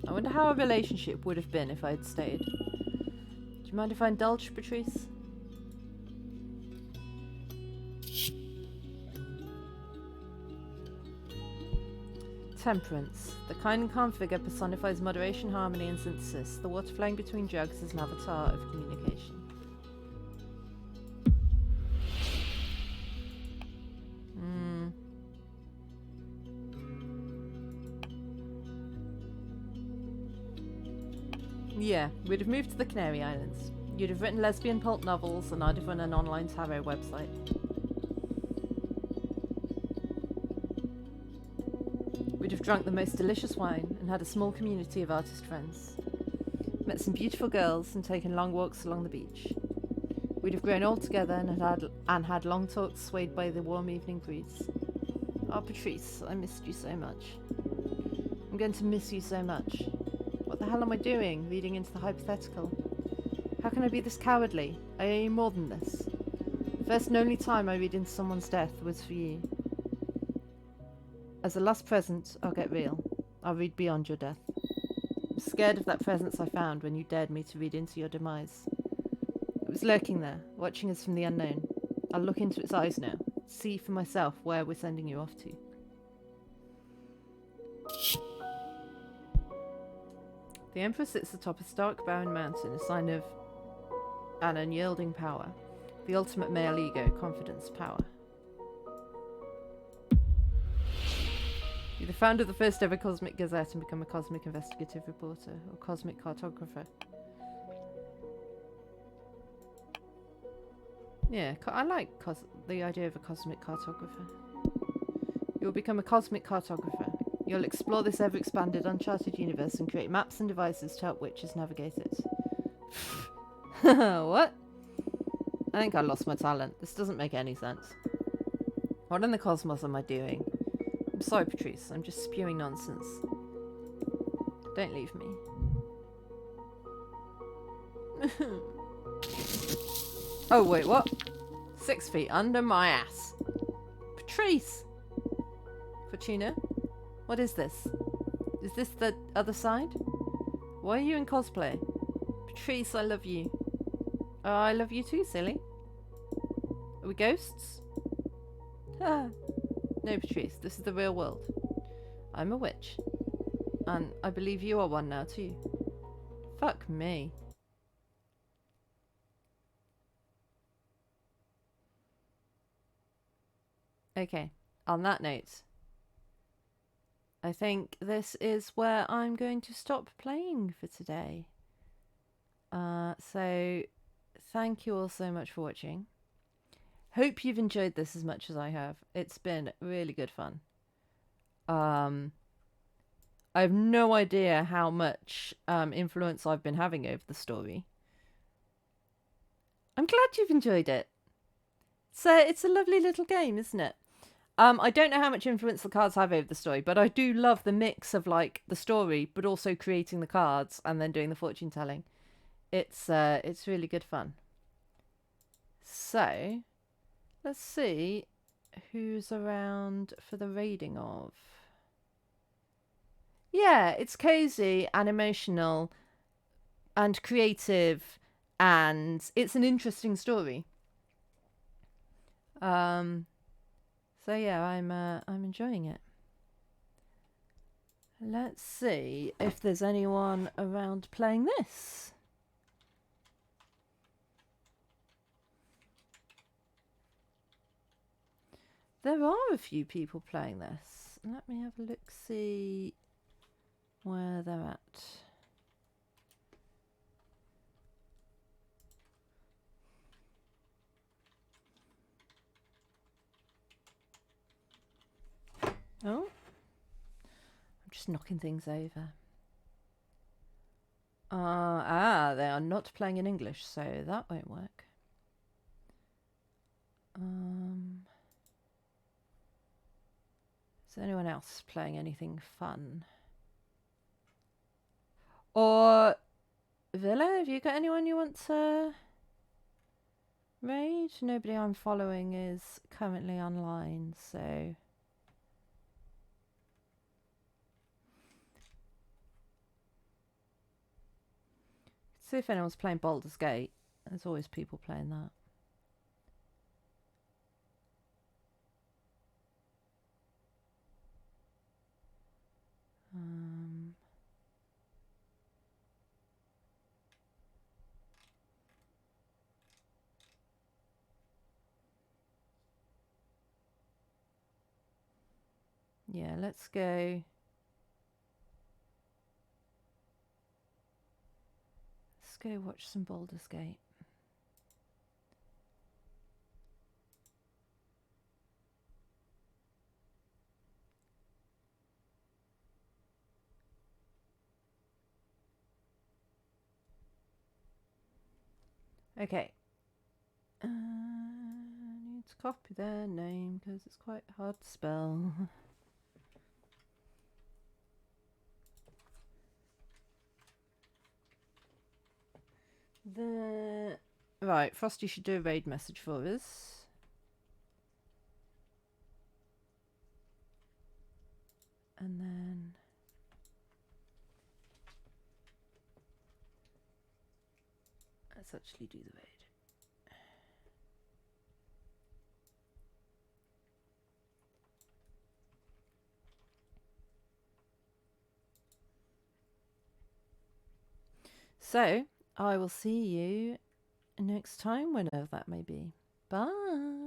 I wonder how our relationship would have been if I had stayed. Do you mind if I indulge, Patrice? Temperance. The kind and calm figure personifies moderation, harmony, and synthesis. The water flowing between jugs is an avatar of communication. Yeah, we'd have moved to the Canary Islands. You'd have written lesbian pulp novels, and I'd have run an online tarot website. We'd have drunk the most delicious wine and had a small community of artist friends. Met some beautiful girls and taken long walks along the beach. We'd have grown old together and had long talks swayed by the warm evening breeze. Oh, Patrice, I missed you so much. I'm going to miss you so much. What the hell am I doing, reading into the hypothetical? How can I be this cowardly? I owe you more than this. First and only time I read into someone's death was for you. As a last present, I'll get real. I'll read beyond your death. I'm scared of that presence I found when you dared me to read into your demise. It was lurking there, watching us from the unknown. I'll look into its eyes now, see for myself where we're sending you off to. The Emperor sits atop a stark barren mountain, a sign of an unyielding power. The ultimate male ego, confidence, power. You're the founder of the first ever Cosmic Gazette and become a cosmic investigative reporter, or cosmic cartographer. Yeah, I like the idea of a cosmic cartographer. You'll become a cosmic cartographer. You'll explore this ever-expanded, uncharted universe and create maps and devices to help witches navigate it. What? I think I lost my talent. This doesn't make any sense. What in the cosmos am I doing? I'm sorry, Patrice. I'm just spewing nonsense. Don't leave me. Oh, wait, what? 6 feet under my ass. Patrice! Fortuna? What is this? Is this the other side? Why are you in cosplay? Patrice, I love you. Oh, I love you too, silly. Are we ghosts? Ah. No, Patrice, this is the real world. I'm a witch. And I believe you are one now too. Fuck me. Okay, on that note, I think this is where I'm going to stop playing for today. So thank you all so much for watching. Hope you've enjoyed this as much as I have. It's been really good fun. I have no idea how much influence I've been having over the story. I'm glad you've enjoyed it. So it's a lovely little game, isn't it? I don't know how much influence the cards have over the story, but I do love the mix of like the story, but also creating the cards and then doing the fortune telling. It's really good fun. So let's see who's around for the raiding of. Yeah, it's cozy and emotional and creative, and it's an interesting story. So yeah, I'm enjoying it. Let's see if there's anyone around playing this. There are a few people playing this. Let me have a look, see where they're at. Oh, I'm just knocking things over. They are not playing in English, so that won't work. Is anyone else playing anything fun? Or Villa, have you got anyone you want to raid? Nobody I'm following is currently online, so see if anyone's playing Baldur's Gate. There's always people playing that. Yeah, let's go. Let's go watch some Baldur's Gate. Okay. I need to copy their name because it's quite hard to spell. Right, Frosty should do a raid message for us. And then let's actually do the raid. So, I will see you next time, whenever that may be. Bye.